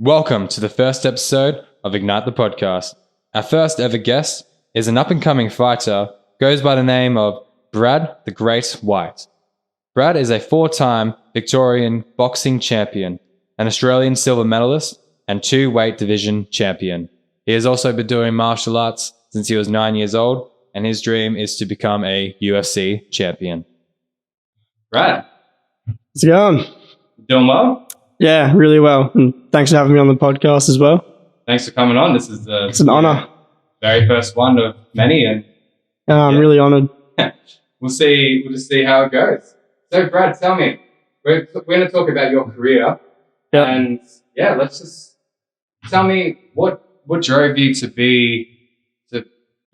Welcome to the first episode of Ignite the Podcast. Our first ever guest is an up-and-coming fighter, goes by the name of Brad the Great White. Brad is a four-time Victorian boxing champion, an Australian silver medalist, and two weight division champion. He has also been doing martial arts since he was 9 years old, and his dream is to become a UFC champion. Brad, How's it going? doing well? Yeah, really well. And thanks for having me on the podcast as well. Thanks for coming on. This is It's an honour. very first one of many, and I'm really honoured. we'll just see how it goes. So, Brad, tell me, we're going to talk about your career, Yep. and let's just tell me what drove you to be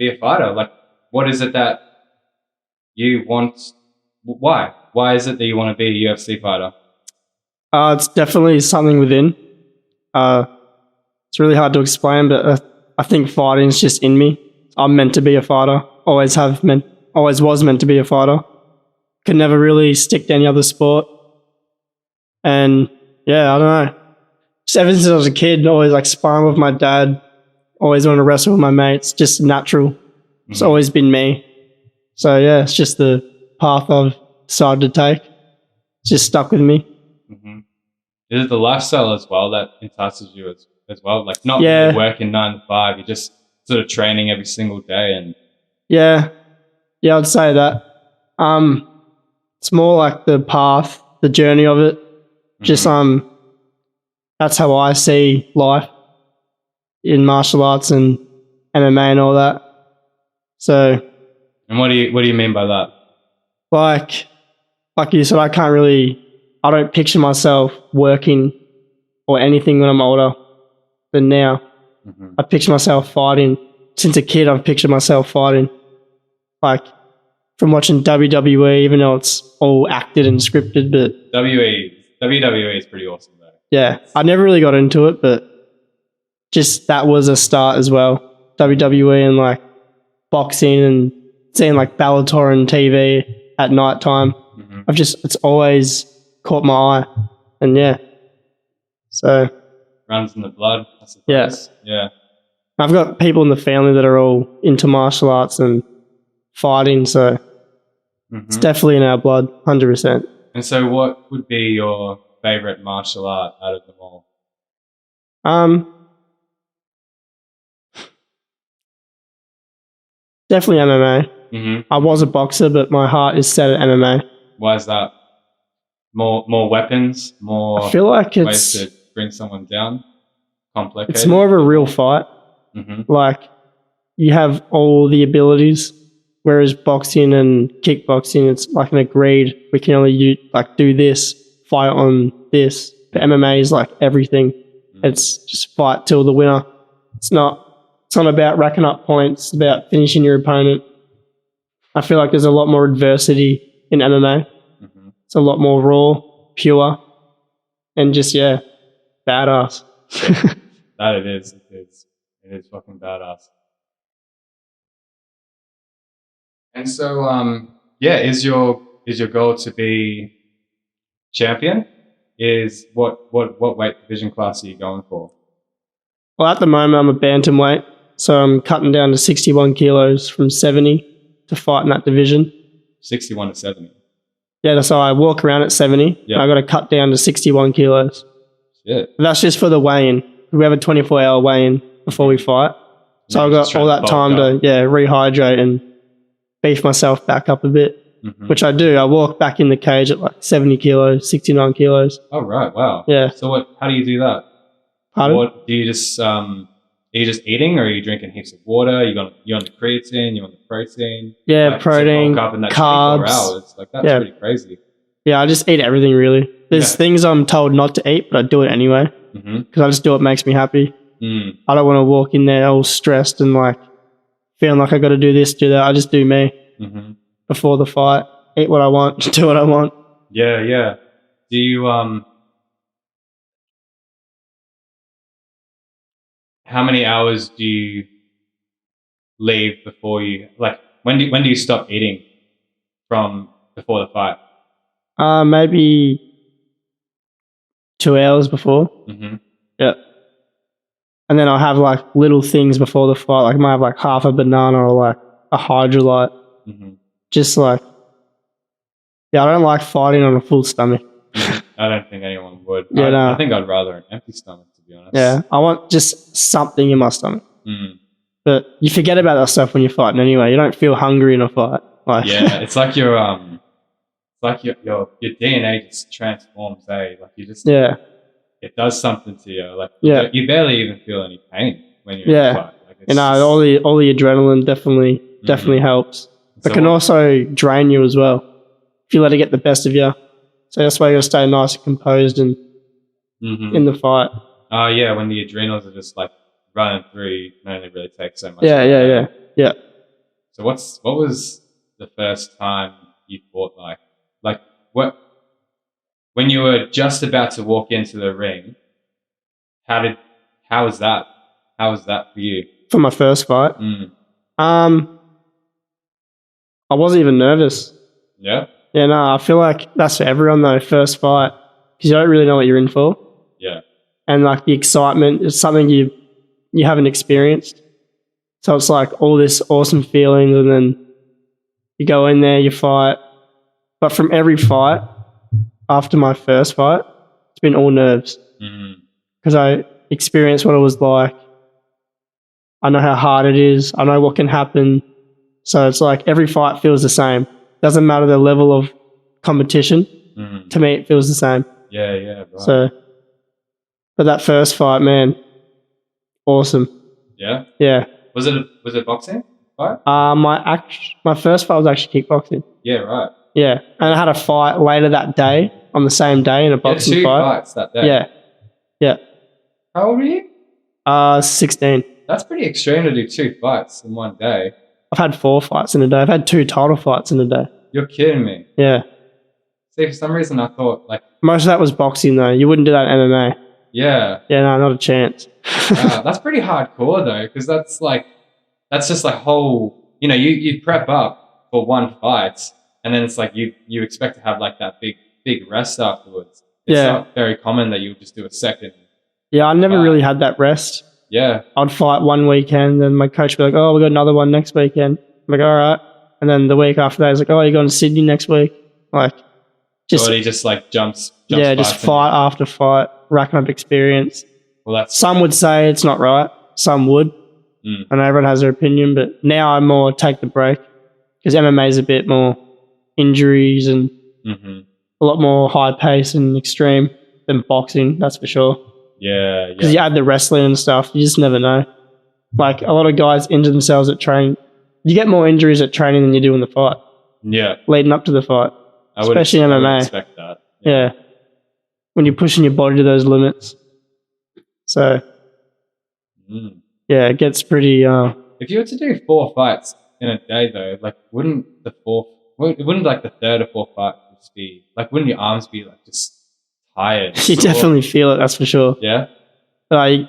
a fighter. Like, what is it that you want? Why is it that you want to be a UFC fighter? It's definitely something within. It's really hard to explain, but I think fighting is just in me. I'm meant to be a fighter. Always was meant to be a fighter. Could never really stick to any other sport. And yeah, I don't know. Just ever since I was a kid, always like sparring with my dad. Always wanted to wrestle with my mates. Just natural. It's always been me. So yeah, it's just the path I've decided to take. It's just stuck with me. Mm-hmm. Is it the lifestyle as well that entices you as well? Like not Yeah. really working 9 to 5, you're just sort of training every single day and Yeah, I'd say that. It's more like the path, the journey of it. Just that's how I see life in martial arts and MMA and all that. So, And what do you mean by that? like you said, I don't picture myself working or anything when I'm older than now. Mm-hmm. I picture myself fighting. Since a kid, I've pictured myself fighting. Like, from watching WWE, even though it's all acted and scripted, but WWE is pretty awesome though. yeah, I never really got into it, but just that was a start as well. WWE and like boxing and seeing like Bellator on TV at night time. Mm-hmm. It's always caught my eye. And yeah. So Runs in the blood, I suppose. Yes. Yeah. I've got people in the family that are all into martial arts and fighting, so it's definitely in our blood, 100%. And so what would be your favorite martial art out of them all? Definitely MMA. Mm-hmm. I was a boxer, but my heart is set at MMA. Why is that? More weapons, more I feel like ways to bring someone down? Complicated? it's more of a real fight. Mm-hmm. Like, you have all the abilities, whereas boxing and kickboxing, it's like an agreed, we can only do this, fight on this. But MMA is like everything. It's just fight till the winner. It's not about racking up points, it's about finishing your opponent. I feel like there's a lot more adversity in MMA. Mm-hmm. It's a lot more raw, pure, and just, badass. That it is. It is fucking badass. And so, is your goal to be champion? Is what weight division class are you going for? Well, at the moment, I'm a bantamweight, so I'm cutting down to 61 kilos from 70 to fight in that division. 61 to 70. Yeah, so I walk around at 70. Yeah. I got to cut down to 61 kilos. Shit. But that's just for the weigh-in. We have a 24-hour weigh-in before we fight. So I've got all that time to rehydrate and beef myself back up a bit, which I do. I walk back in the cage at like 70 kilos, 69 kilos. Oh, right. Wow. Yeah. So how do you do that? Pardon? What do you just are you just eating, or are you drinking heaps of water? You on the creatine? You on the protein? Yeah, like, protein, bulk up in that 24 carbs. hours. Like that's pretty crazy. Yeah, I just eat everything really. There's things I'm told not to eat, but I do it anyway because I just do what makes me happy. I don't want to walk in there all stressed and like feeling like I got to do this, do that. I just do me before the fight. Eat what I want, do what I want. Yeah, yeah. Do you how many hours do you leave before you when do you stop eating from before the fight? Maybe 2 hours before. Mm-hmm. Yeah. And then I'll have like little things before the fight. Like I might have like half a banana or like a hydrolyte. Mm-hmm. Just like, yeah, I don't like fighting on a full stomach. I don't think anyone would. Yeah, no. I think I'd rather an empty stomach, to be honest. Yeah, I want just something in my stomach. Mm. But you forget about that stuff when you're fighting anyway. You don't feel hungry in a fight. Like, Yeah, it's like your DNA just transforms. Like you just yeah, it does something to you. Like Yeah. you barely even feel any pain when you're Yeah. in a fight. Like, it's you know, just- all the adrenaline definitely helps. But So can what- also drain you as well if you let it get the best of you. So that's why you got to stay nice and composed and Mhm. in the fight. Oh yeah, when the adrenals are just like running through, you can only really take so much. Yeah. So what was the first time you fought like what when you were just about to walk into the ring? How was that? How was that for you? For my first fight, Mm. I wasn't even nervous. Yeah, Yeah, no, I feel like that's for everyone though. First fight, because you don't really know what you're in for, yeah, and like the excitement is something you haven't experienced. So it's like all this awesome feelings, and then you go in there, you fight. But from every fight after my first fight, it's been all nerves mm. because I experienced what it was like. I know how hard it is. I know what can happen. So it's like every fight feels the same. Doesn't matter the level of competition. Mm. To me, it feels the same. Yeah, right. So, but that first fight, man, awesome. Yeah, Yeah. was it boxing fight? My first fight was actually kickboxing. Yeah, right. Yeah, and I had a fight later that day on the same day in a You had boxing two fight. fights that day. Yeah. How old were you? 16. That's pretty extreme to do two fights in one day. I've had 4 fights in a day. I've had 2 title fights in a day. You're kidding me. Yeah. See, for some reason I thought like, Most of that was boxing though. You wouldn't do that in MMA. yeah, Yeah, no, not a chance. wow, that's pretty hardcore though, because that's just like whole. You know, you prep up for one fight, and then it's like you expect to have like that big rest afterwards. It's Yeah. not very common that you would just do a second. Yeah, I never Wow. really had that rest. Yeah, I'd fight one weekend, and my coach would be like, "Oh, we got another one next weekend." I'm like, "All right." And then the week after that, he's like, "Oh, you're going to Sydney next week." Like, just so he just like jumps yeah, just fights fight after fight, racking up experience. Well, that's Some would say it's not right. Some would. Mm. I know everyone has their opinion, but now I more take the break because MMA is a bit more injuries and mhm. a lot more high pace and extreme than boxing. That's for sure. Yeah, Because you add the wrestling and stuff, you just never know. Like a lot of guys injure themselves at training. You get more injuries at training than you do in the fight, yeah. leading up to the fight. I would Especially I would MMA. expect that. Yeah. When you're pushing your body to those limits. So, Mm. yeah, it gets pretty. If you were to do 4 fights in a day, though, like wouldn't the third or fourth fight just be like? Wouldn't your arms be like just tired? You sore? definitely feel it, that's for sure. Yeah.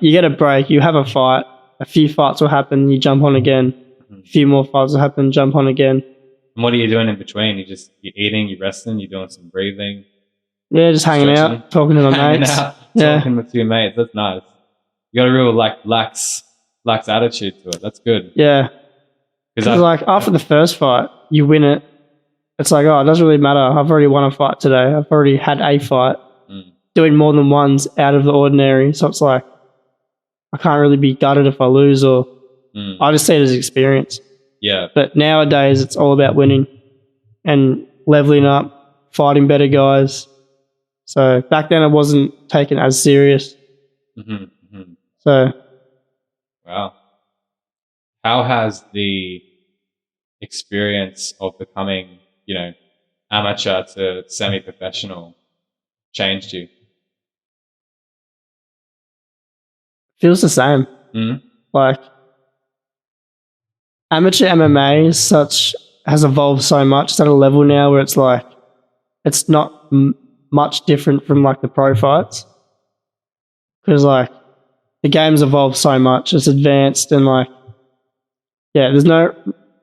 You get a break, you have a fight, a few fights will happen, you jump on again. Mhm. A few more fights will happen, jump on again. And what are you doing in between? You're eating, you're resting, you're doing some breathing, Yeah, just hanging Stretching. out, talking to my hanging mates. out, Yeah. talking with your mates. That's nice. You got a real like lax attitude to it. That's good. Yeah. Because like after the first fight, you win it. It's like, oh, it doesn't really matter. I've already won a fight today. I've already had a fight. Mm. Doing more than one's out of the ordinary. So it's like, I can't really be gutted if I lose, or I just see it as experience. Yeah. But nowadays, it's all about winning and leveling up, fighting better guys. So back then, it wasn't taken as serious. Mm-hmm. Mm-hmm. So Wow. How has the experience of becoming, amateur to semi-professional changed you? feels the same. Mm. Like amateur MMA has evolved so much. It's at a level now where it's like it's not much different from like the pro fights, because like the game's evolved so much. It's advanced and like there's no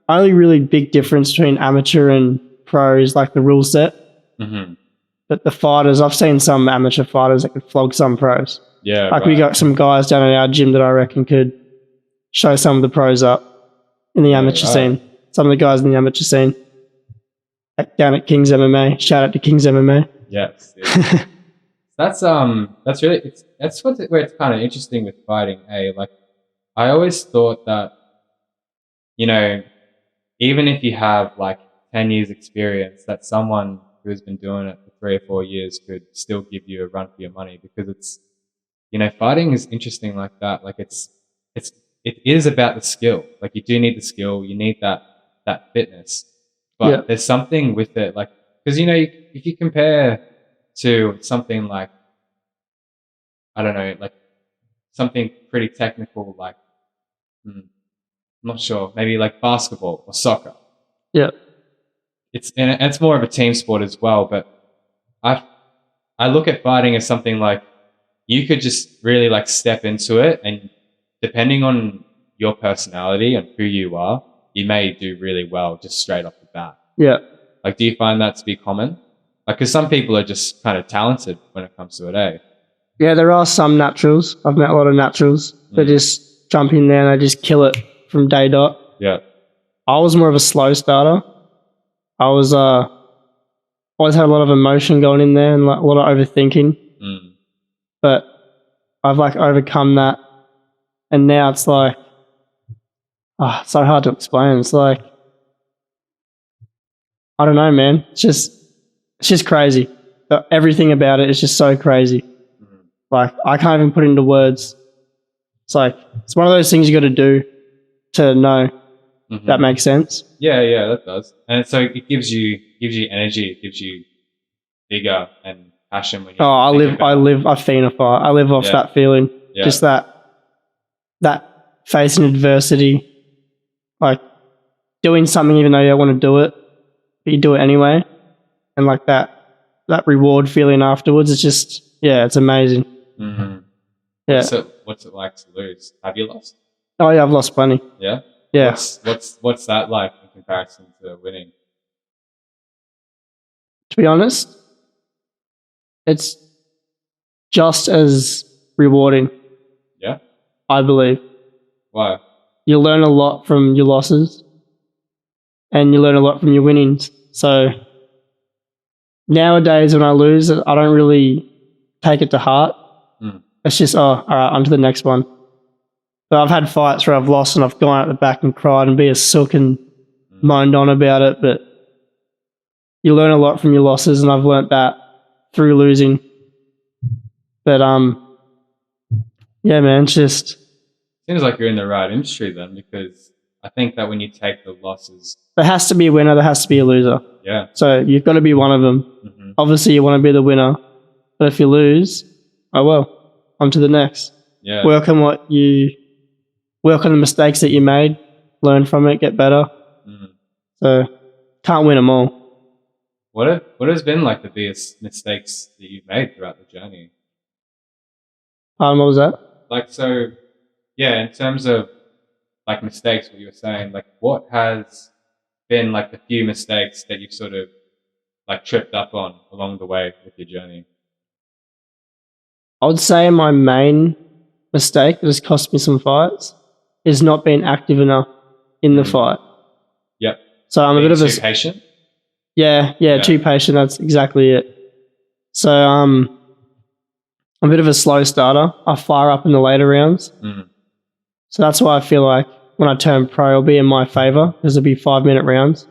only really big difference between amateur and pro is like the rule set. Mm-hmm. But the fighters, I've seen some amateur fighters that could flog some pros. Yeah. Like we right. got some guys down at our gym that I reckon could show some of the pros up in the amateur right. scene. Some of the guys in the amateur scene. Like down at King's MMA. Shout out to King's MMA. Yes. That's really that's where it's kind of interesting with fighting. Like I always thought that, you know, even if you have like 10 years experience, that someone who has been doing it for 3 or 4 years could still give you a run for your money, because it's, you know, fighting is interesting like that. Like it is about the skill. Like you do need the skill, you need that fitness, but there's something with it, like, because, you know, if you compare to something like, I don't know, like something pretty technical, like, I'm not sure, maybe like basketball or soccer. Yeah. It's more of a team sport as well, but I look at fighting as something like you could just really like step into it, and depending on your personality and who you are, you may do really well just straight off the bat. Yeah. Like, do you find that to be common? Like, because some people are just kind of talented when it comes to it, eh? Yeah, there are some naturals. I've met a lot of naturals that just jump in there and they just kill it from day dot. Yeah. I was more of a slow starter. I was always had a lot of emotion going in there and like a lot of overthinking. But I've like overcome that, and now it's like, it's so hard to explain. It's like, I don't know, man. It's just crazy. Everything about it is just so crazy. Like I can't even put it into words. It's like it's one of those things you got to do to know. That makes sense. Yeah, that does. And so it gives you energy. It gives you vigor and passion when you. I feed a fight. I live off that feeling. Yeah. Just that facing adversity, like doing something even though you don't want to do it, but you do it anyway, and like that reward feeling afterwards. It's just it's amazing. Yeah. What's it like to lose? Have you lost? Oh yeah, I've lost plenty. Yeah. Yeah. What's that like in comparison to winning? To be honest, it's just as rewarding. Yeah. I believe. Why? You learn a lot from your losses and you learn a lot from your winnings. So nowadays when I lose, I don't really take it to heart. It's just, all right, on to the next one. But I've had fights where I've lost and I've gone out the back and cried and be a sook and moaned on about it. But you learn a lot from your losses, and I've learnt that through losing. But yeah, man, it's just seems like you're in the right industry then, because I think that when you take the losses, there has to be a winner, there has to be a loser. Yeah. So you've got to be one of them. Obviously, you want to be the winner, but if you lose, oh well, on to the next. Yeah. Work on the mistakes that you made, learn from it, get better. So can't win them all. What has been like the biggest mistakes that you've made throughout the journey? What was that? Like, so, yeah, in terms of like mistakes, what you were saying, like what has been like the few mistakes that you've sort of like tripped up on along the way with your journey? I would say my main mistake that has cost me some fights is not being active enough in the fight. Yep. So I'm a bit of too patient? Yeah, too patient. That's exactly it. So I'm a bit of a slow starter. I fire up in the later rounds. So that's why I feel like when I turn pro, it'll be in my favour, because it'll be 5-minute rounds.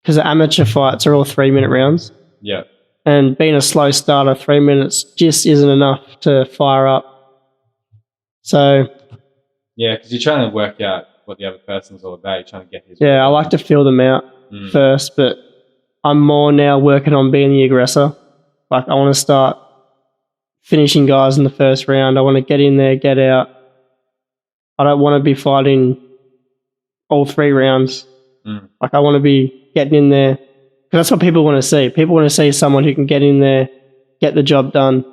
Because the amateur fights are all 3-minute rounds. Yeah. And being a slow starter, 3 minutes just isn't enough to fire up. So yeah, because you're trying to work out what the other person's all about. You're trying to get his. Yeah, I like to feel them out first, but I'm more now working on being the aggressor. Like I want to start finishing guys in the first round. I want to get in there, get out. I don't want to be fighting all 3 rounds. Like I want to be getting in there, because that's what people want to see. People want to see someone who can get in there, get the job done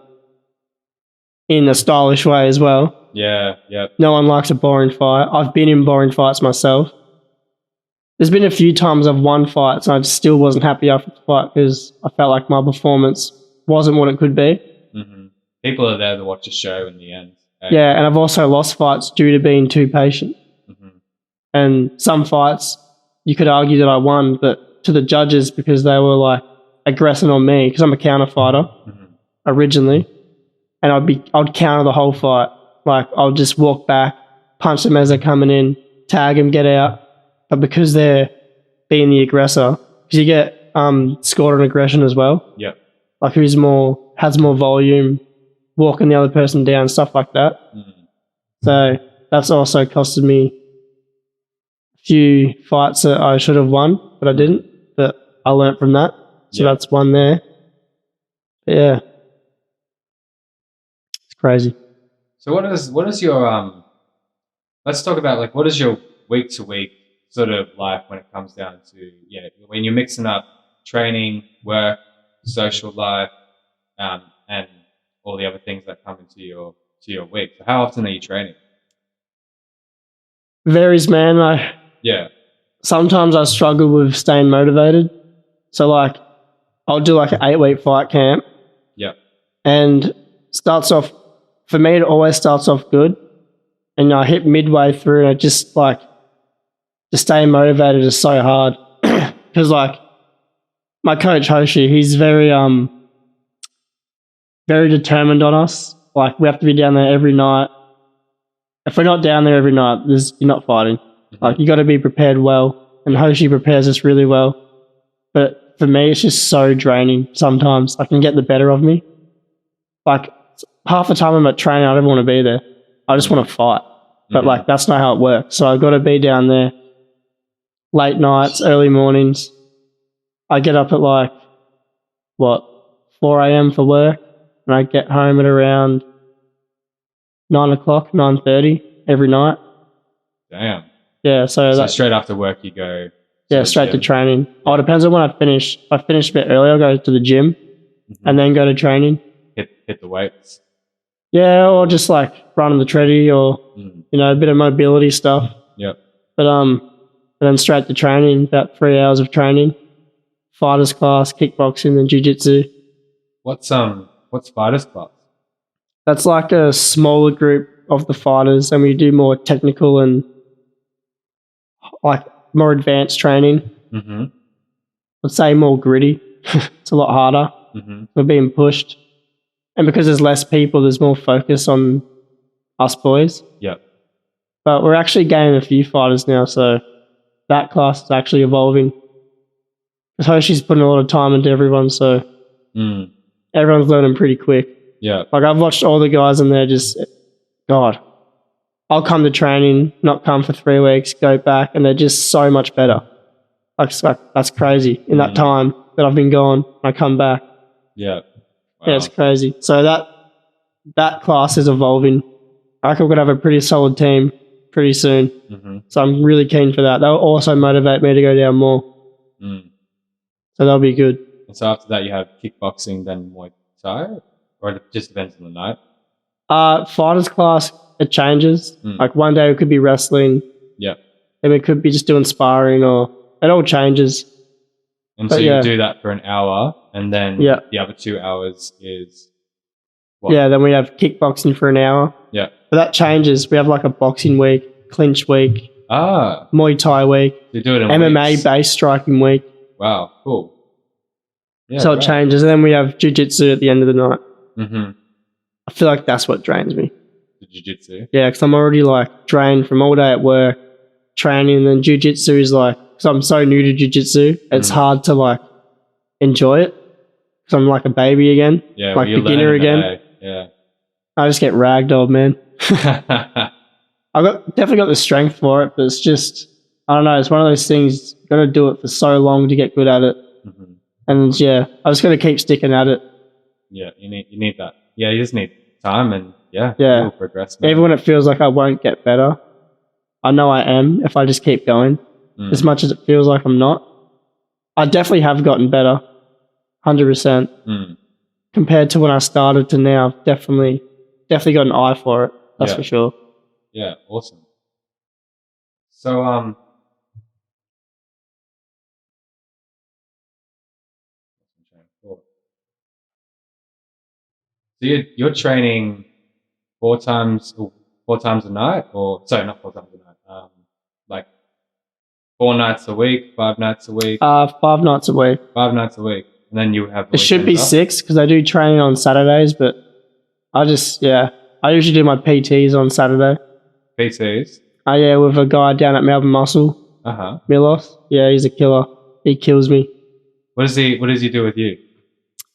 in a stylish way as well. Yeah. No one likes a boring fight. I've been in boring fights myself. There's been a few times I've won fights and I still wasn't happy after the fight because I felt like my performance wasn't what it could be. people are there to watch a show in the end. Eh? Yeah, and I've also lost fights due to being too patient. Mhm. And some fights you could argue that I won, but to the judges because they were like aggressing on me because I'm a counter fighter Mhm. originally, and I'd counter the whole fight. Like I'll just walk back, punch them as they're coming in, tag them, get out. But because they're being the aggressor, because you get scored on aggression as well. Yep. Like who's has more volume, walking the other person down, stuff like that. Mhm. So that's also costed me a few fights that I should have won, but I didn't. But I learnt from that. So Yeah. that's one there. But yeah. It's crazy. So what is your let's talk about like what is your week to week sort of life when it comes down to when you're mixing up training, work, social life, and all the other things that come into your week. So how often are you training? Varies, man. Yeah. Sometimes I struggle with staying motivated. So like I'll do like an 8-week fight camp Yeah. and starts off for me it always starts off good. And I hit midway through and I just like to stay motivated is so hard. Because like my coach Hoshi, he's very determined on us. Like we have to be down there every night. If we're not down there every night, you're not fighting. Mhm. Like you got to be prepared well, and Hoshi prepares us really well. But for me, it's just so draining. Sometimes I can get the better of me. Like half the time I'm at training, I don't want to be there. I just want to fight. But Mhm. like that's not how it works. So I've got to be down there late nights, early mornings. I get up at like what 4 a.m. for work, and I get home at around 9 o'clock, 9:30 every night. Damn. Yeah, so So that straight after work you go to yeah, the straight to gym. training. Oh, Yeah. it depends on when I finish. If I finish a bit early, I'll go to the gym Mhm. and then go to training. Hit the weights. Yeah, or just like run on the treadie or Mm. a bit of mobility stuff. Yep. But and then straight to training, about 3 hours of training, fighters class, kickboxing, and jiu-jitsu. What's fighters class? That's like a smaller group of the fighters, and we do more technical and like more advanced training. Mm-hmm. I'd say more gritty. It's a lot harder. Mm-hmm. We're being pushed. And because there's less people, there's more focus on us boys. Yep. But we're actually gaining a few fighters now, so that class is actually evolving. Because Hoshi's putting a lot of time into everyone, so Mm. everyone's learning pretty quick. Yeah. Like I've watched all the guys in there just, God, I'll come to training, not come for 3 weeks, go back, and they're just so much better. Like that's crazy. In that time that I've been gone, I come back. Yeah. Wow. Yeah, it's crazy. So that class is evolving. I reckon we're gonna have a pretty solid team pretty soon. Mm-hmm. So I'm really keen for that. That'll also motivate me to go down more. Mm. So that'll be good. And so after that you have kickboxing, then Muay Thai, or it just depends on the night. Fighters class, it changes. Mm. Like one day it could be wrestling, Yeah. then it could be just doing sparring, or it all changes. And But so you yeah. do that for an hour, and then Yeah. the other 2 hours is what? Yeah, then we have kickboxing for an hour. Yeah. But that changes. We have like a boxing week, clinch week, Ah, Muay Thai week, you do it in MMA weeks. base striking week. Wow, cool. Yeah, So it changes. And then we have jiu-jitsu at the end of the night. Mm-hmm. I feel like that's what drains me. The jiu-jitsu. Yeah, because I'm already like drained from all day at work, training, and then jiu-jitsu is like, because I'm so new to jiu-jitsu, it's hard to like enjoy it. Because I'm like a baby again, Yeah, like you're beginner learning again. that, I just get ragdolled, man. yeah. I definitely got the strength for it, but it's just, I don't know, it's one of those things, you got to do it for so long to get good at it. Mm-hmm. And yeah, I just got to keep sticking at it. Yeah, you need that. Yeah, you just need time, and Yeah. you'll progress. Man. Even when it feels like I won't get better, I know I am if I just keep going. Mm. As much as it feels like I'm not. I definitely have gotten better, 100%. Mm. Compared to when I started to now, I've definitely got an eye for it. That's for sure. Yeah, awesome. So So you're training four times a night, or sorry, not 4 times a night. Like 4 nights a week, 5 nights a week, 5 nights a week. 5 nights a week, and then you have the It should be weekends off? 6 because I do training on Saturdays, but I usually do my PTs on Saturday. PTs. Yeah, with a guy down at Melbourne Muscle, Milos. Yeah, he's a killer. He kills me. What does he do with you?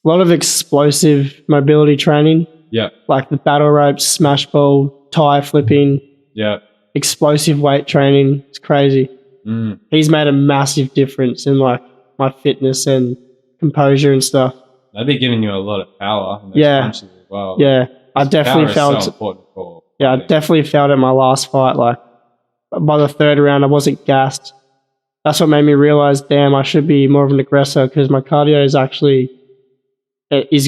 A lot of explosive mobility training, Yeah. like the battle ropes, smash ball, tire flipping, Yeah. explosive weight training. It's crazy. Mm. He's made a massive difference in like my fitness and composure and stuff. That'd be giving you a lot of power in those Yeah. punches as well. Yeah, I definitely Power felt. is so important for Yeah, I fighting. definitely felt it in my last fight. Like by the third round, I wasn't gassed. That's what made me realize, damn, I should be more of an aggressor because my cardio is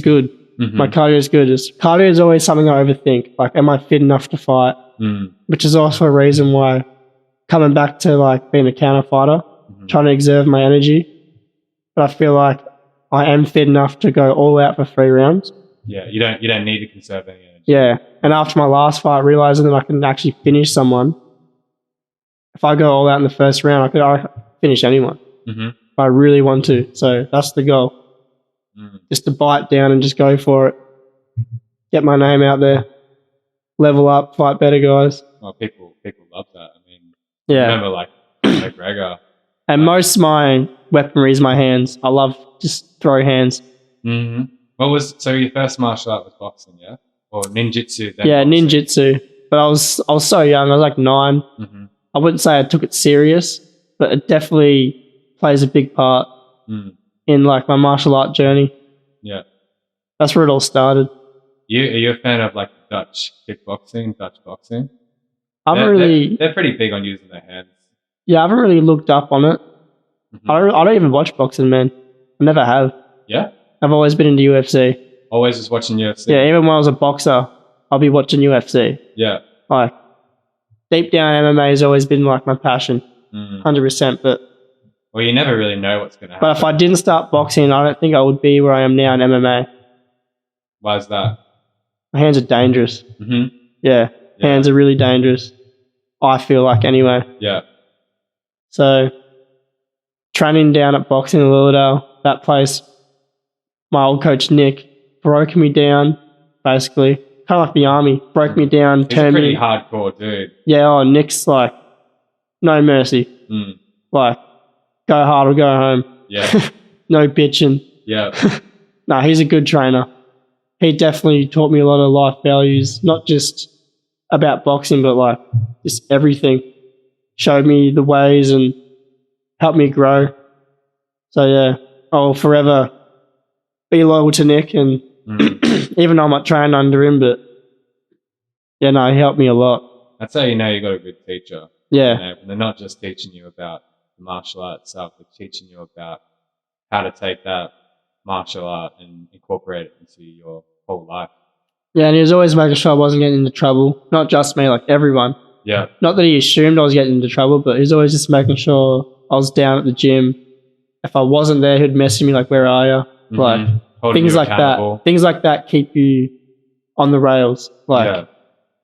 good. Mhm. My cardio is good. Cardio is always something I overthink. Like, am I fit enough to fight? Mm. Which is also a reason why coming back to like being a counter fighter, Mhm. trying to exert my energy. But I feel like I am fit enough to go all out for 3 rounds. Yeah, you don't need to conserve any energy. Yeah. And after my last fight, realizing that I can actually finish someone, if I go all out in the first round, I could finish anyone Mm-hmm. if I really want to. So that's the goal. Mm. Just to bite down and just go for it. Get my name out there. Level up, fight better guys. Well, people love that. I mean, Yeah. remember like McGregor. And most of my weaponry is my hands. I love just throw hands. Mm-hmm. So your first martial art was boxing, yeah, or ninjutsu? Then Yeah, boxing. ninjutsu. But I was so young. I was like 9. Mm-hmm. I wouldn't say I took it serious, but it definitely plays a big part Mm. in like my martial art journey. Yeah. That's where it all started. Are you a fan of like Dutch kickboxing, Dutch boxing? I haven't really, They're pretty big on using their hands. I haven't really looked up on it. Mhm. I don't even watch boxing, man. I never have. Yeah. I've always been into UFC. Always just watching UFC. Yeah, even when I was a boxer, I'll be watching UFC. Yeah. Like, deep down, MMA has always been like my passion, Mm. 100%. But Well, you never really know what's going to happen. if I didn't start boxing, I don't think I would be where I am now in MMA. Why is that? My hands are dangerous. Mm-hmm. Yeah, Yeah. hands are really dangerous. I feel like anyway. Yeah. So, training down at boxing in Lilydale, that place, my old coach Nick broke me down, basically. Kind of like the army, broke me down, He's a turned pretty me. hardcore dude. Yeah, Nick's like, no mercy. Mm. Like, go hard or go home. Yeah. No bitching. Yeah. Nah, he's a good trainer. He definitely taught me a lot of life values, not just about boxing, but like just everything. Showed me the ways and helped me grow. So yeah, I'll forever be loyal to Nick, and Mm. even though I'm not trained under him, but yeah, no, he helped me a lot. That's how you know you got a good teacher. Yeah, You know, when they're not just teaching you about the martial art itself, they're teaching you about how to take that martial art and incorporate it into your whole life. yeah, and he was always making sure I wasn't getting into trouble. Not just me, like everyone. Yeah. Not that he assumed I was getting into trouble, but he's always just making sure I was down at the gym. If I wasn't there, he'd message me like, "Where are you?" Mhm. Like Holding things you like accountable. that. Things like that keep you on the rails. Like Yeah.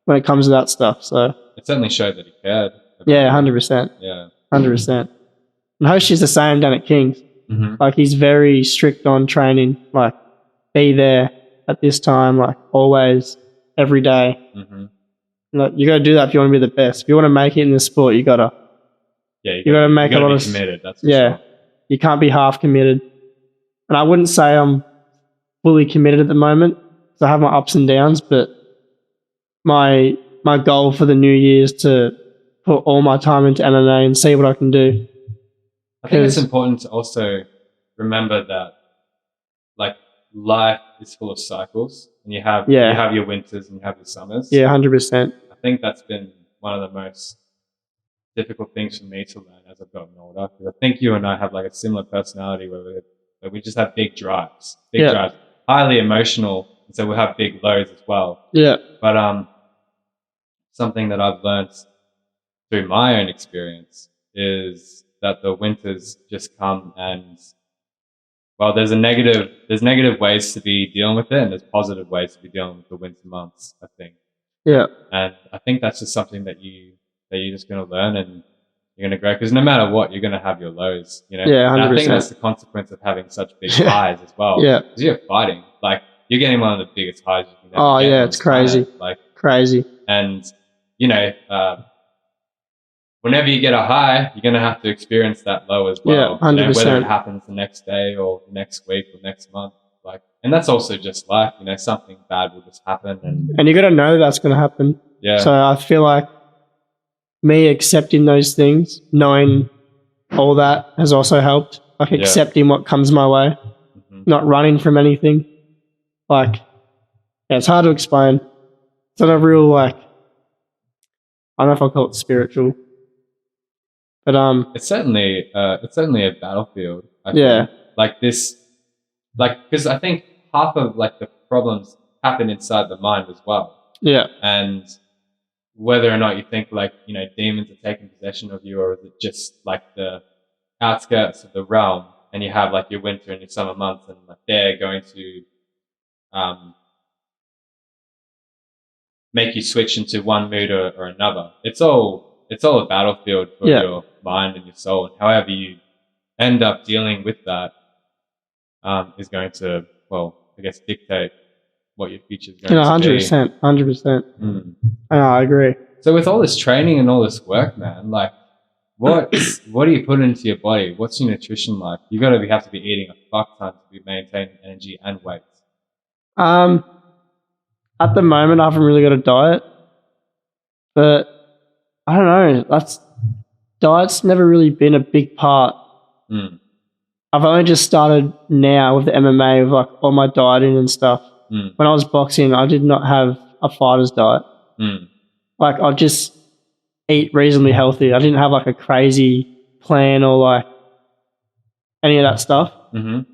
when it comes to that stuff. So It certainly showed that he cared. yeah, 100%, Yeah. 100%. And Hoshi's the same down at Kings. Mm-hmm. Like he's very strict on training. Like be there at this time. Like always, every day. Mm-hmm. Like, you got to do that if you want to be the best. If you want to make it in the sport, you gotta. Yeah. You gotta make you a gotta lot be of committed. That's for yeah. sure. You can't be half committed. And I wouldn't say I'm fully committed at the moment. So I have my ups and downs, but my goal for the new year is to put all my time into MMA and see what I can do. I think it's 'Cause- important to also remember that, like, life is full of cycles, and you have your winters and you have your summers. Yeah, 100%. I think that's been one of the most difficult things for me to learn as I've gotten older. Because I think you and I have like a similar personality where we just have big drives, highly emotional, and so we'll have big lows as well. Yeah. But something that I've learned through my own experience is that the winters just come, and well, there's negative ways to be dealing with it, and there's positive ways to be dealing with the winter months, I think. Yeah. And I think that's just something that you're just going to learn, and you're going to grow, because no matter what, you're going to have your lows, you know? Yeah, And I think 100%. that's the consequence of having such big highs as well. Yeah. Because you're fighting. Like, you're getting one of the biggest highs you can ever Oh, get yeah, on it's this planet. crazy. Like, Crazy. and, you know, whenever you get a high, you're going to have to experience that low as well. Yeah, 100%. You know, whether it happens the next day or next week or next month. Like, and that's also just life, you know, something bad will just happen. And you got to know that's going to happen. Yeah. So I feel like me accepting those things, knowing all that has also helped. Like accepting what comes my way, not running from anything. Like, yeah, it's hard to explain. It's not a real, like, I don't know if I'll call it spiritual, but it's certainly a battlefield. I yeah, think. Like this, like, because I think half of like the problems happen inside the mind as well. yeah, And whether or not you think like, you know, demons are taking possession of you, or is it just like the outskirts of the realm, and you have like your winter and your summer months, and like they're going to make you switch into one mood or another. It's all a battlefield for your mind and your soul, and however you end up dealing with that is going to, well, I guess, dictate what your future is going to be. 100%. I agree. So with all this training and all this work, man, like, what do you put into your body? What's your nutrition like? You have to be eating a fuck ton to be maintaining energy and weight. At the moment, I haven't really got a diet, but I don't know. Diet's never really been a big part. I've only just started now with the MMA, with like all my dieting and stuff. When I was boxing, I did not have a fighter's diet. Like, I'd just eat reasonably healthy. I didn't have like a crazy plan or like any of that stuff. I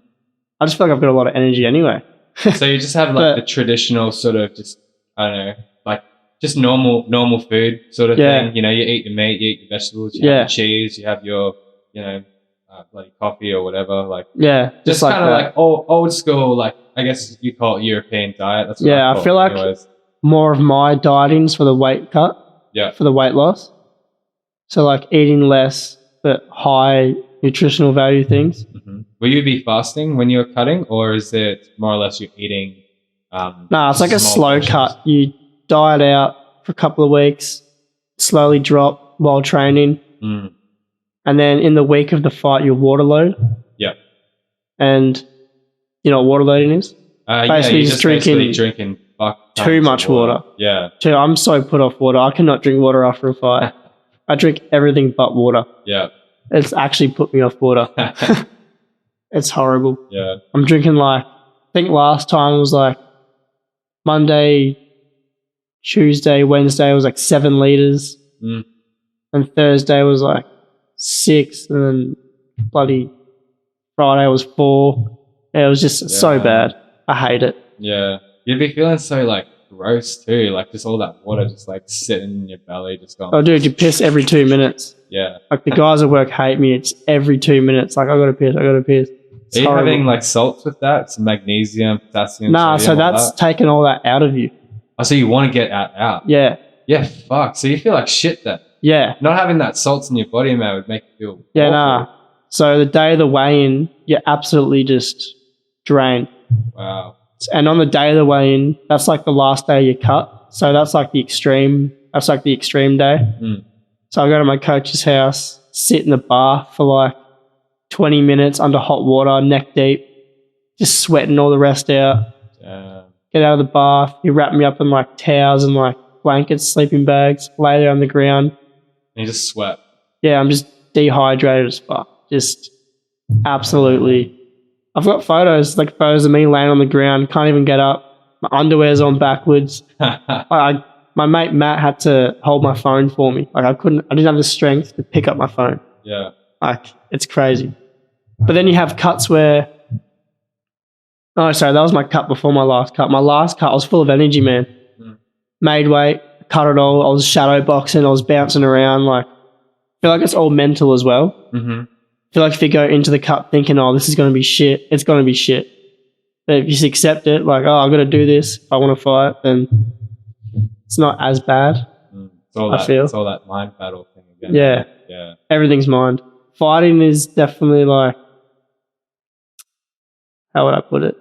just feel like I've got a lot of energy anyway. So you just have like the traditional sort of, just, I don't know, like just normal food sort of thing. You know, you eat your meat, you eat your vegetables, you have your cheese, you have your, you know, bloody coffee or whatever. Like, just kind of like old school, like, I guess you call it European diet. That's what I feel like anyways. More of my dieting's for the weight cut. For the weight loss. So like eating less but high nutritional value things. Will you be fasting when you're cutting, or is it more or less you're eating? No, it's like a slow cut. You diet out for a couple of weeks, slowly drop while training, and then in the week of the fight, you water load. And you know what water loading is? Basically, you're just drinking too much water. I'm so put off water. I cannot drink water after a fight. I drink everything but water. It's actually put me off water. It's horrible. I'm drinking like, I think last time was like Monday, Tuesday, Wednesday was like 7 liters. And Thursday was like 6. And then bloody Friday was 4. It was just so bad. I hate it. You'd be feeling so like gross too, like just all that water just like sitting in your belly, just going. Oh, dude, you piss every 2 minutes. Like the guys at work hate me. It's every 2 minutes. Like, I gotta piss. It's Are you horrible. having like salts with that? Some magnesium, potassium? Nah, sodium, so that's taking all that out of you. Oh, so you want to get out? Yeah. Fuck. So you feel like shit then? Yeah. Not having that salts in your body, man, would make you feel awful. Nah. So the day of the weigh-in, you're absolutely just drained. Wow. And on the day of the weigh-in, that's like the last day you cut. So that's like the extreme day. So I go to my coach's house, sit in the bath for like 20 minutes under hot water, neck deep, just sweating all the rest out. Get out of the bath. You wrap me up in like towels and like blankets, sleeping bags, lay there on the ground. And you just sweat. Yeah, I'm just dehydrated as fuck. Just absolutely. I've got photos of me laying on the ground, can't even get up. My underwear's on backwards. My mate Matt had to hold my phone for me. Like, I didn't have the strength to pick up my phone. Like, it's crazy. But then you have cuts where, oh, sorry, that was my cut before my last cut. My last cut, I was full of energy, man. Made weight, cut it all. I was shadow boxing. I was bouncing around. Like, I feel like it's all mental as well. feel like if you go into the cup thinking, oh, this is going to be shit, it's going to be shit. But if you just accept it, like, oh, I've got to do this if I want to fight, then it's not as bad. I feel. It's all that mind battle thing again. Yeah. Yeah. Everything's mind. Fighting is definitely like, how would I put it?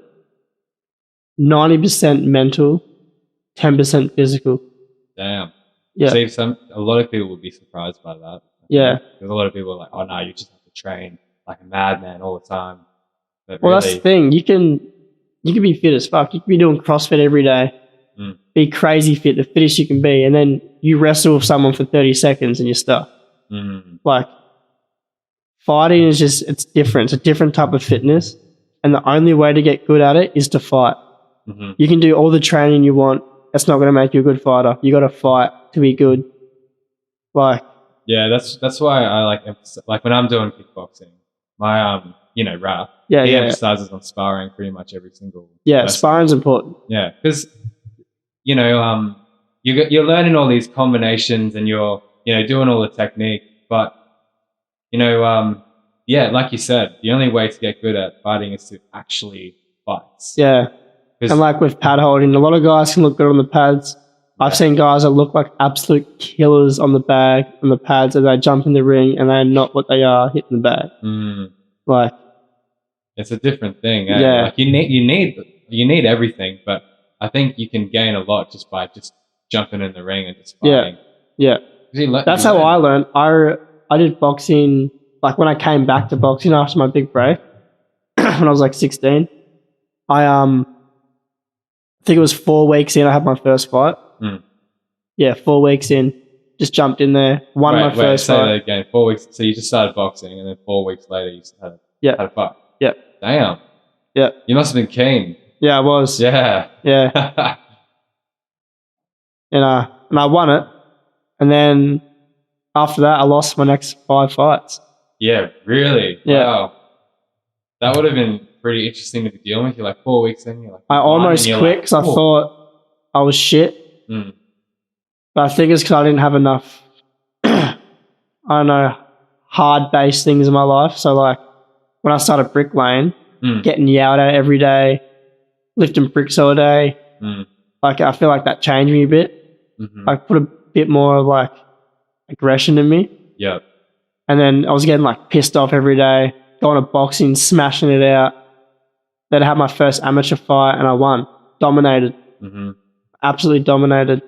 90% mental, 10% physical. Damn. Yeah. See, a lot of people would be surprised by that. Yeah. Because a lot of people are like, oh no, you just have to train like a madman all the time. But Well, really, that's the thing. You can be fit as fuck. You can be doing CrossFit every day. Be crazy fit, the fittest you can be, and then you wrestle with someone for 30 seconds and you're stuck. Like, fighting is just, it's different. It's a different type of fitness, and the only way to get good at it is to fight. You can do all the training you want. That's not going to make you a good fighter. You got to fight to be good. Like, yeah, that's why I like when I'm doing kickboxing, my Raph, he emphasizes on sparring pretty much every single lesson. Sparring's important. Yeah, because you're learning all these combinations and you're doing all the technique, but like you said, the only way to get good at fighting is to actually fight. Yeah, and like with pad holding, a lot of guys can look good on the pads. I've seen guys that look like absolute killers on the bag, on the pads, and they jump in the ring and they're not what they are hitting the bag. Like, it's a different thing. Yeah, like you need everything, but I think you can gain a lot just by just jumping in the ring and just fighting. Yeah. That's how I learned. I did boxing, like when I came back to boxing after my big break, when I was like 16, I think it was 4 weeks in, I had my first fight. 4 weeks in, just jumped in there, won my first fight. Say that again. 4 weeks. So you just started boxing, and then 4 weeks later you had a fight. Yeah. Damn. Yeah. You must have been keen. Yeah, I was. Yeah. Yeah. and I won it, and then after that, I lost my next 5 fights. Yeah, really? Yeah. Wow. That would have been pretty interesting to be dealing with. You're like 4 weeks in, you're like, I almost quit because I thought I was shit. But I think it's because I didn't have enough, I don't know, hard-based things in my life. So like when I started bricklaying, getting yelled at every day, lifting bricks all day, like I feel like that changed me a bit. I put a bit more of like aggression in me. Yeah. And then I was getting like pissed off every day, going to boxing, smashing it out. Then I had my first amateur fight and I won. Dominated. Absolutely dominated.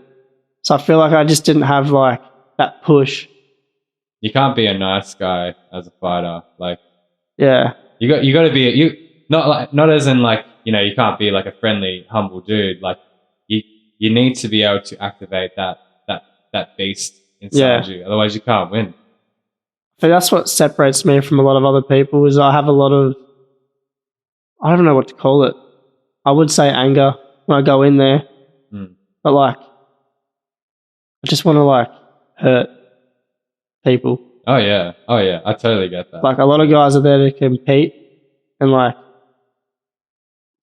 So I feel like I just didn't have like that push. You can't be a nice guy as a fighter. Like, yeah, you got to be not as in like, you can't be like a friendly, humble dude. Like you need to be able to activate that beast inside you. Otherwise you can't win. But that's what separates me from a lot of other people is I have a lot of, I don't know what to call it. I would say anger when I go in there. But like, I just want to like hurt people. Oh yeah. I totally get that. Like a lot of guys are there to compete and like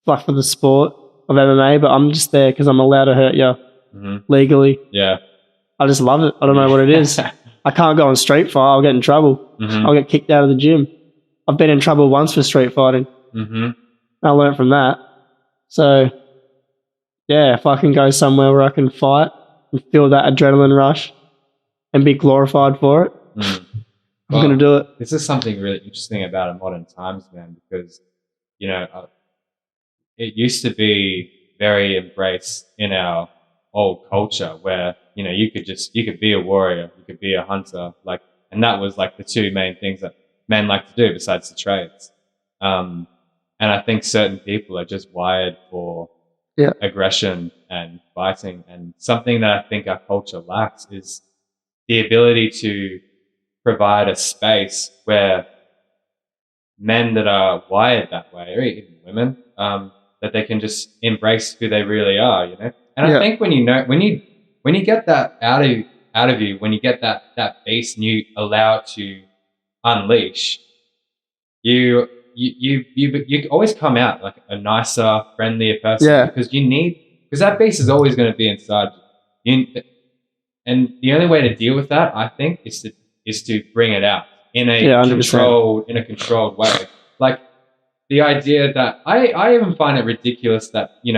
for the sport of MMA, but I'm just there because I'm allowed to hurt you legally. Yeah. I just love it. I don't know what it is. I can't go on street fight. I'll get in trouble. I'll get kicked out of the gym. I've been in trouble once for street fighting. I learned from that. So yeah, if I can go somewhere where I can fight and feel that adrenaline rush and be glorified for it, I'm going to do it. This is something really interesting about in modern times, man, because, it used to be very embraced in our old culture where, you could be a warrior, you could be a hunter, like, and that was like the 2 main things that men like to do besides the trades. And I think certain people are just wired for aggression and fighting. And something that I think our culture lacks is the ability to provide a space where men that are wired that way, or even women, that they can just embrace who they really are, And I think when you get that out of you, when you get that beast and you allow it to unleash, you always come out like a nicer, friendlier person because that beast is always going to be inside you. And the only way to deal with that, I think, is to bring it out in a Yeah, 100%. controlled way. Like the idea that I even find it ridiculous that you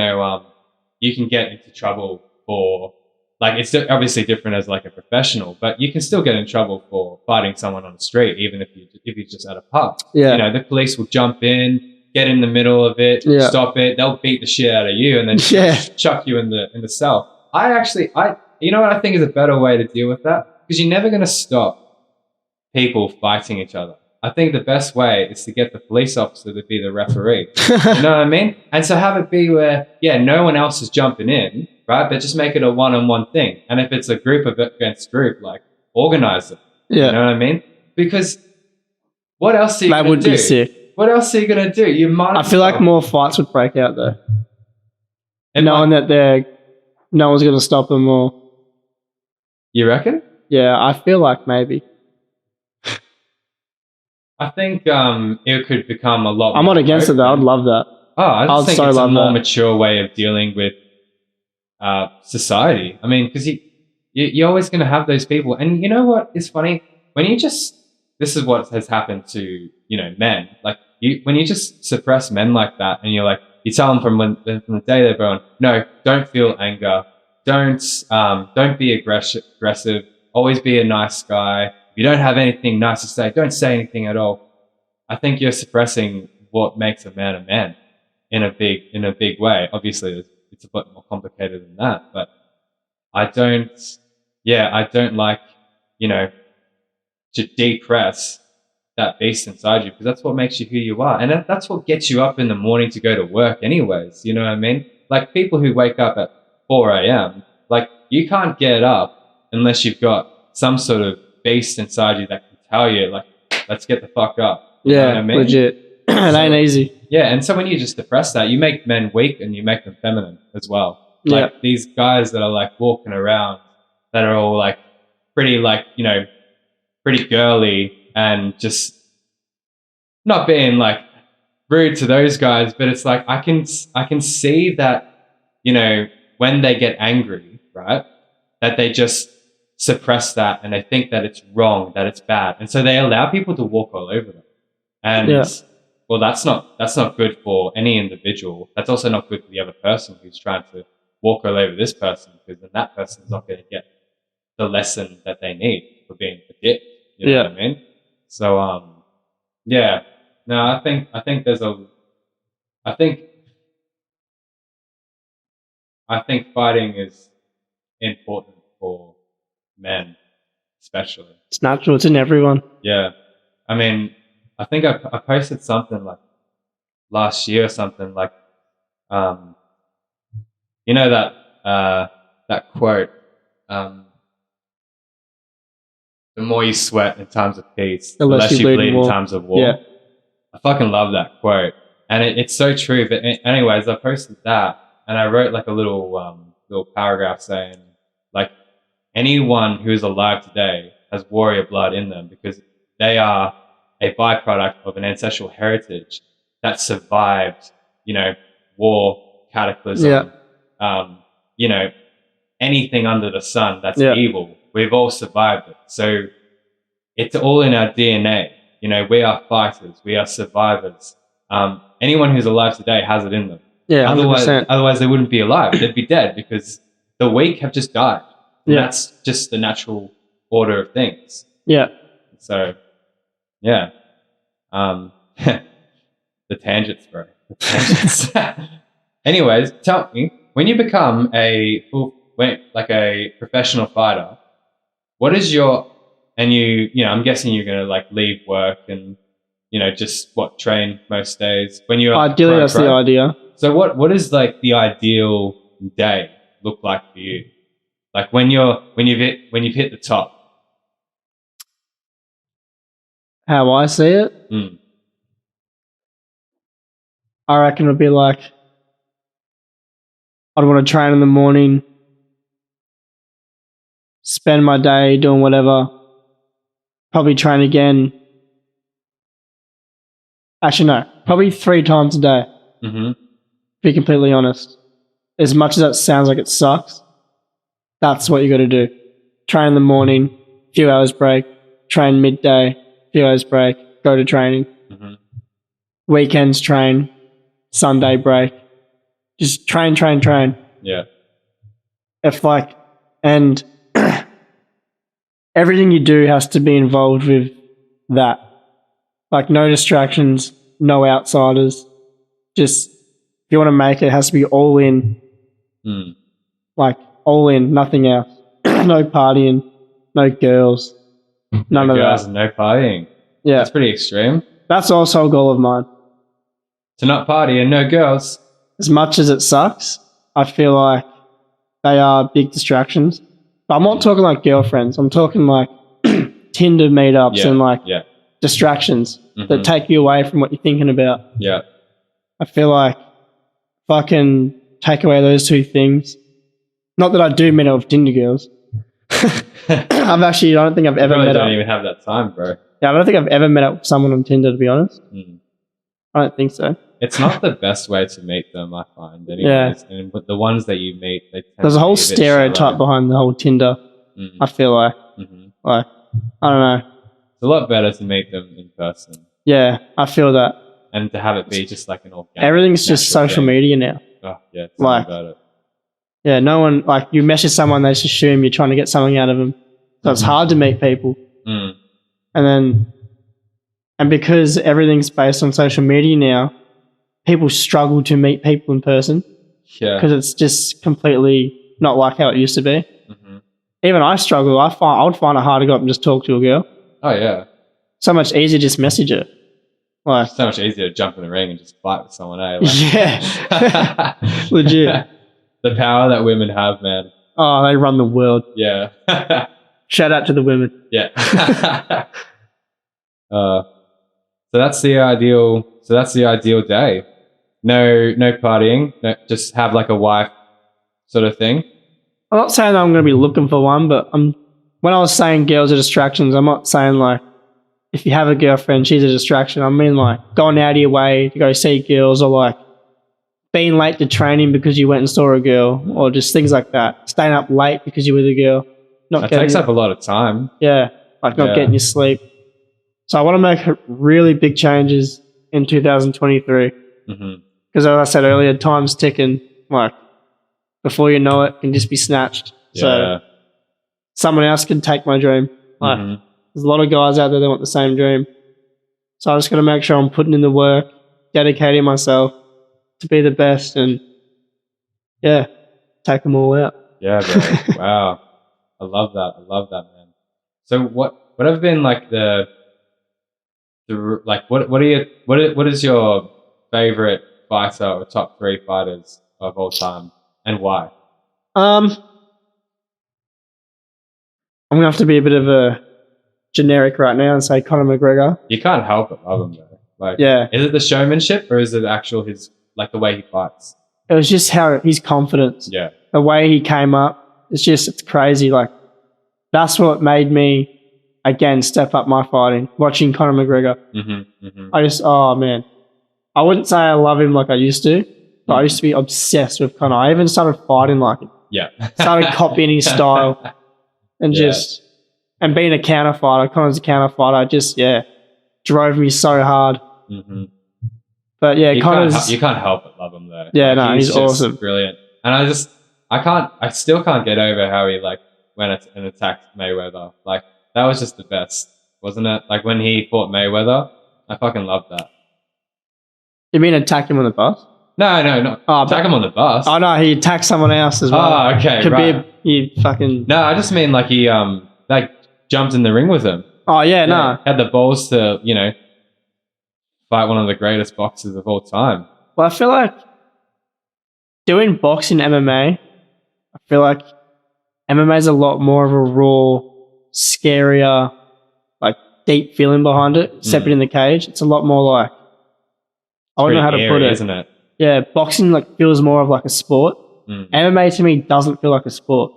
can get into trouble for, like, it's obviously different as like a professional, but you can still get in trouble for fighting someone on the street, even if you're just at a pub. Yeah. The police will jump in, get in the middle of it, Yeah. stop it. They'll beat the shit out of you and then Yeah. chuck you in the cell. You know what I think is a better way to deal with that? Because you're never going to stop people fighting each other. I think the best way is to get the police officer to be the referee. You know what I mean? And so have it be where, no one else is jumping in, right? But just make it a one-on-one thing. And if it's a group against group, like, organize it. Yeah. You know what I mean? Because what else are you That going would to do? be sick. What else are you going to do? You might. I feel like more fights would break out though. It Knowing might- that no one's going to stop them or... You reckon? Yeah, I feel like maybe. I think it could become a lot I'm more not against it though. I'd open. love that. I I'd just think so it's a love more that. mature way of dealing with society. I mean, because you're always going to have those people. And you know what is funny? This is what has happened to, men. Like, when you just suppress men like that and you tell them from the day they're born, no, don't feel anger. Don't be aggressive. Always be a nice guy. If you don't have anything nice to say, don't say anything at all. I think you're suppressing what makes a man in a big way. Obviously, it's a bit more complicated than that, but I don't like, to depress that beast inside you, because that's what makes you who you are. And that's what gets you up in the morning to go to work anyways. You know what I mean? Like, people who wake up at 4 a.m., like, you can't get up unless you've got some sort of beast inside you that can tell you, like, let's get the fuck up. You know Yeah, what I mean? legit. It ain't easy. Yeah, and so when you just suppress that, you make men weak and you make them feminine as well. Like, these guys that are like walking around that are all like pretty, like, pretty girly and just not being like rude to those guys, but it's like I can see that, when they get angry, right, that they just suppress that and they think that it's wrong, that it's bad, and so they allow people to walk all over them. And well, that's not good for any individual. That's also not good for the other person who's trying to walk all over this person, because then that person's not going to get the lesson that they need for being a dick. You know what I mean? So no, I think fighting is important for men, especially. It's natural. It's in everyone. Yeah. I mean, I think I posted something like last year or something, like, that quote, the more you sweat in times of peace, the less you bleed in times of war. Yeah. I fucking love that quote. And it's so true. But anyways, I posted that and I wrote like a little paragraph saying, like, anyone who is alive today has warrior blood in them, because they are a byproduct of an ancestral heritage that survived, war, cataclysm, anything under the sun that's evil. We've all survived it. So it's all in our DNA. We are fighters. We are survivors. Anyone who's alive today has it in them. Yeah, 100%. Otherwise they wouldn't be alive. They'd be dead, because the weak have just died. Yeah. That's just the natural order of things. Yeah. So, yeah. The tangents, bro. The tangents. Anyways, tell me, when you become a professional fighter, what is I'm guessing you're going to like leave work and, just train most days when you're ideally, that's the idea. So what is like the ideal day look like for you? Like when you've hit the top. How I see it? I reckon it would be like, I'd want to train in the morning, spend my day doing whatever, probably train again. Actually, no, probably 3 times a day. Mm-hmm. Be completely honest. As much as that sounds like it sucks, that's what you got to do. Train in the morning, few hours break, train midday, few days break, go to training. Mm-hmm. Weekends train, Sunday break. Just train. Yeah. If like, and everything you do has to be involved with that. Like no distractions, no outsiders. Just if you want to make it, it has to be all in. Mm. Like all in, nothing else. No partying, no girls, none No of girls that. and no partying. Yeah, That's pretty extreme. that's also a goal of mine. To not party and no girls. As much as it sucks, I feel like they are big distractions. But I'm not talking like girlfriends. I'm talking like Tinder meetups Yeah. and like Yeah. distractions Mhm. that take you away from what you're thinking about. Yeah. I feel like if I can take away those two things, not that I do meet up with Tinder girls. I don't think I've ever Probably met don't up. even have that time, bro. Yeah, I don't think I've ever met up with someone on Tinder, to be honest. Mm. I don't think so. It's not the best way to meet them, I find. Anyways. And with the ones that you meet, they tend There's a to whole be bit stereotype shallow. behind the whole Tinder. Mm. I feel like, Mhm. I don't know. It's a lot better to meet them in person Yeah, I feel that. and to have it be just like an organic. Everything's just natural social thing. media now. Oh, yeah. Tell me Like- about it. Yeah, no one, like, you message someone, they just assume you're trying to get something out of them. So it's hard to meet people. Mm. And because everything's based on social media now, people struggle to meet people in person Yeah. because it's just completely not like how it used to be. Mhm. Even I struggle. I would find it hard to go up and just talk to a girl. Oh, yeah. So much easier to just message her. Like, So much easier to jump in the ring and just fight with someone, eh? Like- yeah, legit. The power that women have, man. Oh, they run the world. Yeah. Shout out to the women. Yeah. So that's the ideal. So that's the ideal day. No partying. No, just have like a wife, sort of thing. I'm not saying that I'm going to be looking for one, but when I was saying girls are distractions, I'm not saying like if you have a girlfriend, she's a distraction. I mean like going out of your way to go see girls or like being late to training because you went and saw a girl or just things like that. Staying up late because you were with a girl. That takes up a lot of time. Yeah, like not Yeah. getting your sleep. So I want to make really big changes in 2023 Hmm. because as I said earlier, time's ticking. Like before you know it, it can just be snatched. So Yeah. someone else can take my dream. Like Mhm. there's a lot of guys out there that want the same dream. So I just got to make sure I'm putting in the work, dedicating myself to be the best, and yeah, take them all out. Yeah, bro. Wow. I love that, man. So what have been like the like what is your favorite fighter or top 3 fighters of all time and why? I'm gonna have to be a bit of a generic right now and say Conor McGregor. You can't help but love him though. Like, Yeah, is it the showmanship or is it actual his like the way he fights? it was just how his confidence, Yeah. the way he came up. It's crazy. Like that's what made me again step up my fighting. Watching Conor McGregor, Mm-hmm. Mm-hmm. oh man, I wouldn't say I love him like I used to, but I used to be obsessed with Conor. I even started fighting like him, Yeah. started copying his style, and Yeah. and being a counter fighter. Connor's a counter fighter. Just drove me so hard. Mm-hmm. But yeah, You Connor's can't help but love him though. Yeah, Like, no, he's just awesome. brilliant. And I still can't get over how he like went and attacked Mayweather. Like that was just the best, wasn't it? Like when he fought Mayweather, I fucking loved that. You mean attack him on the bus? No. Oh, Attack him on the bus. Oh no, he attacked someone else as well. Oh, okay, Khabib, right. he fucking. No, I just mean like he like jumped in the ring with him. Oh yeah, no. Had the balls to fight one of the greatest boxers of all time. Well, I feel like doing boxing MMA, I feel like MMA is a lot more of a raw, scarier, like deep feeling behind it. Stepping in the cage, it's a lot more like I don't know how to Pretty put airy, it. isn't it? Yeah, boxing like feels more of like a sport. Mm. MMA to me doesn't feel like a sport.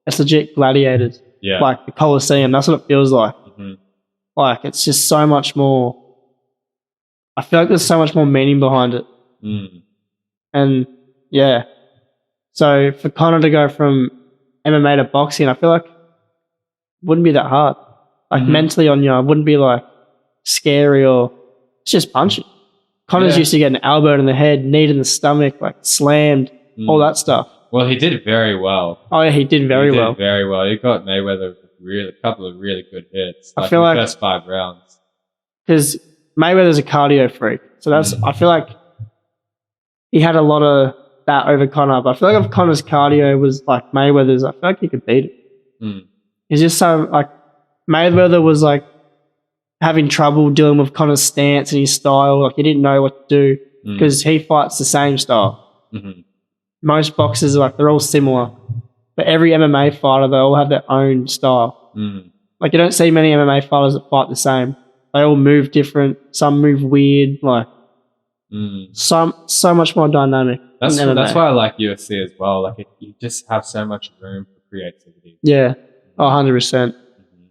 It's legit gladiators, Yeah. like the Colosseum. That's what it feels like. Mhm. Like it's just so much more. I feel like there's so much more meaning behind it. Mm. And yeah, so for Conor to go from MMA to boxing, I feel like it wouldn't be that hard. Like Mhm. mentally on you, I wouldn't be like scary or it's just punching. Connor's Yeah. used to get an elbow in the head, knee in the stomach, like slammed, all that stuff. Well, he did very well. Oh yeah, he did very He did well. very well. He got Mayweather with a couple of really good hits. I feel in the like- first 5 rounds. Because Mayweather's a cardio freak. So that's I feel like he had a lot of that over Connor. But I feel like if Connor's cardio was like Mayweather's, I feel like he could beat it. Mm. He's just so like Mayweather was like having trouble dealing with Connor's stance and his style. Like he didn't know what to do because he fights the same style. Mm-hmm. Most boxers are like they're all similar, but every MMA fighter they all have their own style. Mm. Like you don't see many MMA fighters that fight the same. They all move different. Some move weird. Like Mm. so much more dynamic. That's in MMA. that's why I like UFC as well. Like you just have so much room for creativity. Yeah, 100%. Mhm.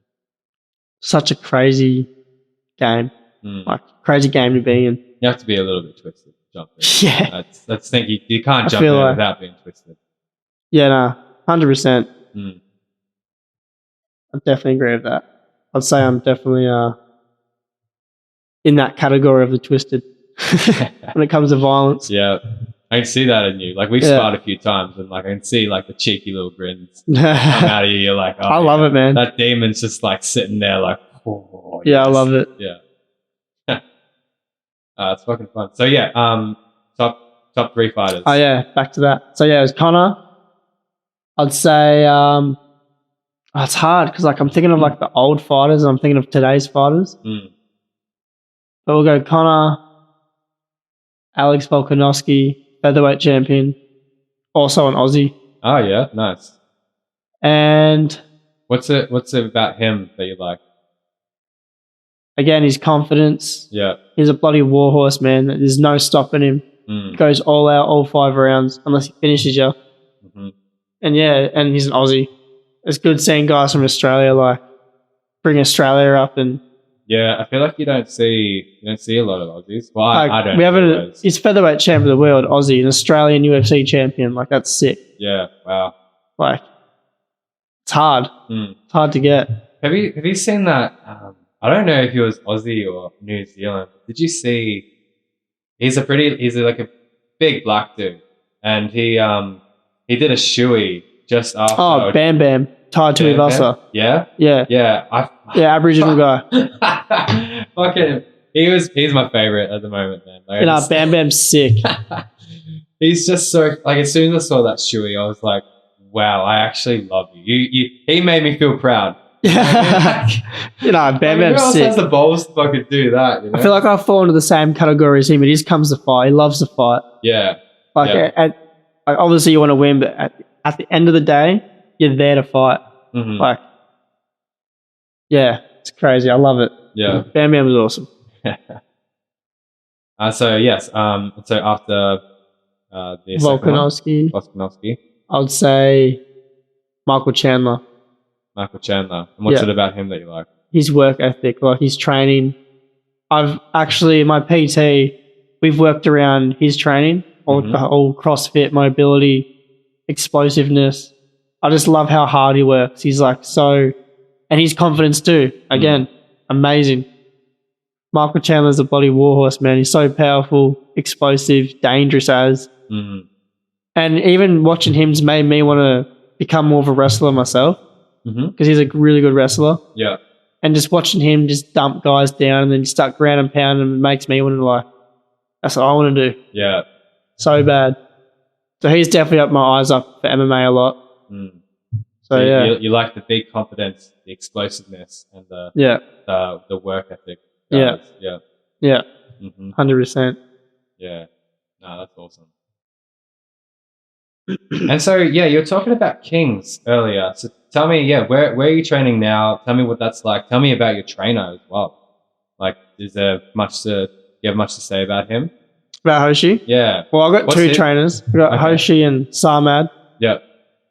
Such a crazy game. Mm. Like crazy game to be in. You have to be a little bit twisted. to Jump in. Yeah. That's think you can't I jump in feel like- without being twisted. Yeah, no, 100%. Mm. I definitely agree with that. I'd say I'm definitely in that category of the twisted when it comes to violence. Yeah, I can see that in you. Like we've Yeah. sparred a few times, and like I can see like the cheeky little grins come out of you. You're like, oh, I love it, man. That demon's just like sitting there, like, oh, Yeah, I yes. love it. Yeah, it's fucking fun. So yeah, top 3 fighters. Oh yeah, back to that. So yeah, it was Connor. I'd say it's hard because like I'm thinking of like the old fighters and I'm thinking of today's fighters. Mm. But we'll go Connor, Alex Volkanovski, featherweight champion, also an Aussie. Oh yeah, nice. And What's it about him that you like? again, his confidence. Yeah. He's a bloody warhorse, man. There's no stopping him. He Mm. goes all out, all 5 rounds, unless he finishes you. hmm And yeah, and he's an Aussie. It's good seeing guys from Australia like bring Australia up and Yeah, I feel like you don't see a lot of Aussies. Well, I don't. we have anyways. he's featherweight champion of the world, Aussie, an Australian UFC champion. Like that's sick. Yeah. Wow. Like it's hard. Mm. It's hard to get. Have you seen that? I don't know if he was Aussie or New Zealand. Did you see? He's like a big black dude, and he did a shoey just after. Oh, Bam Bam tied to Ivasa. Yeah, Yeah, yeah. yeah, Aboriginal guy. Fucking, he's my favorite at the moment, man. Like, You know, Bam Bam's sick. he's just so like. As soon as I saw that shoey, I was like, "Wow, I actually love you." He made me feel proud. You know, Bam Who Bam's else sick. has the balls to fucking do that? You know? I feel like I fall into the same category as him. He just comes to fight. He loves to fight. yeah, Like, Yeah. like obviously you want to win, but at the end of the day, you're there to fight. Mhm. Like, yeah, it's crazy. I love it. yeah. Bam Bam was awesome. So yes, so after the second one, Volkanovski. Volkanovski, I would say Michael Chandler. Michael Chandler. And what's Yeah. it about him that you like? His work ethic, like his training. I've actually, my PT, we've worked around his training, all CrossFit, mobility, explosiveness. I just love how hard he works. He's like so, and his confidence too. Again, amazing. Michael Chandler's a bloody warhorse, man. He's so powerful, explosive, dangerous as. Mhm. And even watching him's made me want to become more of a wrestler myself Mhm. because he's a really good wrestler. Yeah. And just watching him just dump guys down and then start ground and pound and makes me want to like, that's what I want to do Yeah. so bad. So he's definitely up my eyes up for MMA a lot. Mm. So you, yeah, you like the big confidence, the explosiveness, and yeah, the work ethic. Yeah. guys. Yeah. yeah, hmm 100%. Yeah. No, that's awesome. And so, yeah, you were talking about Kings earlier. So tell me, yeah, where are you training now? Tell me what that's like. Tell me about your trainer as well. Like, is there you have much to say about him? About Hoshi? Yeah. Well, I've got What's two it? trainers. I've got Okay. Hoshi and Sarmad. Yeah.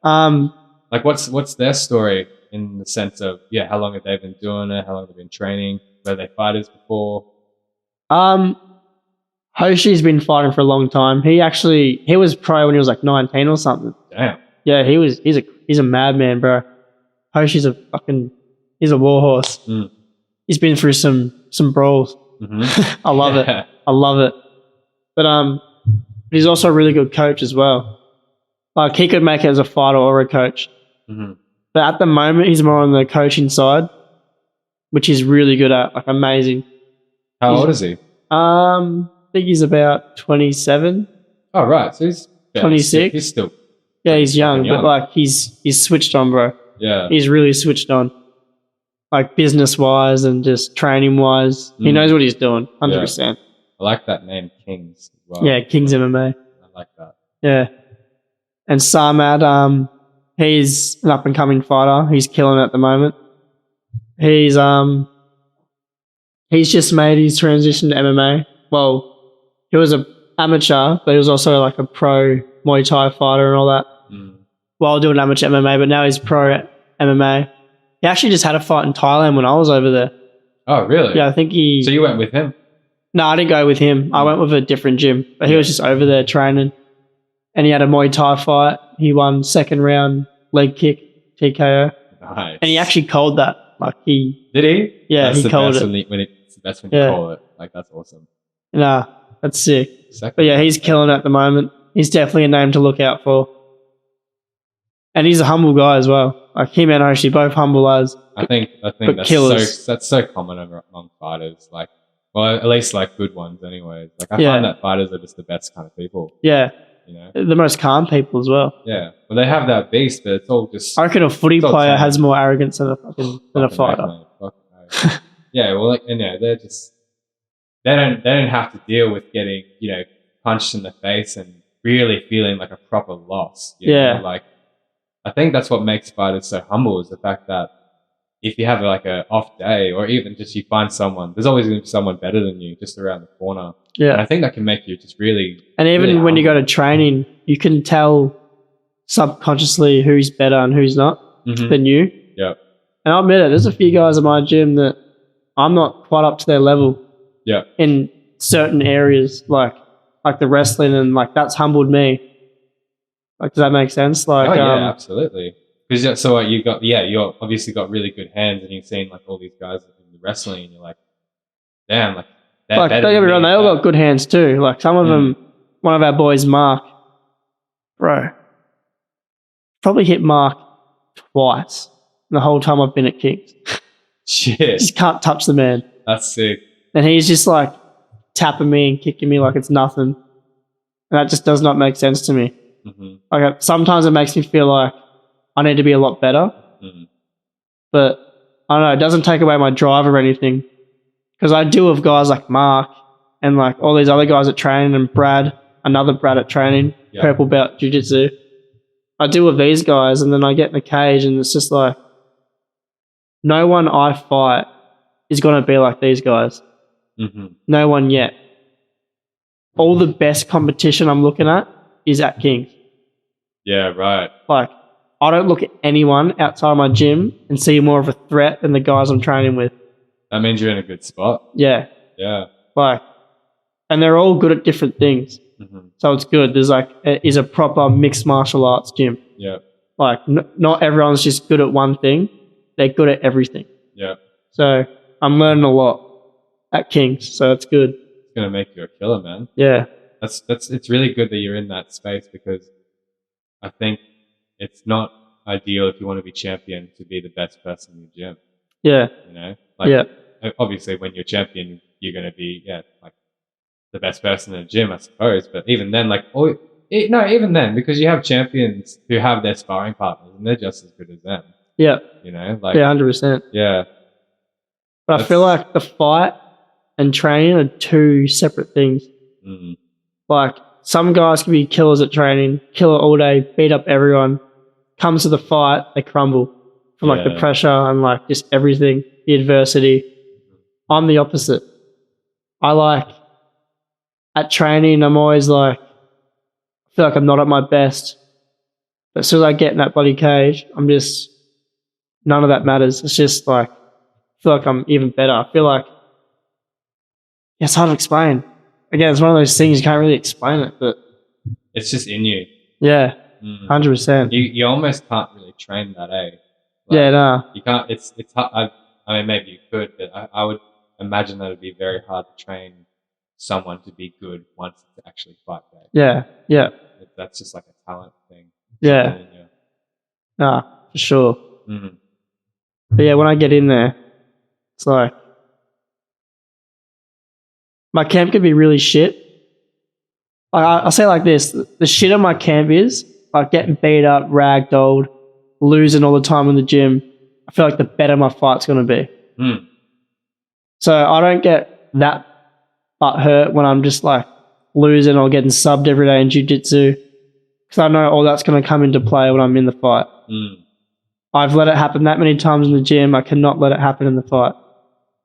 Um, Like, what's their story in the sense of, yeah, how long have they been doing it? How long have they been training? Were they fighters before? Hoshi's been fighting for a long time. He was pro when he was like 19 or something. Damn. Yeah, he's a madman, bro. Hoshi's he's a warhorse. Mm. He's been through some some brawls. Mhm. I love it. I love it. But he's also a really good coach as well. Like he could make it as a fighter or a coach. Mhm. But at the moment, he's more on the coaching side, which he's really good at. Like amazing. How old is he? I think he's about 27. Oh, right. So he's 26? He's still Yeah, he's young, fucking young. but like he's switched on, bro. yeah. He's really switched on. Like business wise and just training wise. He Mm. knows what he's doing, 100%. I like that name, Kings. As well. Yeah, Kings MMA. I like that. Yeah. And Sarmad, he's an up and coming fighter. He's killing it at the moment. He's just made his transition to MMA. Well, he was an amateur, but he was also like a pro Muay Thai fighter and all that Mm. while doing amateur MMA, but now he's pro MMA. He actually just had a fight in Thailand when I was over there. Oh, really? Yeah, I think he... So you went with him? No, I didn't go with him. I went with a different gym, but he was just over there training. And he had a Muay Thai fight. He won second round leg kick, TKO. Nice. And he actually called that. Like he... Did he? Yeah, That's he the called best it. It's the best when you Yeah. call it. Like, that's awesome. Nah, that's sick. Second. But yeah, he's killing it at the moment. He's definitely a name to look out for. And he's a humble guy as well. Like him and Hoshi, both humble as. I think but that's killers. so common among fighters. Like, well, at least like good ones, anyways. Like, I Yeah. find that fighters are just the best kind of people. Yeah, You know? the most calm people as well. Yeah. Well, they have that beast, but it's all just I reckon a footy It's all player tame. has more arrogance than a fucking fighter. oath, mate. Fucking oath. Yeah. Well, like, and yeah, they're just they don't have to deal with getting punched in the face and really feeling like a proper loss. You Yeah. know? Like, I think that's what makes fighters so humble is the fact that if you have like a off day or even just you find someone, there's always going to be someone better than you just around the corner. And Yeah. I think that can make you just really, And even really when you go humble. to training, you can tell subconsciously who's better and who's not Mhm. than you. Yeah. And I'll admit it, there's a few guys in my gym that I'm not quite up to their level Yeah. in certain areas, like the wrestling, and like that's humbled me. Like, does that make sense? Like, Oh yeah, absolutely. Because so what you got? Yeah, you obviously got really good hands, and you've seen like all these guys in the wrestling, and you're like, damn, like they're like better don't get than me wrong, at they all that. got good hands too. Like some of them, one of our boys, Mark, bro, probably hit Mark twice the whole time I've been at Kings. Shit, Just can't touch the man. that's sick. And he's just like tapping me and kicking me like it's nothing. And that just does not make sense to me. hmm Like sometimes it makes me feel like I need to be a lot better. hmm But I don't know, it doesn't take away my drive or anything. Because I deal with guys like Mark and like all these other guys at training and Brad, another Brad at training, Yeah. purple belt jiu-jitsu. I deal with these guys and then I get in the cage and it's just like no one I fight is going to be like these guys. hmm No one yet. All the best competition I'm looking at is at Kings. Yeah, right. Like, I don't look at anyone outside my gym and see more of a threat than the guys I'm training with. That means you're in a good spot. Yeah. Yeah. Like, and they're all good at different things. hmm So it's good. There's like, it is a proper mixed martial arts gym. Yeah. Like, not everyone's just good at one thing. They're good at everything. Yeah. So I'm learning a lot at Kings. So it's good. It's gonna make you a killer, man. Yeah. It's really good that you're in that space because I think it's not ideal if you want to be champion to be the best person in your gym. Yeah. You know, like Yeah. obviously when you're champion, you're gonna be like the best person in the gym, I suppose. But even then, like even then, because you have champions who have their sparring partners and they're just as good as them. Yeah. You know, like Yeah, 100%. yeah, But I feel like the fight and training are two separate things. mm, Like some guys can be killers at training, killer all day, beat up everyone. Comes to the fight, they crumble from like the Yeah. pressure and like just everything, the adversity. I'm the opposite. I like at training, I'm always like, I feel like I'm not at my best. But as soon as I get in that bloody cage, I'm just, none of that matters. It's just like, I feel like I'm even better. I feel like, yeah, it's hard to explain. Again, it's one of those things you can't really explain it, but it's just in you. yeah, Mm. 100%. You almost can't really train that, eh? Like, Yeah, nah. you can't. It's hard. I mean, maybe you could, but I would imagine that it'd be very hard to train someone to be good once it's actually fight day. Yeah, yeah, That's just like a talent thing. yeah. Yeah. Nah, for sure. Mhm. But yeah, when I get in there, it's like my camp could be really shit. Like I'll say it like this: the shit of my camp is like getting beat up, ragdolled, losing all the time in the gym. I feel like the better my fight's gonna be. Mm. So I don't get that butt hurt when I'm just like losing or getting subbed every day in jiu-jitsu, because I know all that's gonna come into play when I'm in the fight. Mm. I've let it happen that many times in the gym. I cannot let it happen in the fight.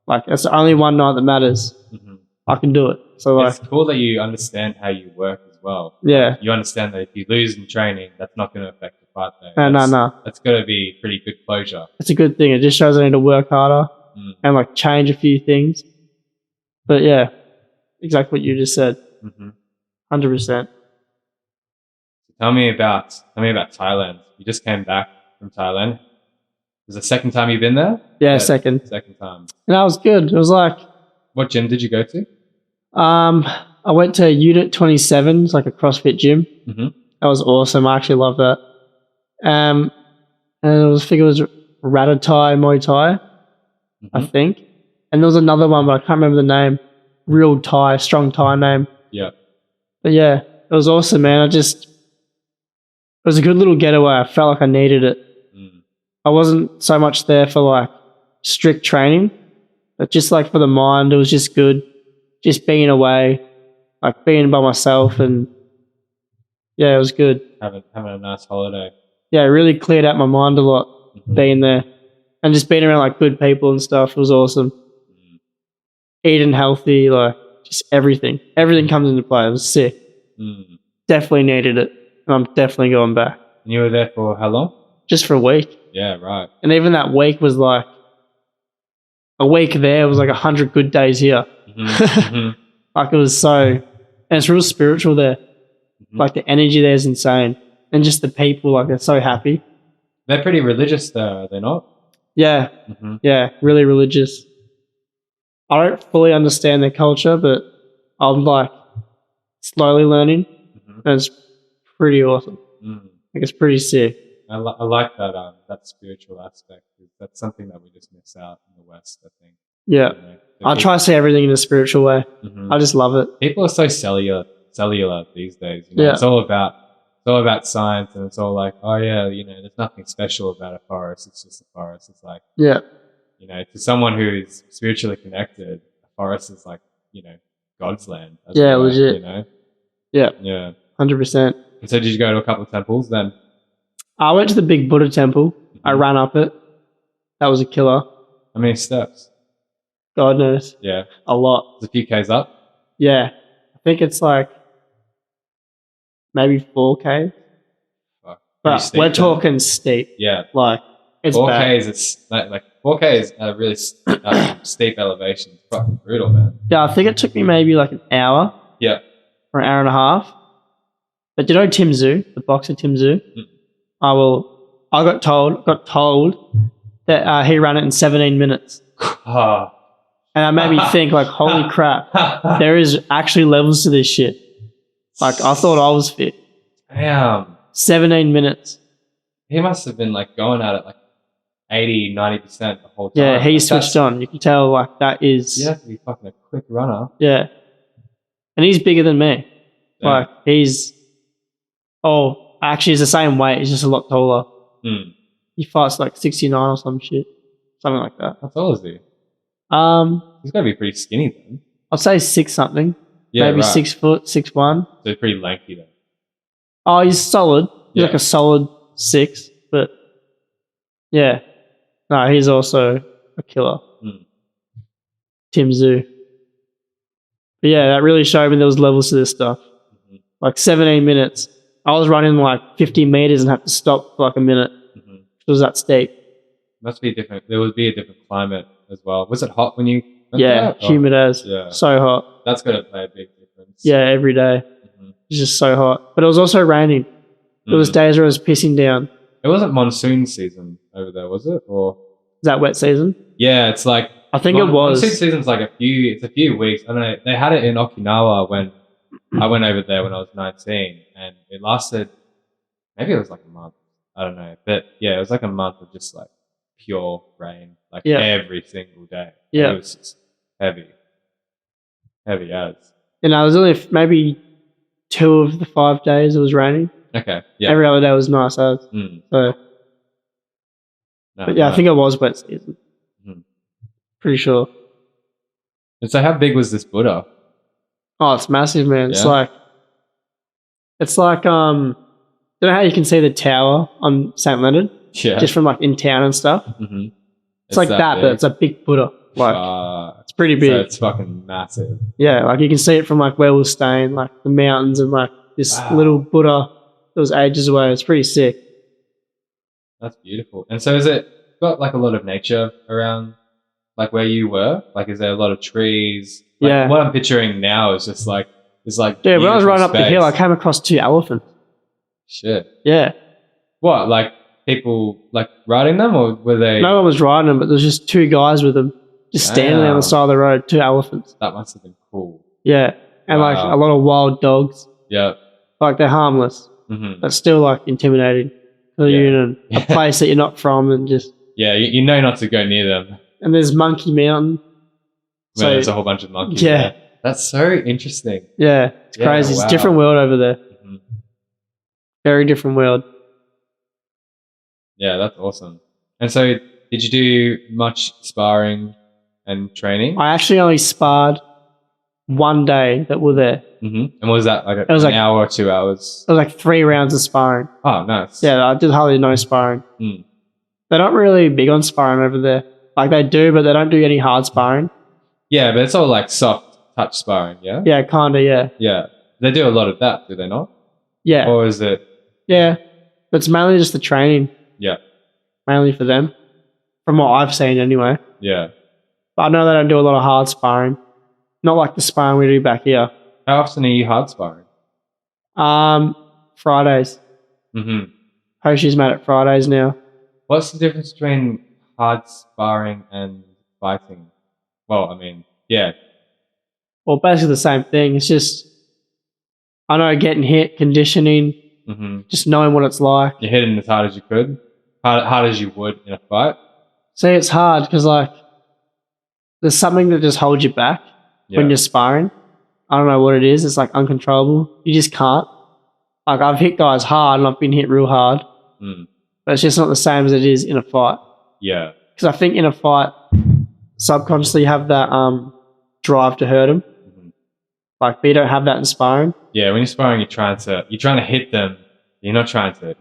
Like it's only one night that matters. Mhm. I can do it. So like, It's cool that you understand how you work as well. yeah, You understand that if you lose in training, that's not going to affect the fight day. no. That's got to be pretty good closure. It's a good thing. It just shows I need to work harder Mm. and like change a few things. But yeah, exactly what you just said. Mhm. 100%. Tell me about Thailand. You just came back from Thailand. Is it the second time you've been there? Yeah, second. Second time. And that was good. It was like, What gym did you go to? I went to Unit 27. It's like a CrossFit gym. Mhm. That was awesome. I actually love that. And I think it was Ratatai Muay Thai, I Mhm. think. And there was another one, but I can't remember the name. Real Thai, strong Thai name. Yeah. But yeah, it was awesome, man. It was a good little getaway. I felt like I needed it. Mm. I wasn't so much there for like strict training, but just like for the mind, it was just good. Just being away, like being by myself, and yeah, it was good. Having a nice holiday. Yeah, it really cleared out my mind a lot Mhm. being there, and just being around like good people and stuff. It was awesome. Mm. Eating healthy, like just everything. Everything comes into play. It was sick. Mm. Definitely needed it, and I'm definitely going back. And you were there for how long? Just for a week. Yeah, right. And even that week was like a week there was like 100 good days here. Mhm. Mhm. Like it was so, and it's real spiritual there. Mhm. Like the energy there is insane, and just the people, like they're so happy. They're pretty religious though, are they not? Yeah, Mhm. yeah, really religious. I don't fully understand their culture, but I'm like slowly learning, Mhm. and it's pretty awesome. Mm. Like it's pretty sick. I like that spiritual aspect. That's something that we just miss out in the West, I think. Yeah, You know, I try to see everything in a spiritual way. Mhm. I just love it. People are so cellular these days. You know? Yeah. It's all about science, and it's all like, oh yeah, you know, there's nothing special about a forest. It's just a forest. It's like, Yeah, you know, to someone who is spiritually connected, a forest is like, you know, God's land. as Yeah, it were, legit. You know, yeah, yeah. 100%. And so, did you go to a couple of temples then? I went to the big Buddha temple. I Mhm. ran up it. That was a killer. How many steps? God knows, Yeah, a lot. it's a few k's up. Yeah, I think it's like maybe 4K. Fuck. Pretty But steep we're then. talking steep. Yeah, Like it's 4K bad. is like 4K is a really steep elevation. It's fucking brutal, man. Yeah, I think it took me maybe like an hour Yeah. or an hour and a half. But you know Tim Zoo, the boxer Tim Zoo? Mm. I got told that he ran it in 17 minutes. Ah. And that made me think like, holy crap, there is actually levels to this shit. Like I thought I was fit. Damn. 17 minutes. He must have been like going at it like 80, 90% the whole time. Yeah, he Like, switched on. You can tell like that is, You have to be fucking a quick runner. yeah. And he's bigger than me. Yeah. Like actually he's the same weight. He's just a lot taller. Mm. He fights like 69 or some shit. Something like that. How tall is he? Um, He's got to be pretty skinny then. I'd say 6 something. Yeah, Maybe right. 6 foot, 6'1". So he's pretty lanky then. Oh, he's solid. He's Yeah. like a solid 6, but yeah. No, he's also a killer. Mm. Tim Zoo. But yeah, that really showed me there was levels to this stuff. Mhm. Like 17 minutes. I was running like 50 meters and had to stop for like a minute. Mhm. It was that steep. Must be different. There would be a different climate as well. Was it hot when you went Yeah, there? Oh, humid as. yeah. So hot. That's got to play a big difference. Yeah, every day. Mhm. It's just so hot. But it was also raining. There was Mm. days where it was pissing down. Is It wasn't monsoon season over there, was it? Or that wet season? yeah, it's like I think it was. Monsoon season's like it's a few weeks. I know they had it in Okinawa when I went over there when I was 19, and it lasted, maybe it was like a month. I don't know. But yeah, it was like a month of just like pure rain, like Yeah. every single day. Yeah. It was just heavy. Heavy as. And there was only maybe 2 of the 5 days it was raining. Okay. Yeah. Every other day was nice as. Mm. So, No, but yeah, no. I think it was wet season. Mhm. Pretty sure. And so how big was this Buddha? Oh, it's massive, man. Yeah? It's like don't know how you can see the tower on St. Leonard Yeah. just from like in town and stuff. Mm-hmm. It's like that, but it's a big Buddha. Like it's pretty big. So it's fucking massive. Yeah, like you can see it from like where we're staying, like the mountains and like this Wow. little Buddha that was ages away. It's pretty sick. That's beautiful. And so is it got like a lot of nature around like where you were? Like is there a lot of trees? Like, Yeah. What I'm picturing now is just like it's like Yeah, when I was beautiful riding up the space. hill, I came across 2 elephants. Shit. Yeah. What, like people like riding them or were they No one was riding them, but there's just 2 guys with them just standing there on Damn. the side of the road, 2 elephants. that must have been cool. Yeah. And like Wow. a lot of wild dogs. Yeah. Like they're harmless, Mm-hmm. but still like intimidating. So Yeah. you're in a place that you're not from and just, Yeah, you know not to go near them and there's Monkey Mountain. when So- there's a whole bunch of monkeys. Yeah. there. That's so interesting. Yeah, it's Yeah, crazy. It's wow. a different world over there. Mhm. Very different world. Yeah, that's awesome. And so did you do much sparring and training? I actually only sparred 1 day that we're there. Mm-hmm. And was that like was an like- hour or 2 hours? It was like 3 rounds of sparring. Oh, nice. Yeah, I did hardly no sparring. Mm. They're not really big on sparring over there. Like they do, but they don't do any hard sparring. Yeah, but it's all like soft touch sparring, yeah? Yeah, kinda, yeah. Yeah. They do a lot of that, do they not? Yeah. Or is it, Yeah. But it's mainly just the training, yeah, mainly for them. From what I've seen anyway. yeah. But I know they don't do a lot of hard sparring. Not like the sparring we do back here. How often are you hard sparring? Fridays. Mm-hmm. Hoshi's made it Fridays now. What's the difference between hard sparring and fighting? Well, I mean, yeah. Well, basically the same thing. It's just, I know, getting hit, conditioning, Mm-hmm. just knowing what it's like. You hit it as hard as you could, hard as you would in a fight. See, it's hard because, like, there's something that just holds you back Yeah. when you're sparring. I don't know what it is. It's like uncontrollable. You just can't. Like, I've hit guys hard and I've been hit real hard, Mm. but it's just not the same as it is in a fight. Yeah. Because I think in a fight, subconsciously you have that drive to hurt them. Mhm. Like, but you don't have that in sparring. Yeah, when you're sparring, you're trying to hit them. You're not trying to hurt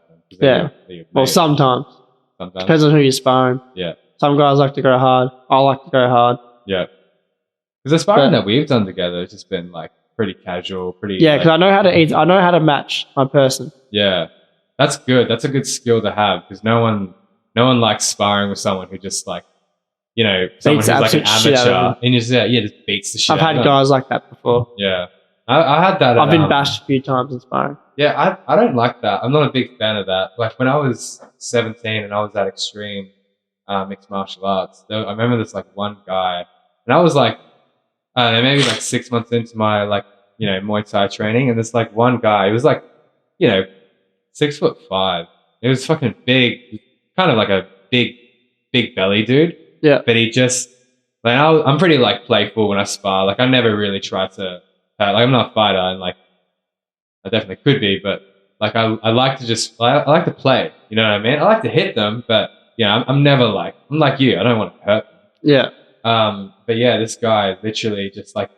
them. 'Cause Yeah. they're your Well, mates sometimes. sometimes. Depends on who you're sparring. Yeah, Some guys like to go hard. I like to go hard. yeah. Because the sparring But- that we've done together has just been like pretty casual, pretty. Yeah, because like, I know how to eat. I know how to match my person. yeah, that's good. That's a good skill to have because no one likes sparring with someone who just like, someone Beats who's like an absolute shit out of amateur and just beats the shit. I've out had of them. guys like that before. Yeah, I had that. I've at, been bashed a few times in sparring. Yeah, I don't like that. I'm not a big fan of that. Like when I was 17 and I was at Extreme Mixed Martial Arts, I remember this like one guy, and I was like, I don't know, maybe like 6 months into my like, Muay Thai training, and this like one guy, he was like, 6'5". He was fucking big, kind of like a big belly dude. Yeah. But he just, like, I'm pretty like playful when I spar. Like I never really try to, like I'm not a fighter, and like I definitely could be, but like I like to just, I like to play. You know what I mean? I like to hit them, but I'm never like, I'm like you. I don't want to hurt them. Yeah. But yeah, this guy literally just like,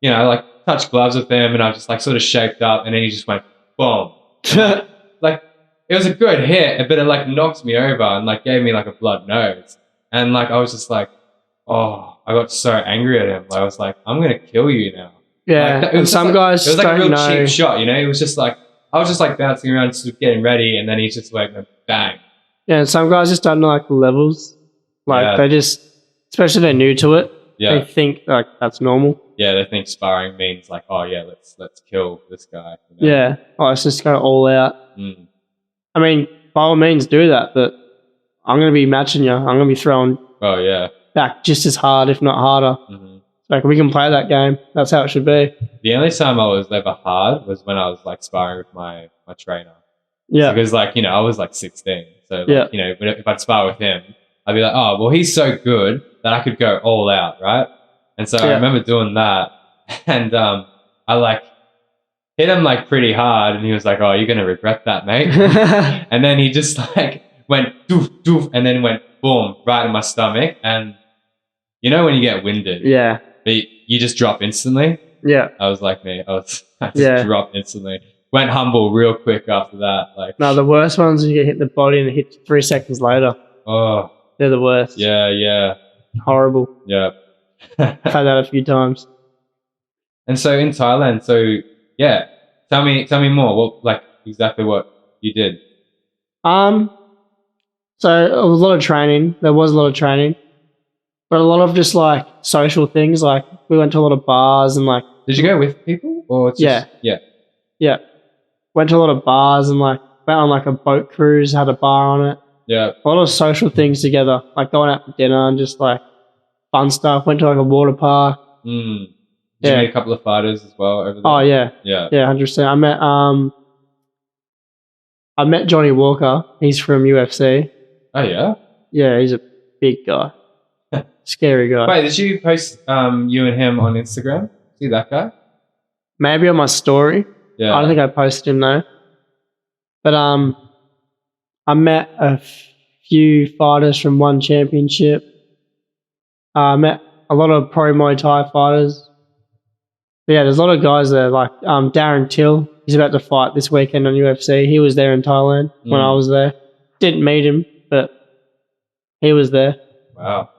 I like touched gloves with him, and I just like sort of shaped up, and then he just went boom. Like it was a good hit, but it like knocked me over and like gave me like a blood nose, and like I was just like, oh, I got so angry at him. Like, I was like, I'm gonna kill you now. Yeah. Like, And some guys it was like a don't real know. cheap shot, It was just like I was just like bouncing around, just getting ready, and then he just like went bang. Yeah, and some guys just don't know like the levels. Like Yeah. they just, especially if they're new to it, Yeah, they think like that's normal. yeah. They think sparring means like, oh yeah, let's kill this guy. you know? Yeah. Oh, let's just go all out. Mm. I mean, by all means do that, but I'm going to be matching you. I'm going to be throwing Oh yeah. back just as hard, if not harder. Mhm. Like, we can play that game. That's how it should be. The only time I was ever hard was when I was like sparring with my trainer. Yeah. Because like, you know, I was like 16. So like, Yeah. you know, but if I'd spar with him, I'd be like, oh, well, he's so good that I could go all out, right? And so I Yeah. remember doing that, and I like hit him like pretty hard, and he was like, oh, you're gonna regret that, mate. And then he just like went doof doof, and then went boom right in my stomach. And you know when you get winded, Yeah. but you just drop instantly. Yeah. I was like me. I just Yeah. dropped instantly. Went humble real quick after that. Like, No, the worst ones is you get hit in the body and it hits 3 seconds later. oh They're the worst. yeah, Horrible. yeah. I've had that a few times. And so in Thailand, so yeah, tell me more. What like exactly what you did? So it was a lot of training. There was a lot of training, but a lot of just like social things. Like, we went to a lot of bars and like, Did you go with people or just, Yeah. Went to a lot of bars and like went on like a boat cruise, had a bar on it. yeah. A lot of social things together, like going out for dinner and just like fun stuff. Went to like a water park. Mm. Did you Yeah. meet a couple of fighters as well over there? Oh yeah, yeah. yeah, 100%. I met Johnny Walker. He's from UFC. Oh yeah. Yeah, he's a big guy, scary guy. Wait, did you post you and him on Instagram? See that guy? Maybe on my story. Yeah. I don't think I posted him though. But I met a few fighters from one championship. I met a lot of pro Muay Thai fighters. But yeah, there's a lot of guys there. Like Darren Till, he's about to fight this weekend on UFC. He was there in Thailand when I was there. Didn't meet him, but he was there. Wow.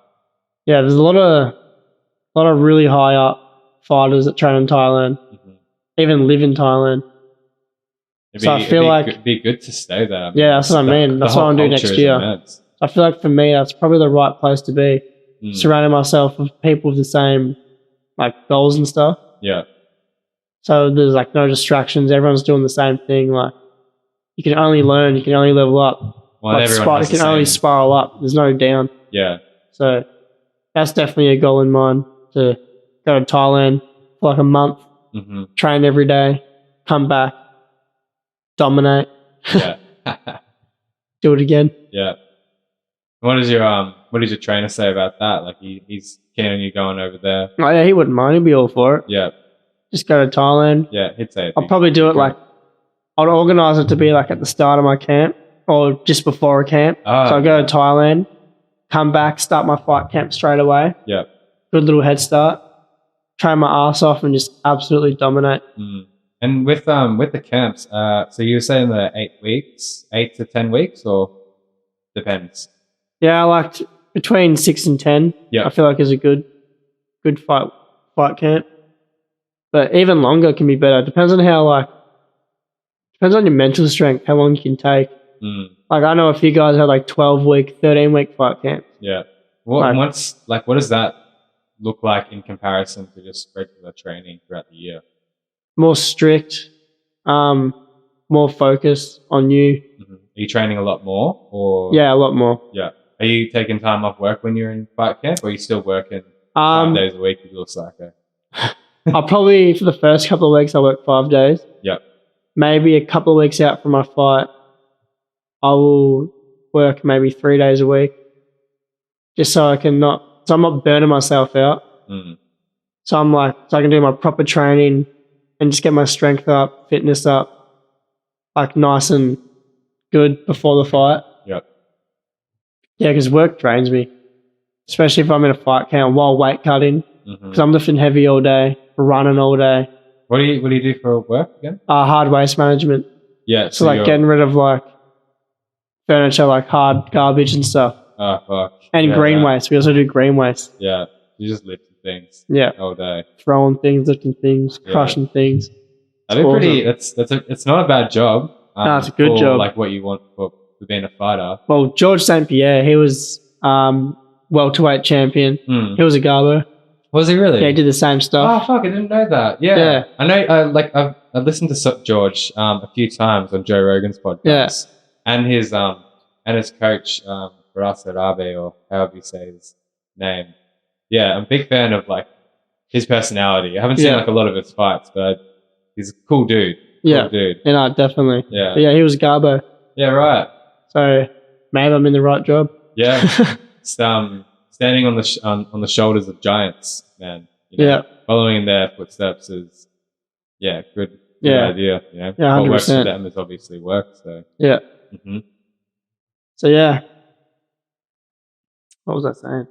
Yeah, there's a lot of really high up fighters that train in Thailand, Mhm. even live in Thailand. So I feel like- it'd be good to stay there. I mean, Yeah, that's what I mean. That's what whole I'm doing culture next is year. immense. I feel like for me, that's probably the right place to be. Mm. Surrounding myself with people with the same like goals and stuff. Yeah. So there's like no distractions. Everyone's doing the same thing. Like, you can only learn, you can only level up. Well, Like, everyone has you the can only same- spiral up. There's no down. Yeah. So that's definitely a goal in mind, to go to Thailand for like a month, hmm train every day, come back, dominate, Yeah. do it again. Yeah. What does your trainer say about that? Like he's keen on you going over there. Oh yeah, he wouldn't mind. He'd be all for it. Yeah. Just go to Thailand. Yeah. He'd say. I'll probably do it like, I'd organise it to be like at the start of my camp or just before a camp. Ah, So I go to Thailand, come back, start my fight camp straight away. Yeah. Good little head start. Train my ass off and just absolutely dominate. Mm. And with the camps, so you were saying the 8 weeks, 8 to 10 weeks, or depends. Yeah, I liked between 6 and 10. Yeah. I feel like is a good fight camp. But even longer can be better. Depends on depends on your mental strength, how long you can take. Mm. Like, I know a few guys had like 12-week, 13-week fight camps. Yeah. Like- What does that look like in comparison to just regular training throughout the year? More strict, more focused on you. Mhm. Are you training a lot more, or Yeah, a lot more. yeah? Are you taking time off work when you're in fight camp, or are you still working 5 days a week with your psycho? I'll probably, for the first couple of weeks, I work 5 days. Yep. Maybe a couple of weeks out from my fight, I will work maybe 3 days a week, just so I'm not burning myself out. Mm. So I can do my proper training and just get my strength up, fitness up, like nice and good before the fight. Yep. Yeah, because work drains me, especially if I'm in a fight camp while weight cutting, Mhm. because I'm lifting heavy all day, running all day. What do you do for work again? Hard waste management. Yeah. So like you're- getting rid of like furniture, like hard garbage and stuff. Oh fuck. And Yeah, green that- waste. We also do green waste. Yeah. You just lift things Yeah. all day. Throwing things, lifting things, Yeah. crushing things. That'd be It's pretty. It's not a bad job. No, it's a good for, job. Like what you want for being a fighter. Well, George St. Pierre, he was welterweight champion. Mm. He was a garbo. Was he really? Yeah, he did the same Oh stuff. fuck! I didn't know that. Yeah, Yeah. I know. I've listened to George a few times on Joe Rogan's podcast. Yeah. And his coach Firas Arabe, or however you say his name. Yeah, I'm a big fan of like his personality. I haven't seen Yeah. like a lot of his fights, but he's a cool dude. Yeah. Cool dude. You know, definitely. Yeah. But yeah, he was Garbo. Yeah, right. So maybe I'm in the right job. Yeah. It's, standing on the shoulders of giants, man. You know, Yeah. following in their footsteps is good Yeah. idea. You know, Yeah, what works for 100%. them has obviously worked. So, Yeah. hmm So yeah. What was I saying?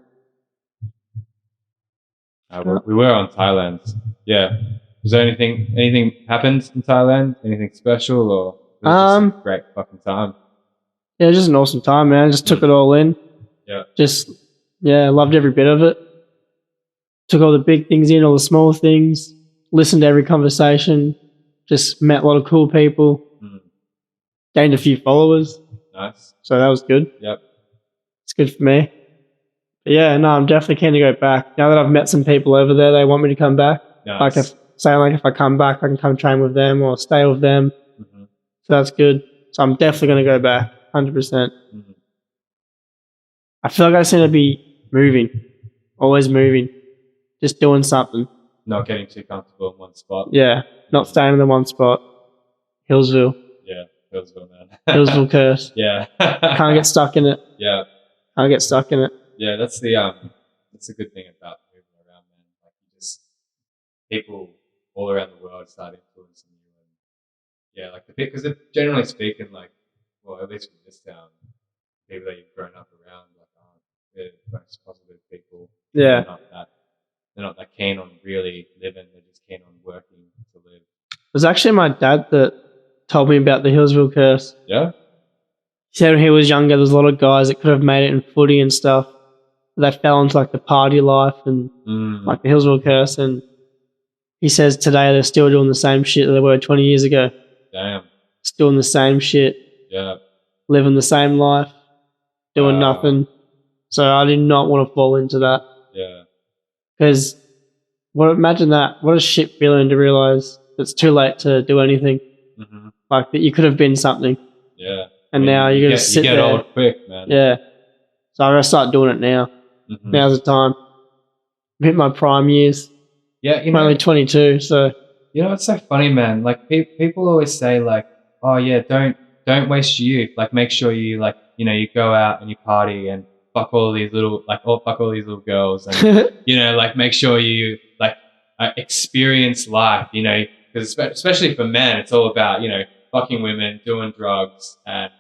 we were on Thailand. Yeah. Was there anything happened in Thailand? Anything special, or was it just a great fucking time? Yeah, just an awesome time, man. Just took it all in. Yeah. Just loved every bit of it. Took all the big things in, all the small things. Listened to every conversation. Just met a lot of cool people. Mm. Gained a few followers. Nice. So that was good. Yep. It's good for me. But yeah, no, I'm definitely keen to go back. Now that I've met some people over there, they want me to come back. Nice. Like if I come back, I can come train with them or stay with them. Mm-hmm. So that's good. So I'm definitely going to go back, 100%. Mm-hmm. I feel like I just need to be moving, always moving, just doing something. Not getting too comfortable in one spot. Yeah, not staying in the one spot. Hillsville. Yeah, Hillsville, man. Hillsville curse. Yeah. Can't get stuck in it. Yeah. Can't get stuck in it. Yeah, that's the good thing about moving around, man. Like you just people all around the world start influencing you, and yeah, like because generally speaking, like well, at least from this town, people that you've grown up around, like aren't the most positive people. Yeah. They're not that keen on really living. They're just keen on working to live. It was actually my dad that told me about the Hillsville curse. Yeah. He said when he was younger, there was a lot of guys that could have made it in footy and stuff. They fell into like the party life and like the Hillsville curse. And he says today they're still doing the same shit that they were 20 years ago. Damn. Still doing the same shit. Yeah. Living the same life. Doing nothing. So I did not want to fall into that. Yeah. Because imagine that. What a shit feeling to realize it's too late to do anything. Mm-hmm. Like that you could have been something. Yeah. And now you're going to sit there. You get old quick, man. Yeah. So I'm going to start doing it now. Mm-hmm. Now's the time. I've hit my prime years. Yeah, I'm only 22, so. You know, it's so funny, man. Like people always say, like, "Oh yeah, don't waste your youth. Like, make sure you you go out and you party and fuck all these little girls, and like make sure you experience life. You know, because especially for men, it's all about fucking women, doing drugs, and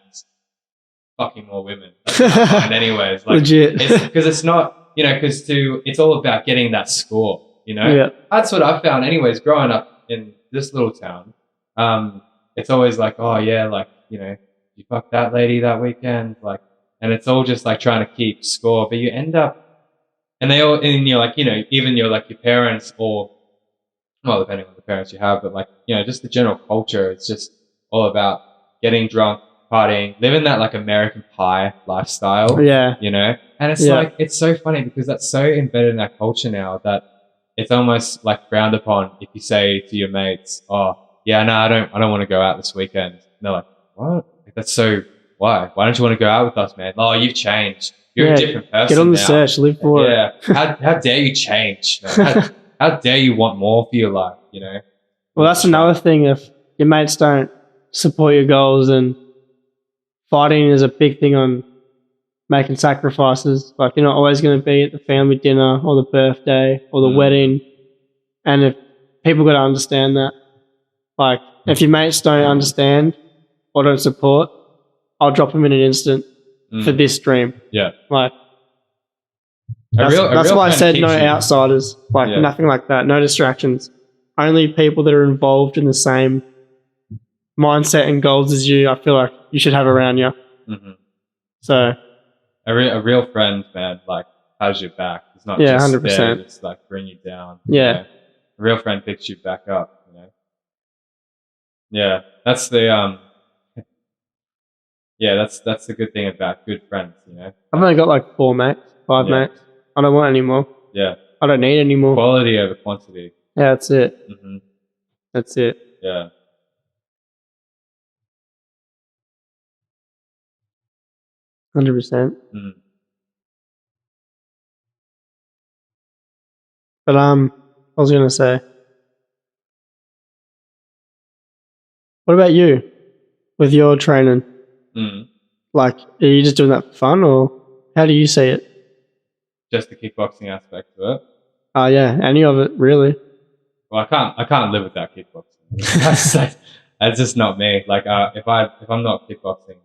fucking more women. That's what I find anyways. Like, legit. Because it's not, it's all about getting that score. Yeah. That's what I found anyways, growing up in this little town. It's always like, oh yeah, like, you fucked that lady that weekend, like, and it's all just like trying to keep score, but you end up, and you're like, even your parents, or, well, depending on the parents you have, but like, just the general culture, it's just all about getting drunk, partying, living that like American Pie lifestyle. Yeah. And it's like, it's so funny because that's so embedded in our culture now that it's almost like frowned upon if you say to your mates, "Oh, yeah, no, I don't want to go out this weekend." And they're like, "What? That's so, why? Why don't you want to go out with us, man? Oh, you've changed. You're a different person. Get on the now. search, live for it." Yeah. How dare you change? How dare you want more for your life, Well, that's another thing. If your mates don't support your goals, and fighting is a big thing on making sacrifices. Like, you're not always going to be at the family dinner or the birthday or the wedding. And if people got to understand that, like, if your mates don't understand or don't support, I'll drop them in an instant for this dream. Yeah. Like, that's why I said no outsiders, like nothing like that, no distractions. Only people that are involved in the same mindset and goals as you, I feel like you should have around you. Mm-hmm. So a real friend, man, like has your back. It's not 100%. there to just like bring you down. Yeah. A real friend picks you back up, Yeah. That's the that's the good thing about good friends, I've only got like 4 mates, 5 mates. I don't want any more. Yeah. I don't need any more. Quality over quantity. Yeah, that's it. Mm-hmm. That's it. Yeah. 100%. Mm. But I was gonna say, what about you with your training? Mm. Like, are you just doing that for fun, or how do you see it? Just the kickboxing aspect to it. Yeah, any of it really. Well, I can't live without kickboxing. That's just not me. Like, if I'm not kickboxing,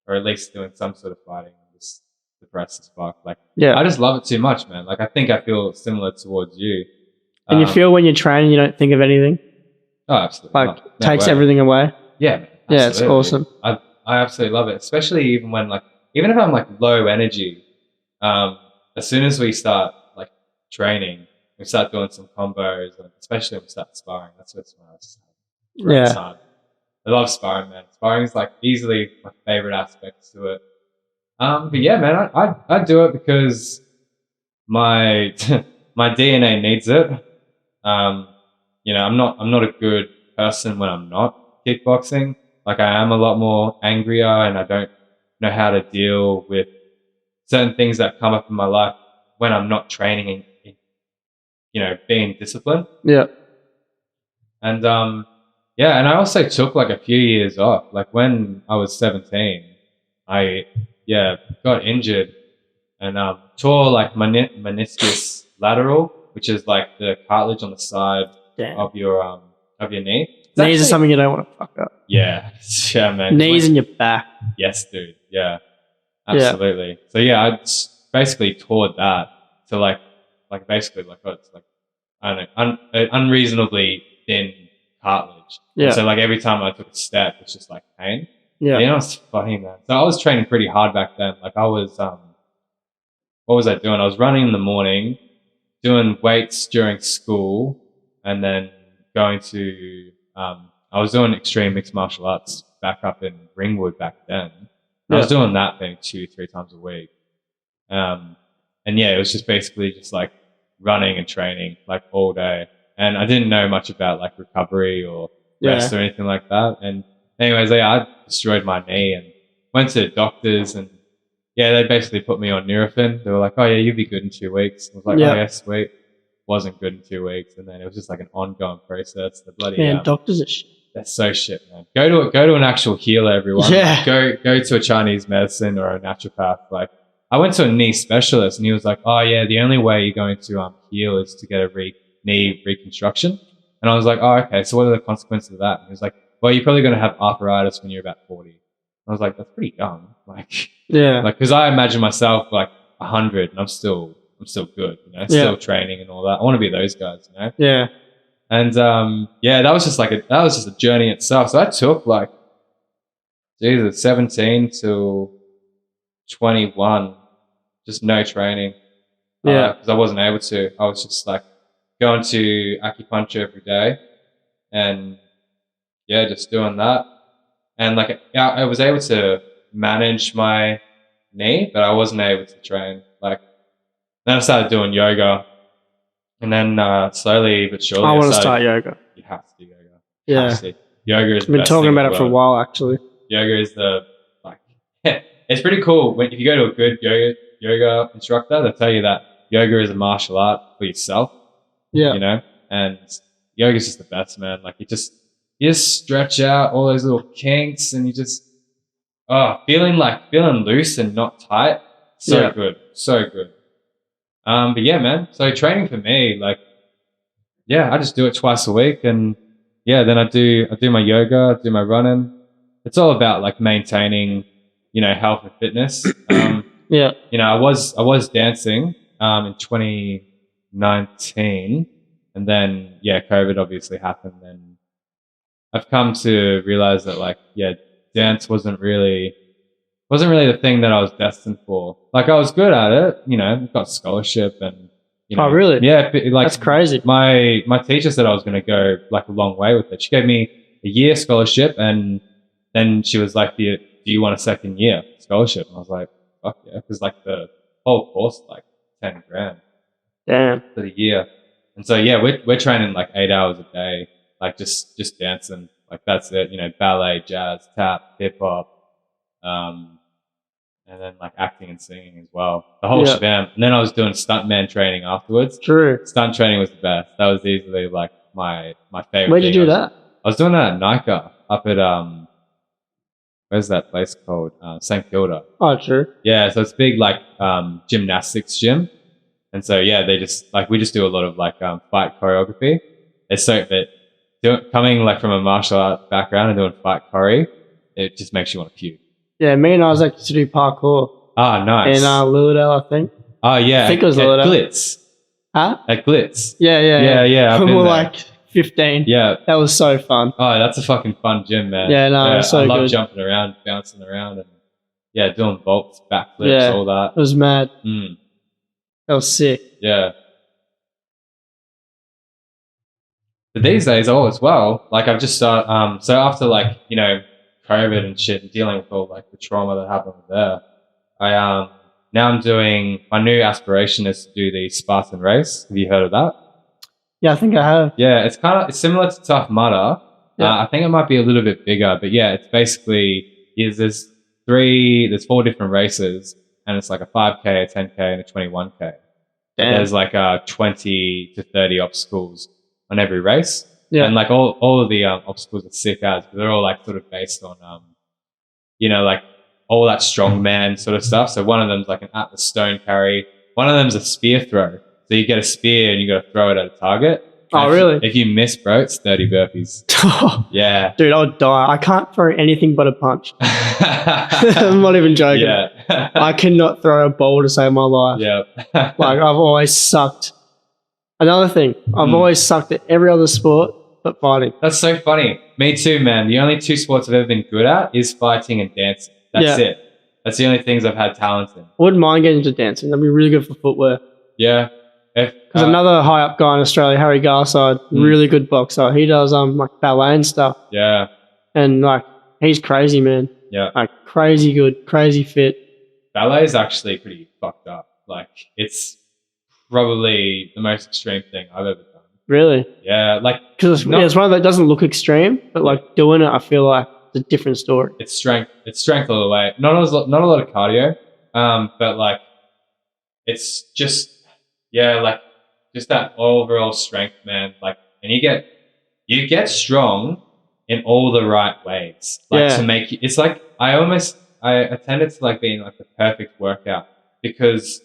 or at least doing some sort of fighting, I'm just depressed as fuck. Like, Yeah, I just love it too much, man. Like, I think I feel similar towards you. and you feel when you're training, you don't think of anything. Oh, absolutely. Like, No takes way. everything away. Yeah, man, Yeah, it's absolutely. awesome. I absolutely love it, especially even when even if I'm like low energy, as soon as we start like training, we start doing some combos, and especially when we start sparring. That's when I just have a great Yeah, time. I love sparring, man. Sparring is like easily my favorite aspects to it. But yeah, man, I do it because my my DNA needs it. Um, I'm not a good person when I'm not kickboxing. Like I am a lot more angrier, and I don't know how to deal with certain things that come up in my life when I'm not training and being disciplined. yeah, And yeah, and I also took like a few years off. Like when I was 17, I got injured and tore like meniscus lateral, which is like the cartilage on the side damn. of your knee. It's Knees are actually- something you don't want to fuck up. Yeah, yeah, man. Knees Like- and your back. yes, dude. Yeah, absolutely. So yeah, I just basically tore that to like basically like it's like I don't know unreasonably thin cartilage. Yeah. And so like every time I took a step, it's just like pain. Yeah, You know, it's funny, man. So I was training pretty hard back then. Like I was what was I doing? I was running in the morning, doing weights during school, and then going to I was doing extreme mixed martial arts back up in Ringwood back then. I was doing that thing 2-3 times a week. And yeah, it was just basically just like running and training like all day. And I didn't know much about like recovery or rest or anything like that. And anyways, I destroyed my knee and went to doctors, and yeah, they basically put me on Nurofen. They were like, oh yeah, you'll be good in 2 weeks. I was like, Yeah. oh yeah, sweet. Wasn't good in 2 weeks. And then it was just like an ongoing process. The bloody man, doctors are shit. that's so shit, man. Go to an actual healer, everyone. Yeah. Like, go to a Chinese medicine or a naturopath. Like I went to a knee specialist, and he was like, "Oh yeah, the only way you're going to heal is to get a knee reconstruction." And I was like, "Oh okay. So what are the consequences of that?" And he was like, "Well, you're probably going to have arthritis when you're about 40." I was like, "That's pretty young." Like because I imagine myself like 100, and I'm still good. Still training and all that. I want to be those guys. Yeah. And that was just a journey itself. So I took like 17 to 21, just no training. Yeah. Because I wasn't able to. I was just like going to acupuncture every day, and yeah, just doing that. And like I was able to manage my knee, but I wasn't able to train. Like then I started doing yoga. And then slowly but surely, I want to start yoga. You have to do yoga. Yeah. Have to. Yoga is. I've been talking about it for a while, actually. Yoga is it's pretty cool. If you go to a good yoga instructor, they'll tell you that yoga is a martial art for yourself. Yeah. And yoga is just the best, man. Like you just stretch out all those little kinks, and you just feeling loose and not tight. So good, so good. But yeah, man. So training for me, like, yeah, I just do it twice a week, and yeah, then I do my yoga, I do my running. It's all about like maintaining, health and fitness. Yeah. I was dancing in 2019, and then COVID obviously happened, and I've come to realize that like dance wasn't really the thing that I was destined for. Like I was good at it, got scholarship and Oh really? yeah, like that's crazy. My teacher said I was going to go like a long way with it. She gave me a year scholarship, and then she was like, "Do you want a second year scholarship?" And I was like, "Fuck yeah!" Because like the whole course like $10,000. Damn. For the year. And so yeah, we're training like 8 hours a day, like just dancing. Like that's it, ballet, jazz, tap, hip hop, and then like acting and singing as well. The whole Yeah. shebang. And then I was doing stuntman training afterwards. True. Stunt training was the best. That was easily like my favorite. Where'd you thing. do that? I was doing that at Nika up at where's that place called? St Kilda. Oh, true. Yeah, so it's a big like gymnastics gym. And so yeah, they just like we just do a lot of like fight choreography. It's so that coming like from a martial art background and doing fight choreo, it just makes you want to puke. Yeah, me and I was actually to do parkour Ah, nice. in Lilydale, I think. Oh yeah, I think it was at Lilydale. Glitz. Huh? At Glitz. Yeah. I've When we been were there. like 15. Yeah. That was so fun. Oh, that's a fucking fun gym, man. Yeah, no, it's so I love good. jumping around, bouncing around, and yeah, doing vaults, backflips, Yeah. all that. It was mad. Mm, That was sick. yeah. But these days, as well, like I've just started. So after like COVID and shit, and dealing with all like the trauma that happened there, I now I'm doing my new aspiration is to do the Spartan race. Have you heard of that? Yeah, I think I have. Yeah, it's similar to Tough Mudder. Yeah. I think it might be a little bit bigger, but yeah, it's basically there's 4 different races, and it's like a 5K, a 10K, and a 21K. Damn. There's like 20 to 30 obstacles on every race, Yeah. and like all of the obstacles are sick as they're all like sort of based on like all that strongman sort of stuff. So one of them's like an Atlas stone carry. One of them's a spear throw. So you get a spear and you got to throw it at a target. Oh, And really? If you miss, bro, it's 30 burpees. Yeah. Dude, I would die. I can't throw anything but a punch. I'm not even joking. Yeah. I cannot throw a ball to save my life. Yeah. Like, I've always sucked. Another thing, I've always sucked at every other sport but fighting. That's so funny. Me too, man. The only 2 sports I've ever been good at is fighting and dancing. That's Yeah. it. That's the only things I've had talent in. I wouldn't mind getting into dancing. That'd be really good for footwear. Yeah. Because another high up guy in Australia, Harry Garside, really good boxer. He does like ballet and stuff. Yeah. And like, he's crazy, man. Yeah. Like, crazy good, crazy fit. Ballet is actually pretty fucked up. Like, it's probably the most extreme thing I've ever done. Really. Yeah. Like, Because it's one that doesn't look extreme, but like doing it, I feel like it's a different story. it's strength. It's strength all the way. Not a lot of cardio. But like, it's just, yeah, like just that overall strength, man. Like, and you get strong in all the right ways. Like Yeah. to make it's like I attended to like being like the perfect workout because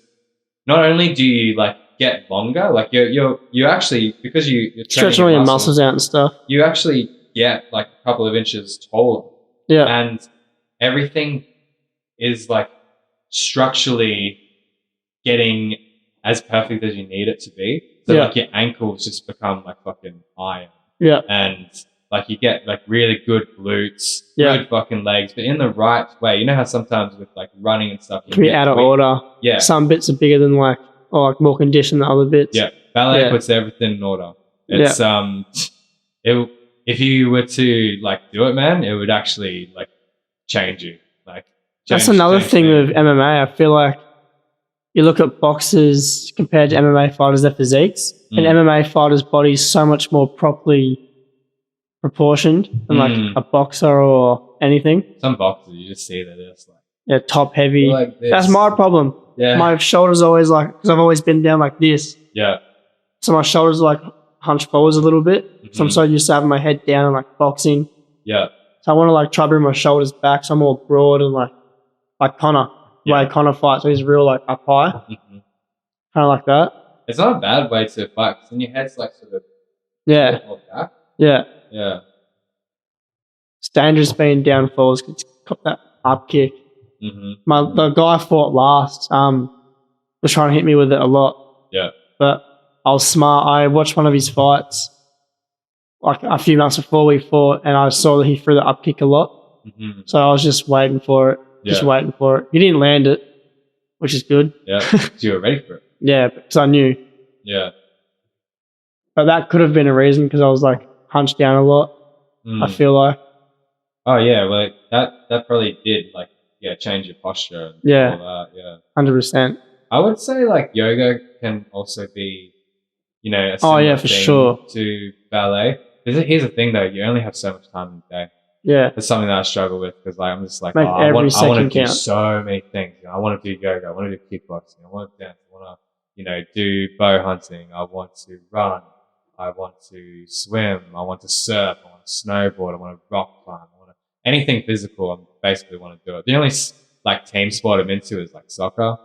not only do you like get longer, like you actually because you're training Stretching all your muscles out and stuff. you actually get like a couple of inches taller. Yeah. And everything is like structurally getting as perfect as you need it to be. So Yeah. like your ankles just become like fucking iron. Yeah. And like you get like really good glutes, Yeah. good fucking legs, but in the right way. You know how sometimes with like running and stuff, you Can be get out of weak? order. Yeah. Some bits are bigger than like, or like more conditioned than other bits. Yeah. Ballet Yeah. puts everything in order. It's if you were to like do it, man, it would actually like change you. Like That's change- another change thing me. with MMA. I feel like you look at boxers compared to MMA fighters, their physiques, and MMA fighters' bodies so much more properly proportioned than like a boxer or anything. Some boxers you just see that it's like Yeah, top heavy. like this. That's my problem. Yeah. My shoulders always like, because I've always been down like this. Yeah. So my shoulders are like hunched forwards a little bit. So I'm Mhm. so used to having my head down and like boxing. Yeah. So I want to like try to bring my shoulders back so I'm more broad and like Connor. The way Yeah. Connor fights, so he's real like up high. Mhm. Kind of like that. It's not a bad way to fight because then your head's like sort of Yeah. held back. Yeah. Yeah. It's dangerous being down forwards. It's got that up kick. Mm-hmm. The guy I fought last was trying to hit me with it a lot. Yeah. But I was smart. I watched one of his fights like a few months before we fought, and I saw that he threw the up kick a lot. Mm-hmm. So I was just waiting for it. Just Yeah. waiting for it. He didn't land it, which is good. Yeah. So you were ready for it. Yeah, because I knew. Yeah. But that could have been a reason because I was like hunched down a lot. Mm. I feel like. Oh yeah. Well, that probably did like change your posture. And Yeah. all that. Yeah. 100%. I would say like yoga can also be, a Oh, yeah, similar for thing sure. to ballet. Here's the thing though, you only have so much time in the day. Yeah. It's something that I struggle with because like I'm just like, Make I every want to second do count. so many things. You know, I want to do yoga. I want to do kickboxing. I want to dance. I want to, do bow hunting. I want to run. I want to swim. I want to surf. I want to snowboard. I want to rock climb. I want to anything physical. I basically want to do it. The only like team sport I'm into is like soccer.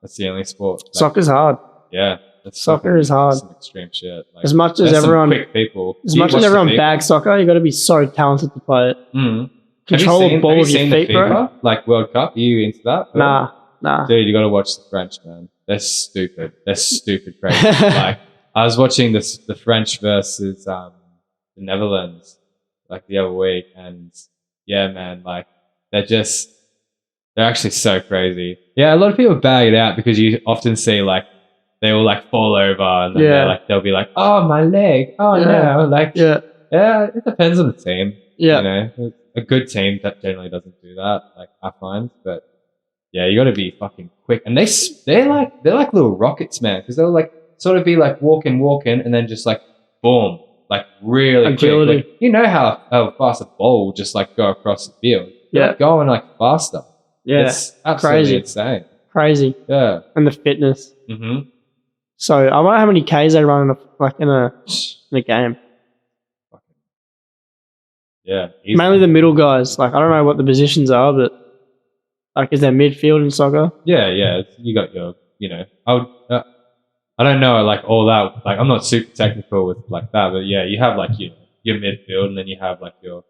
That's the only sport. Like, Soccer's hard. yeah, that's Soccer is hard. Some extreme shit. Like, As much as there's some everyone, quick people. as Do you much watch as the everyone FIFA? bags soccer, you got to be so talented to play it. Mm. Control the ball with your feet, the bro. FIFA, like World Cup? Are you into that? Bro? Nah. Dude, you got to watch the French, man. They're stupid. They're stupid crazy. Like, I was watching the French versus the Netherlands like the other week, and yeah, man, like they're actually so crazy. Yeah, a lot of people bag it out because you often see like they will like fall over and then they'll be like, oh, my leg, oh no, like yeah, it depends on the team. Yeah, a good team that generally doesn't do that, like I find, but yeah, you got to be fucking quick. And they're like little rockets, man, because they'll like sort of be like walking, and then just like boom, like really agility. quick. Like, you know how fast a ball will just like go across the field. They're like going like faster. Yeah, it's absolutely crazy. insane. Crazy. Yeah, and the fitness. Mm-hmm. So I wonder how many Ks they run in a game. Yeah, mainly the middle guys. Like I don't know what the positions are, but like is there midfield in soccer? Yeah. You got your, I don't know like all that. Like I'm not super technical with like that, but yeah, you have like your midfield, and then you have like your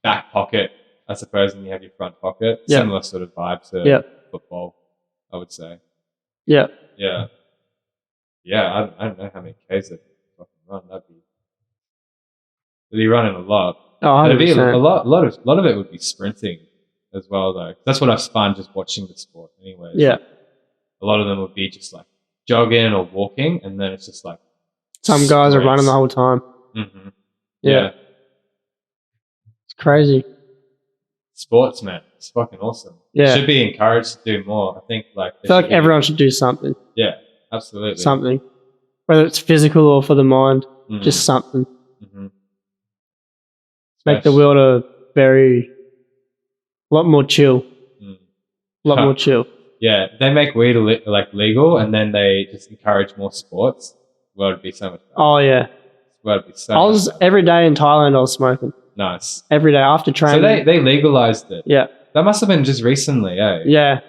back pocket, I suppose, and you have your front pocket. Yeah. Similar sort of vibe to football, I would say. Yeah. Yeah. Yeah, I don't know how many Ks they fucking run. They'd be running a lot. Oh, it'd be 100%. a lot of it would be sprinting as well, though. That's what I've found just watching the sport, anyways. Yeah. Like, a lot of them would be just like jogging or walking, and then it's just like some guys are running the whole time. Mm-hmm. Yeah. It's crazy. Sports, man, it's fucking awesome. Yeah. Should be encouraged to do more. I think like I feel like everyone should do something. Yeah, absolutely. Something, whether it's physical or for the mind, just something. Mm-hmm. Make the world a lot more chill. A lot more chill. Yeah, they make weed like legal, and then they just encourage more sports. The world would be so much better. Oh yeah. The world would be so much better. Every day in Thailand. I was smoking. Nice. Every day after training. So they legalized it. Yeah. That must have been just recently, eh? Yeah.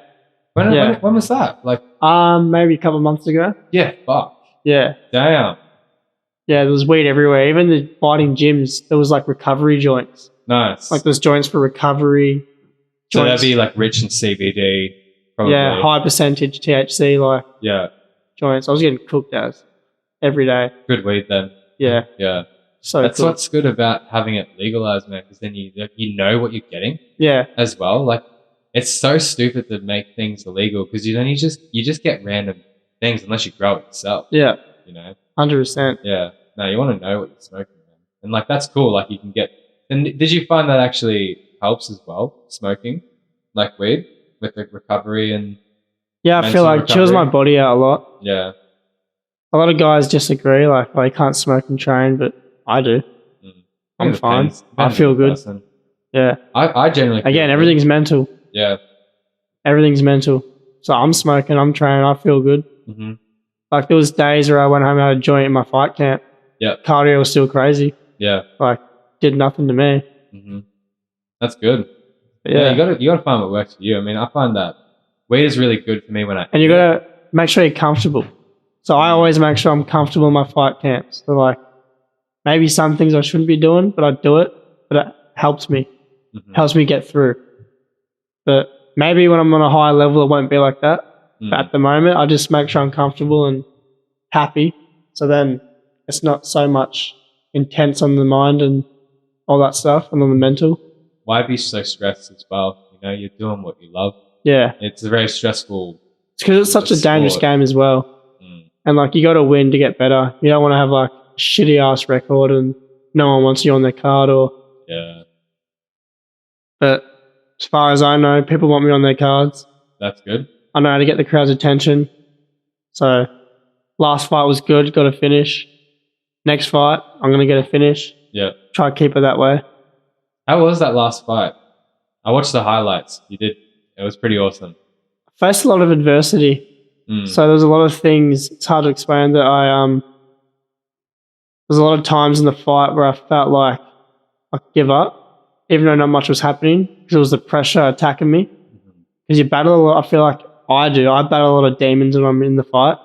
When was that? Like maybe a couple of months ago. Yeah. Fuck. Yeah. Damn. Yeah, there was weed everywhere. Even the fighting gyms, there was like recovery joints. Nice. Like there's joints for recovery. So that'd be like rich in CBD. Probably. Yeah, high percentage THC like joints. I was getting cooked as every day. Good weed then. Yeah. Yeah. So that's what's good about having it legalized, man, because then you know what you're getting. Yeah. As well. Like it's so stupid to make things illegal because you just get random things unless you grow it yourself. Yeah. 100%. Yeah. No, you want to know what you're smoking, man. And like that's cool. Like you can get. And did you find that actually helps as well? Smoking, like weed, with the recovery and. Yeah, I feel like it chills my body out a lot. Yeah. A lot of guys disagree. Like they can't smoke and train, but I do. I'm fine. I feel good. Yeah. I generally. Again, everything's mental. Yeah. Everything's mental. So I'm smoking. I'm training. I feel good. Mm-hmm. Like there was days where I went home and had a joint in my fight camp. Yeah. Cardio was still crazy. Yeah. Like did nothing to me. Mm-hmm. That's good. Yeah. You gotta find what works for you. I mean, I find that weed is really good for me when and you gotta make sure you're comfortable. So I always make sure I'm comfortable in my fight camps. So like maybe some things I shouldn't be doing, but I do it. But it helps me. Mm-hmm. Helps me get through. But maybe when I'm on a higher level, it won't be like that. But at the moment, I just make sure I'm comfortable and happy. So then it's not so much intense on the mind and all that stuff and on the mental. Why be so stressed as well? You're doing what you love. Yeah. It's a very stressful. It's because it's such a dangerous game as well. And like you got to win to get better. You don't want to have like a shitty ass record and no one wants you on their card or. Yeah. But as far as I know, people want me on their cards. That's good. I know how to get the crowd's attention. So last fight was good, got a finish. Next fight, I'm going to get a finish. Yeah. Try to keep it that way. How was that last fight? I watched the highlights. You did. It was pretty awesome. I faced a lot of adversity. Mm. So there's a lot of things, it's hard to explain, that there's a lot of times in the fight where I felt like I could give up, even though not much was happening, because it was the pressure attacking me. Because you battle a lot, I feel like I battle a lot of demons when I'm in the fight.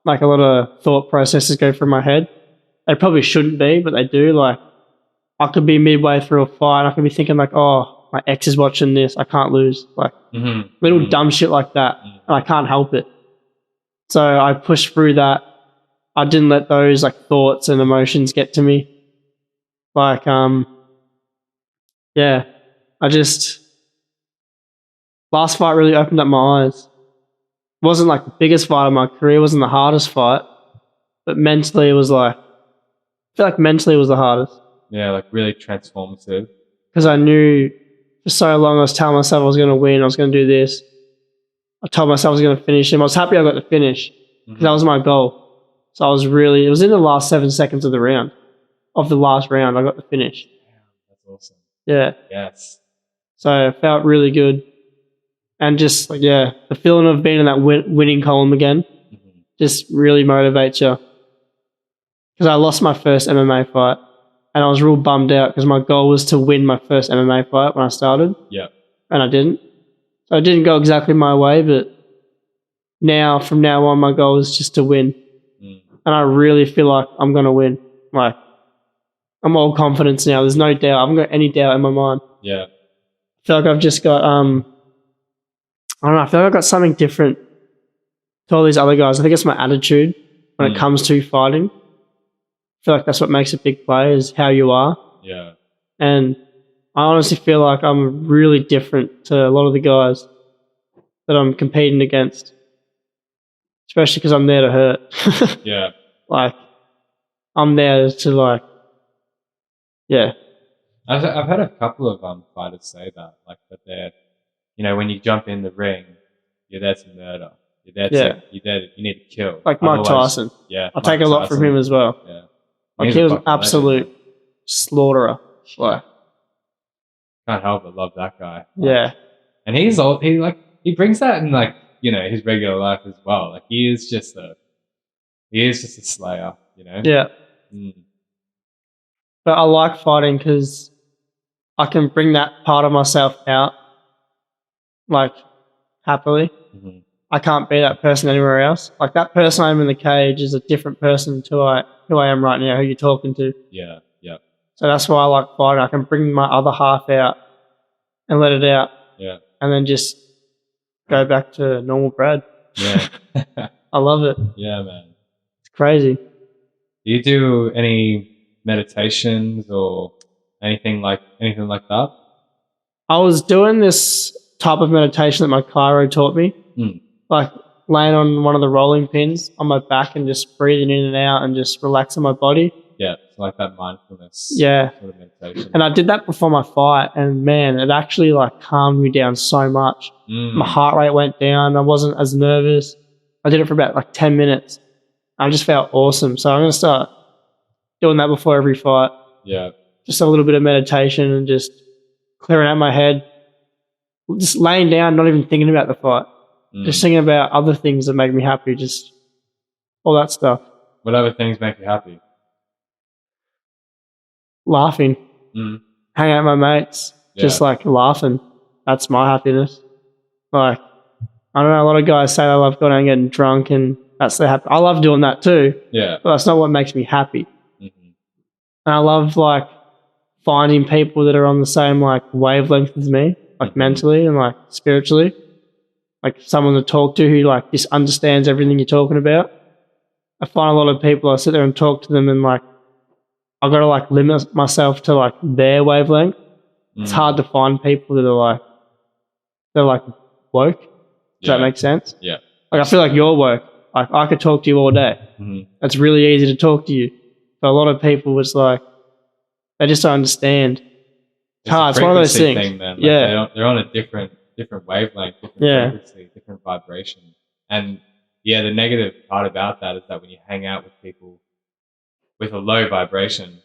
Like a lot of thought processes go through my head. They probably shouldn't be, but they do. Like I could be midway through a fight and I could be thinking like, oh, my ex is watching this, I can't lose. Like little dumb shit like that, and I can't help it. So I pushed through that. I didn't let those like thoughts and emotions get to me. Like, yeah, last fight really opened up my eyes. Wasn't like the biggest fight of my career, wasn't the hardest fight, but mentally it was like, I feel like mentally it was the hardest. Yeah, like really transformative. Because I knew for so long I was telling myself I was going to win, I was going to do this. I told myself I was going to finish him. I was happy I got to finish because that was my goal. So it was in the last 7 seconds of the round. Of the last round, I got to finish. That's awesome. Yeah. Yes. So it felt really good. And just, like, yeah, the feeling of being in that winning column again just really motivates you. Because I lost my first MMA fight and I was real bummed out because my goal was to win my first MMA fight when I started. Yeah. And I didn't. So it didn't go exactly my way, but from now on, my goal is just to win. And I really feel like I'm going to win. Like, I'm all confidence now. There's no doubt. I haven't got any doubt in my mind. Yeah. I feel like I've just got, I don't know, I feel like I've got something different to all these other guys. I think it's my attitude when it comes to fighting. I feel like that's what makes a big player is how you are. Yeah. And I honestly feel like I'm really different to a lot of the guys that I'm competing against, especially because I'm there to hurt. Yeah. Like, I'm there to like, yeah. I've had a couple of fighters say that, like that they're, when you jump in the ring, you're there to murder. You're there to, you need to kill. Like Mike Tyson. Yeah. I take a lot from him as well. Yeah. Like he was an absolute slaughterer. Like, can't help but love that guy. Yeah. And he brings that in his regular life as well. Like he is just a slayer, Yeah. But I like fighting because I can bring that part of myself out, like, happily. I can't be that person anywhere else. Like that person I'm in the cage is a different person to who I am right now, who you're talking to. Yeah, yeah. So that's why I like fighting. I can bring my other half out and let it out. Yeah. And then just go back to normal Brad. Yeah. I love it. Yeah, man. It's crazy. Do you do any meditations or anything like that? I was doing this type of meditation that my chiro taught me. Like laying on one of the rolling pins on my back and just breathing in and out and just relaxing my body. Yeah, it's like that mindfulness sort of meditation. And I did that before my fight and man, it actually like calmed me down so much. My heart rate went down. I wasn't as nervous. I did it for about like 10 minutes. I just felt awesome. So I'm going to start doing that before every fight. Yeah. Just a little bit of meditation and just clearing out my head. Just laying down, not even thinking about the fight. Just thinking about other things that make me happy, just all that stuff. What other things make you happy? Laughing. Hang out with my mates, just like laughing. That's my happiness. Like, I don't know, a lot of guys say they love going out and getting drunk and that's their happy. I love doing that too. Yeah. But that's not what makes me happy. And I love like finding people that are on the same like wavelength as me, like mentally and like spiritually. Like someone to talk to who like just understands everything you're talking about. I find a lot of people, I sit there and talk to them and like, I've got to like limit myself to like their wavelength. It's hard to find people that are they're like woke. Does that make sense? Yeah. Like I feel like you're woke. Like I could talk to you all day. It's really easy to talk to you. But a lot of people, it's like, they just don't understand. It's hard. It's one of those things. Thing, man. Like they're on a different wavelength, different frequency, different vibration. And the negative part about that is that when you hang out with people with a low vibration,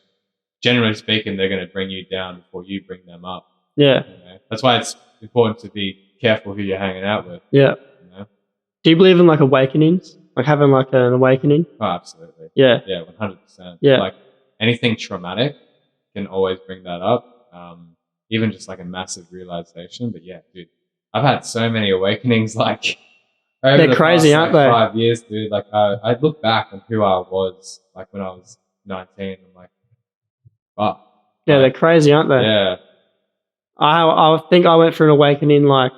generally speaking, they're going to bring you down before you bring them up. Yeah. You know? That's why it's important to be careful who you're hanging out with. Yeah. You know? Do you believe in like awakenings? Like having like an awakening? Oh, absolutely. Yeah. Yeah, 100%. Yeah. Like anything traumatic can always bring that up. Even just like a massive realization. But yeah, dude, I've had so many awakenings like over They're the crazy, past, aren't like, they? 5 years, dude. Like I look back on who I was like when I was 19. I'm like, wow. Yeah, they're Like, crazy, aren't they? yeah. I think I went through an awakening like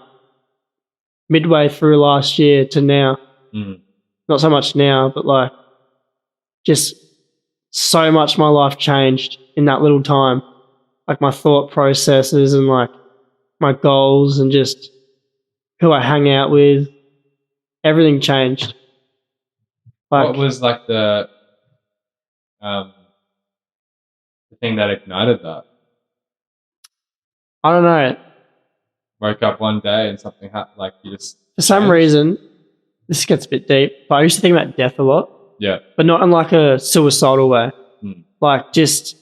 midway through last year to now. Mm. Not so much now, but like just so much my life changed in that little time. Like my thought processes and like my goals and just who I hang out with. Everything changed. Like What was like the thing that ignited that? I don't know. Woke up one day and something happened. Like you just For some changed? reason, this gets a bit deep, but I used to think about death a lot, Yeah. but not in like a suicidal way. Mm. Like just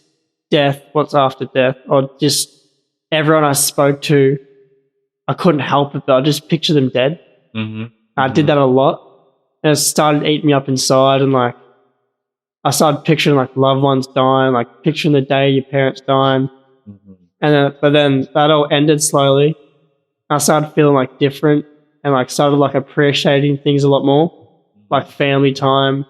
death, what's after death, or just everyone I spoke to, I couldn't help it, but I just picture them dead. Mm-hmm. I did that a lot, and it started eating me up inside, and like I started picturing like loved ones dying, like picturing the day your parents dying, Mm-hmm. and but then that all ended slowly. I started feeling like different, and like started like appreciating things a lot more, like family time,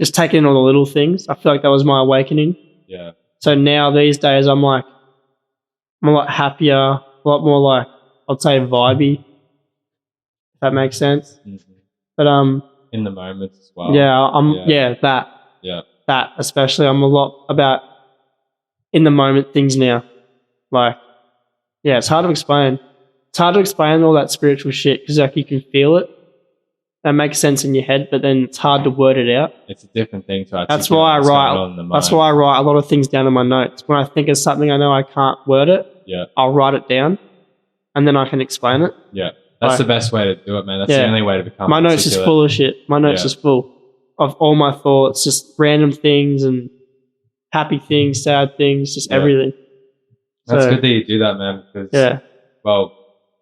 just taking in all the little things. I feel like that was my awakening. Yeah. So now these days I'm a lot happier, a lot more like I'd say vibey, if that makes sense. Mm-hmm. But In the moment as well. yeah, that especially I'm a lot about in the moment things now. Like yeah, it's hard to explain. It's hard to explain all that spiritual shit because like you can feel it. That makes sense in your head, but then it's hard to word it out. It's a different thing to articulate. That's why I what's going write. on in the mind. That's why I write a lot of things down in my notes. When I think of something I know I can't word it, Yeah. I'll write it down, and then I can explain it. Yeah. That's Like- the best way to do it, man. That's the Yeah. only way to become My notes is articulate. full of shit. My notes Yeah. is full of all my thoughts, just random things and happy things, sad things, just Yeah. everything. That's So, good that you do that, man, because Yeah, well,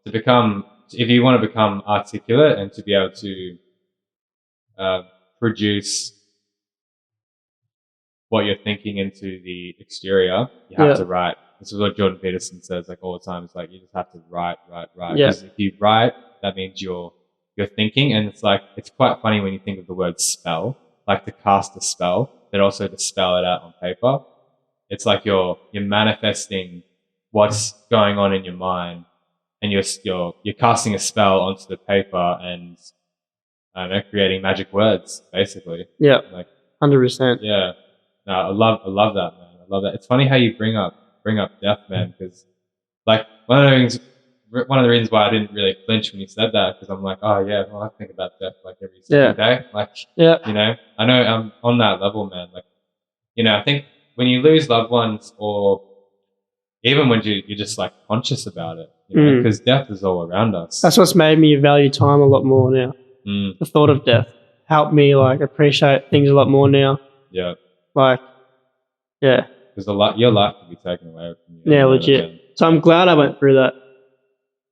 if you want to become articulate and to be able to produce what you're thinking into the exterior, you have Yeah. to write. This is what Jordan Peterson says, like all the time. It's like you just have to write. Yeah. Because if you write, that means you're thinking, and it's like it's quite funny when you think of the word spell, like to cast a spell, but also to spell it out on paper. It's like you're manifesting what's going on in your mind, and you're casting a spell onto the paper and I don't know, creating magic words, basically. yeah, Like 100%. yeah, no, I love that, man. I love that. It's funny how you bring up death, man, because like one of the reasons why I didn't really flinch when you said that, because I'm like, oh yeah, well, I think about death like every single day. Like, Yeah, you know, I know I'm on that level, man. Like, you know, I think when you lose loved ones, or even when you're just like conscious about it, you know, because death is all around us. that's what's made me value time a lot more now. Mm, The thought of death helped me like appreciate things a lot more now. yeah, Like, yeah, because your life could be taken away from you. yeah, legit. So I'm glad I went through that.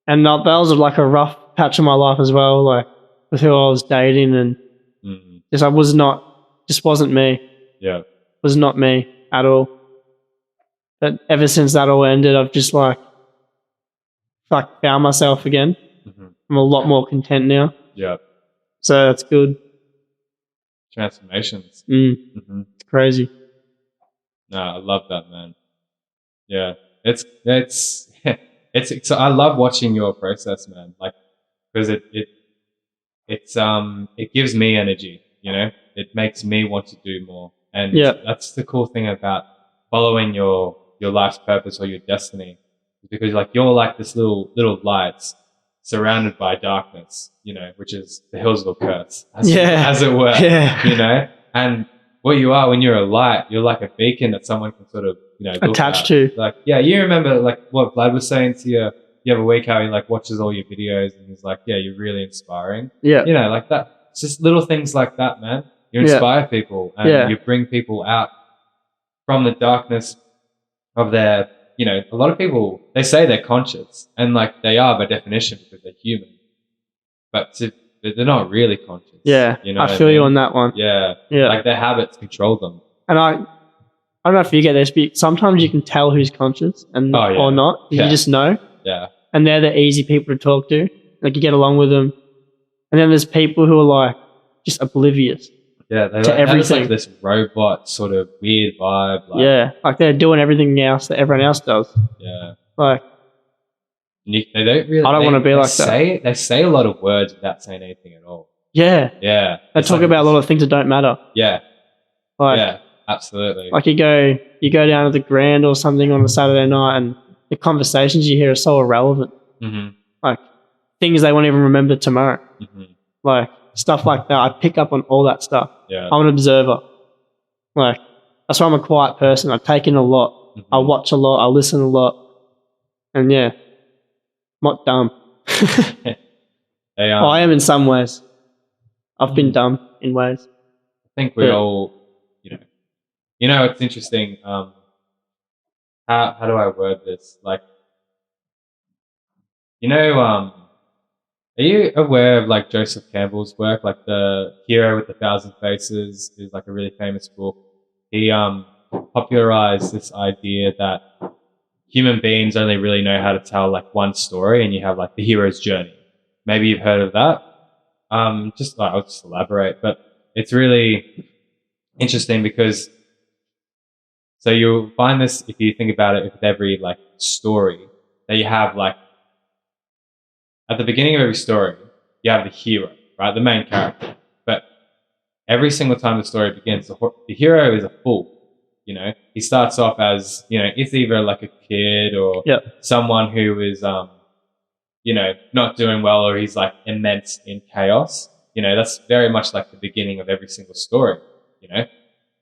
And that was like a rough patch of my life as well, like with who I was dating, and Mm, just wasn't me. yeah, Was not me at all. But ever since that all ended, I've just like found myself again. hmm, I'm a lot more content now. yeah. So that's good. Transformations. Mm, Hmm. it's crazy. No, I love that, man. Yeah, it's it's. I love watching your process, man. Like, because it gives me energy. You know, it makes me want to do more, and Yeah. that's the cool thing about following your life's purpose or your destiny, because like you're like this little lights surrounded by darkness. You know, which is the hills will curse, as it were. Yeah. You know, and what you are when you're a light, you're like a beacon that someone can sort of, you know, look Attached at. to. Like, yeah, you remember like what Vlad was saying to you the other week, how he like watches all your videos and he's like, yeah, you're really inspiring. Yeah. You know, like that. It's just little things like that, man. You Yeah. inspire people and Yeah. you bring people out from the darkness of their, you know, a lot of people, they say they're conscious, and like they are by definition because they're human, but they're not really conscious. Yeah, you know I what feel you mean? on that one. Yeah, Yeah. like their habits control them. And I don't know if you get this, but sometimes you can tell who's conscious and Oh, yeah. or not. You Yeah. just know. Yeah, And they're the easy people to talk to. Like you get along with them. And then there's people who are like just oblivious. yeah, they To have this, like everything. this robot sort of weird vibe. Like, Yeah. Like they're doing everything else that everyone else does. yeah. Like, They don't really. I don't wanna be like that. They say a lot of words without saying anything at all. yeah. Yeah, They It's talk like about a this- lot of things that don't matter. Yeah, Like, yeah, absolutely. like you go down to the Grand or something on a Saturday night and the conversations you hear are so irrelevant. hmm Like things they won't even remember tomorrow. hmm Like stuff like that. I pick up on all that stuff. Yeah. I'm an observer. Like that's why I'm a quiet person. I take in a lot. Mhm. I watch a lot. I listen a lot. And yeah, I'm not dumb. They, I am in some ways. I've been Mm. dumb in ways. I think we Yeah. all, you know, it's interesting. How do I word this? Like, you know, are you aware of like Joseph Campbell's work, like the Hero with a Thousand Faces is like a really famous book. He popularized this idea that human beings only really know how to tell like one story, and you have like the hero's journey. Maybe you've heard of that. I'll just elaborate, but it's really interesting because so you'll find this if you think about it with every like story that you have, like at the beginning of every story you have the hero, right, the main character, but every single time the story begins the hero is a fool. You know, he starts off as, you know, it's either like a kid or Yep. someone who is you know, not doing well, or he's like immense in chaos. You know, that's very much like the beginning of every single story, you know,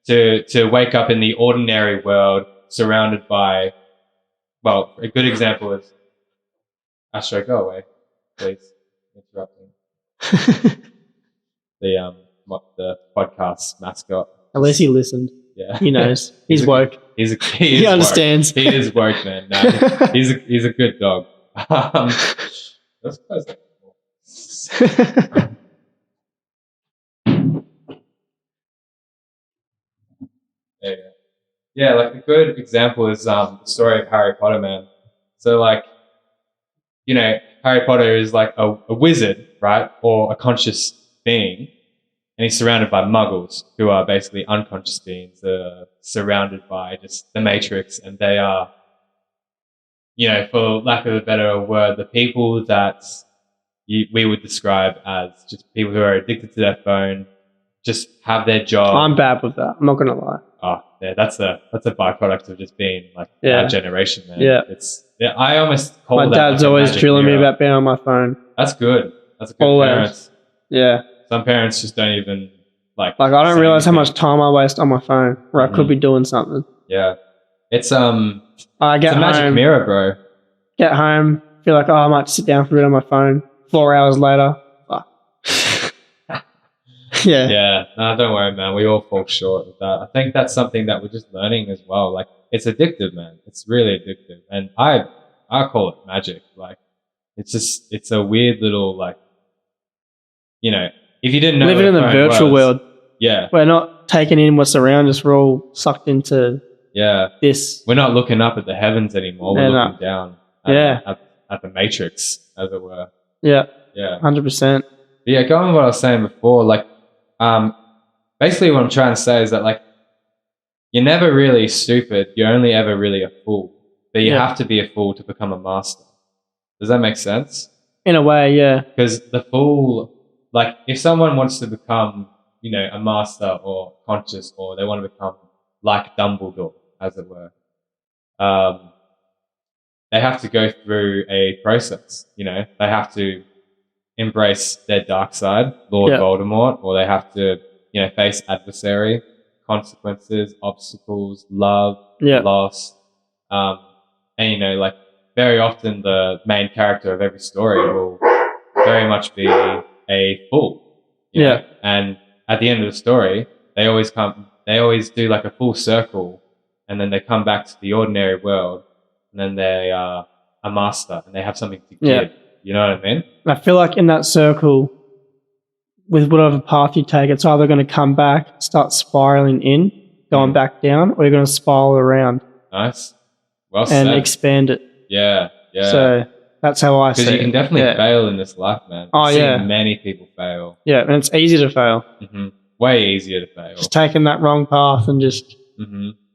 to wake up in the ordinary world surrounded by, well, a good example is Astro, go away, please, interrupting the podcast mascot. At least he listened. Yeah. He knows. He's a- woke. he is He understands. Woke. He is woke, man. No, he's a good dog. Let's close that. There you go. Yeah, like a good example is the story of Harry Potter, man. So like, you know, Harry Potter is like a wizard, right? Or a conscious being. And he's surrounded by muggles who are basically unconscious beings that are surrounded by just the Matrix. And they are, you know, for lack of a better word, the people that we would describe as just people who are addicted to their phone, just have their job. I'm bad with that. I'm not gonna lie. Oh, yeah, that's a byproduct of just being like Yeah. our generation, man. Yeah. I almost call My that dad's like a always magic drilling me mirror. about being on my phone. That's good. That's a good Always. parents. Yeah. Some parents just don't even like. Like I don't say realize how anything. much time I waste on my phone where I could Mhm. be doing something. Yeah, it's I it's get a magic home, mirror, bro. get home, feel like, oh, I might sit down for a bit on my phone. 4 hours later, fuck. Yeah. Yeah, no, don't worry, man. We all fall short of that. I think that's something that we're just learning as well. Like, it's addictive, man. It's really addictive, and I call it magic. Like, it's a weird little, like, you know, if you didn't know Living what in a the phone virtual was- world, yeah, we're not taking in what's around us. We're all sucked into yeah. this. We're not looking up at the heavens anymore. We're Yeah, no. looking down. Yeah. At the Matrix, as it were. Yeah, Yeah. 100%. But yeah, going on what I was saying before, like, basically what I'm trying to say is that, like, you're never really stupid. You're only ever really a fool. But you Yeah. have to be a fool to become a master. Does that make sense? In a way, yeah. Because the fool, like, if someone wants to become, you know, a master or conscious, or they want to become like Dumbledore, as it were, they have to go through a process. You know, they have to embrace their dark side, Lord Yeah. Voldemort, or they have to, you know, face adversary, consequences, obstacles, love, Yeah. loss, and you know, like, very often the main character of every story will very much be a fool. You know? Yeah. And at the end of the story, they always do like a full circle and then they come back to the ordinary world, and then they are a master and they have something to give. Yeah. You know what I mean? And I feel like in that circle, with whatever path you take, it's either going to come back, start spiraling in, going back down, or you're going to spiral around Nice. Well and said. expand it. Yeah. So that's how I see it. Because you can definitely Yeah. fail in this life, man. Oh, I've seen yeah. many people fail. Yeah, and it's easy to fail. Way easier to fail. Just taking that wrong path and just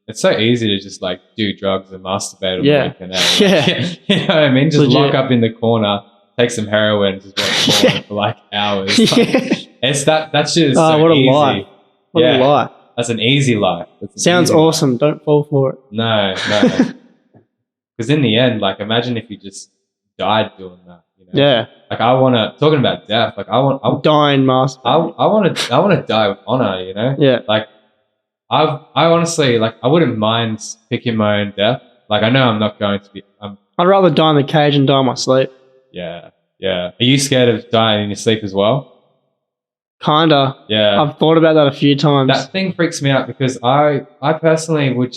It's so easy to just like do drugs and masturbate on Yeah. the weekend. Yeah. You know what I mean? Just Legit. lock up in the corner, take some heroin, just watch porn for like hours. Yeah. It's that shit is Oh, so what a easy. lie. What Yeah. a lie. That's an easy life. That's an Sounds easy life. awesome. Don't fall for it. No. Because in the end, like imagine if you just died doing that. You know? Yeah. Like I want to, talking about death, like I Dying master. want to die with honor, you know? Yeah. Like I honestly, like I wouldn't mind picking my own death. Like I know I'm not going to be, I'd rather die in the cage and die in my sleep. yeah. Are you scared of dying in your sleep as well? Kinda. Yeah. I've thought about that a few times. That thing freaks me out because I personally would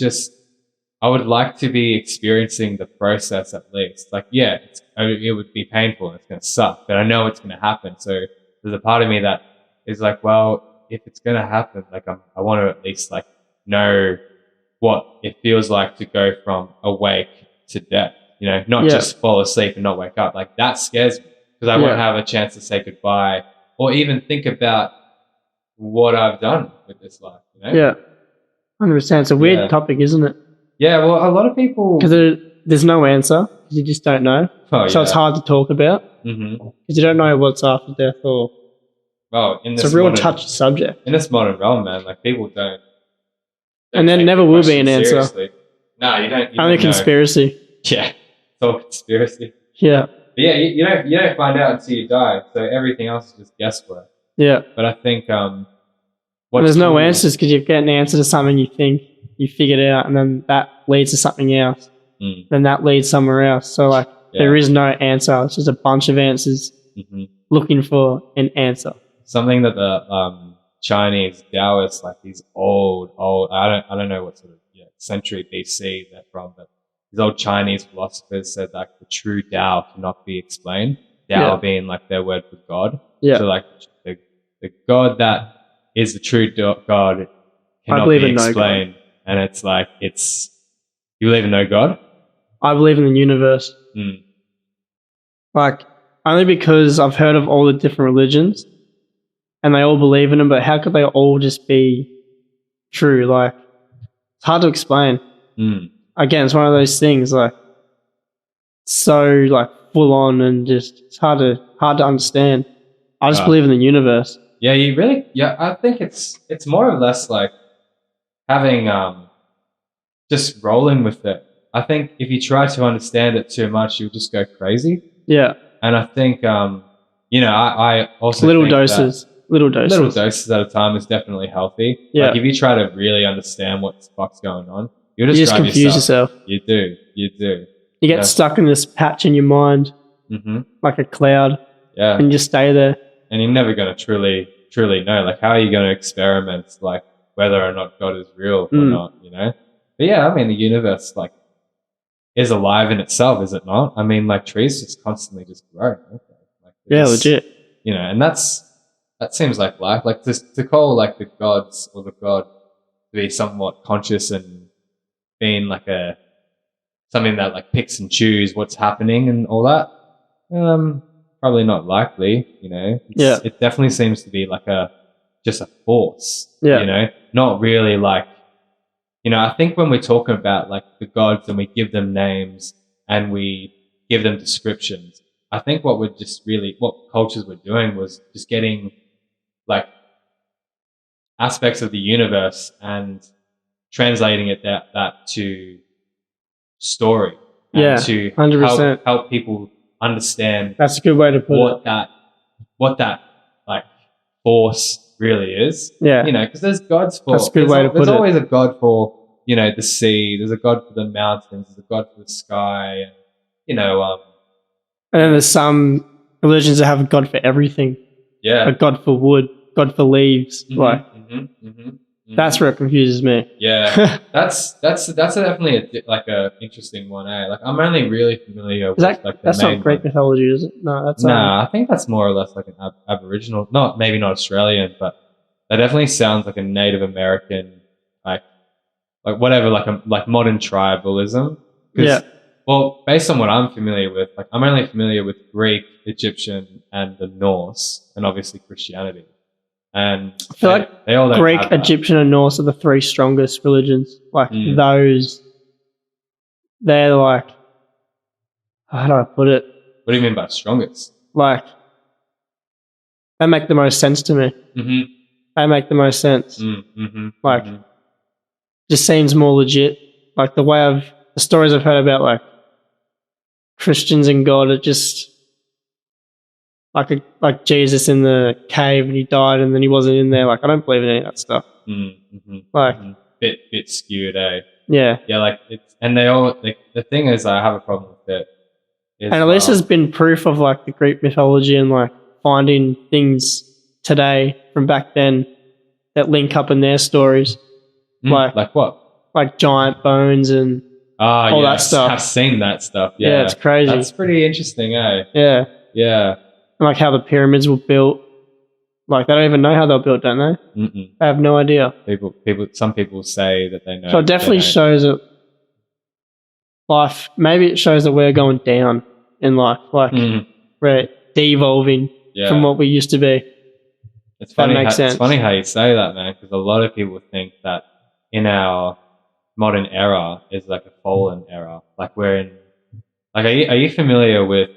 I would like to be experiencing the process at least. Like, yeah, it would be painful and it's going to suck, but I know it's going to happen. So there's a part of me that is like, well, if it's going to happen, like I want to at least like know what it feels like to go from awake to death, you know, not just fall asleep and not wake up. Like that scares me because I won't have a chance to say goodbye or even think about what I've done with this life, you know? Yeah. 100%. It's a weird topic, isn't it? Yeah, well, a lot of people... Because there's no answer. Because you just don't know. So it's hard to talk about. Because you don't know what's after death or... Well, it's a real touchy subject. In this modern realm, man, like people don't and there take never the will be an question answer. seriously. No, you don't. Only conspiracy. Yeah, it's all conspiracy. Yeah. But yeah, you don't find out until you die. So everything else is just guesswork. Yeah. But I think and there's no answers because you get an answer to something you think you figured out, and then that leads to something else. Then that leads somewhere else. So like there is no answer. It's just a bunch of answers looking for an answer. Something that the Chinese Taoists, like these old I don't know what sort of century BC they're from, but these old Chinese philosophers said like the true Tao cannot be explained. Tao being like their word for God. Yeah. So like the God that is the true God cannot believe be in no explained. God. And it's like you believe in no God? I believe in the universe. Like only because I've heard of all the different religions and they all believe in them, but how could they all just be true? Like it's hard to explain. Again, it's one of those things like so like full on and just it's hard to understand. I just believe in the universe. Yeah, I think it's more or less like having just rolling with it. I think if you try to understand it too much, you'll just go crazy. Yeah. And I think I also little think doses. Little doses at a time is definitely healthy. Yeah. Like if you try to really understand what the fuck's going on, you'll just drive confuse yourself. You do. You get stuck in this patch in your mind, like a cloud, Yeah. and you just stay there. And you're never going to truly know. Like, how are you going to experiment, like, whether or not God is real or not, you know? But yeah, I mean, the universe, like, is alive in itself, is it not? I mean, like, trees just constantly just grow. Like, Legit. You know, and that seems like life. Like, to call, like, the gods or the God to be somewhat conscious and being, like, something that, like, picks and choose what's happening and all that, probably not likely, you know. It definitely seems to be like just a force, you know, not really like, you know, I think when we're talking about like the gods and we give them names and we give them descriptions, I think what cultures were doing was just getting like aspects of the universe and translating it that to story and to 100%. help people understand. That's a good way to put it. What that like force really is. Yeah. You know, because there's gods for. That's a good way to put it. There's always a god for, you know, the sea. There's a god for the mountains. There's a god for the sky. And, you know. And then there's some religions that have a god for everything. Yeah. A god for wood, god for leaves. That's where it confuses me. Yeah, that's definitely a interesting one. Like I'm only really familiar with like the That's main not Greek one. mythology, is it? No, that's Nah, I think that's more or less like an Aboriginal, maybe not Australian, but that definitely sounds like a Native American, like whatever, like modern tribalism. 'Cause, Yeah. well, based on what I'm familiar with, like I'm only familiar with Greek, Egyptian, and the Norse, and obviously Christianity. And I feel like they all don't Greek, have that. Egyptian, and Norse are the three strongest religions. Like those, they're like, how do I put it? What do you mean by strongest? Like, they make the most sense to me. Mm-hmm. They make the most sense. Mm-hmm. Like, just seems more legit. Like the stories I've heard about like Christians and God are just like Jesus in the cave and he died and then he wasn't in there. Like I don't believe in any of that stuff. Like bit skewed, eh? Yeah. Yeah, like it's and they all the thing is I have a problem with it. And at least there's been proof of like the Greek mythology and like finding things today from back then that link up in their stories. Like what? Like giant bones and all that stuff. I've seen that stuff. Yeah, it's crazy. That's pretty interesting, eh? Yeah. Yeah. And like how the pyramids were built. Like they don't even know how they were built, don't they? Mm-mm. They have no idea. Some people say that they know. So it definitely shows that life, maybe it shows that we're going down in life. Like we're de-evolving from what we used to be. It's funny. It's funny how you say that, man, because a lot of people think that in our modern era is like a fallen era. Like we're in. Like, are you familiar with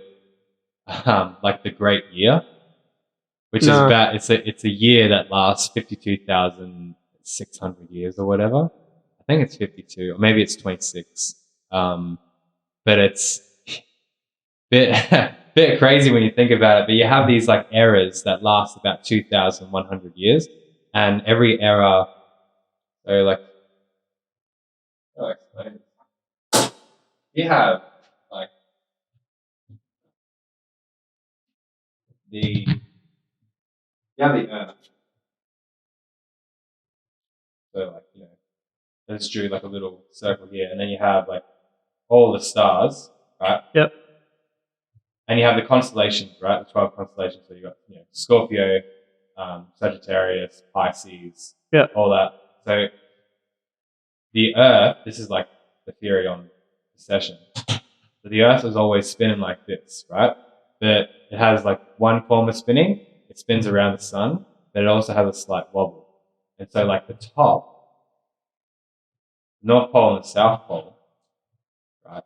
like the Great Year, which is about it's a year that lasts 52,600 years or whatever. I think it's 52 or maybe it's 26. But it's bit crazy when you think about it. But you have these like eras that last about 2,100 years, and every era, so like, you have like the Earth. So like let's drew like a little circle here, and then you have like all the stars, right? Yep. And you have the constellations, right? The 12 constellations. So you got Scorpio, Sagittarius, Pisces, all that. So the Earth, this is like the theory on the session. So the Earth is always spinning like this, right? But it has like one form of spinning. It spins around the sun, but it also has a slight wobble. And so like the top, North Pole and the South Pole, right?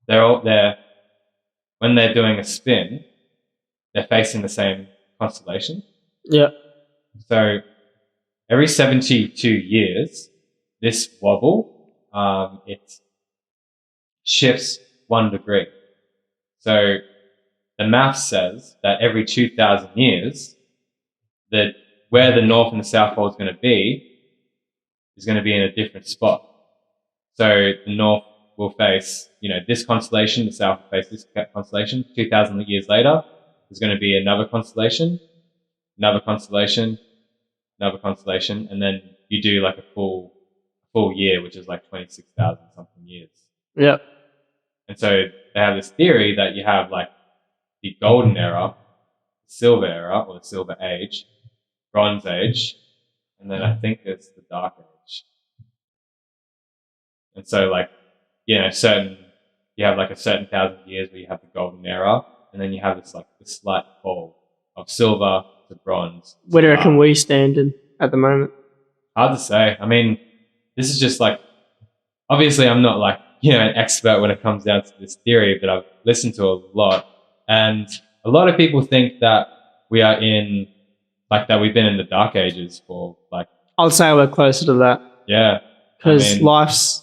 They're when they're doing a spin, they're facing the same constellation. Yeah. So every 72 years, this wobble, it shifts 1 degree. So the math says that every 2,000 years, that where the North and the South Pole is going to be in a different spot. So the North will face, this constellation, the South will face this constellation. 2,000 years later, there's going to be another constellation, and then you do like a full year, which is like 26,000 something years. Yeah. And so they have this theory that you have like the golden era, silver era, or the silver age, bronze age, and then I think it's the dark age. And so like, you have like a certain 1,000 years where you have the golden era, and then you have this slight fall of silver to bronze. Where do you reckon we stand in at the moment? Hard to say. I mean, this is just like, obviously I'm not like, an expert when it comes down to this theory, but I've listened to a lot. And a lot of people think that we are in, like that we've been in the dark ages for like. I'll say we're closer to that. Yeah. Because life's,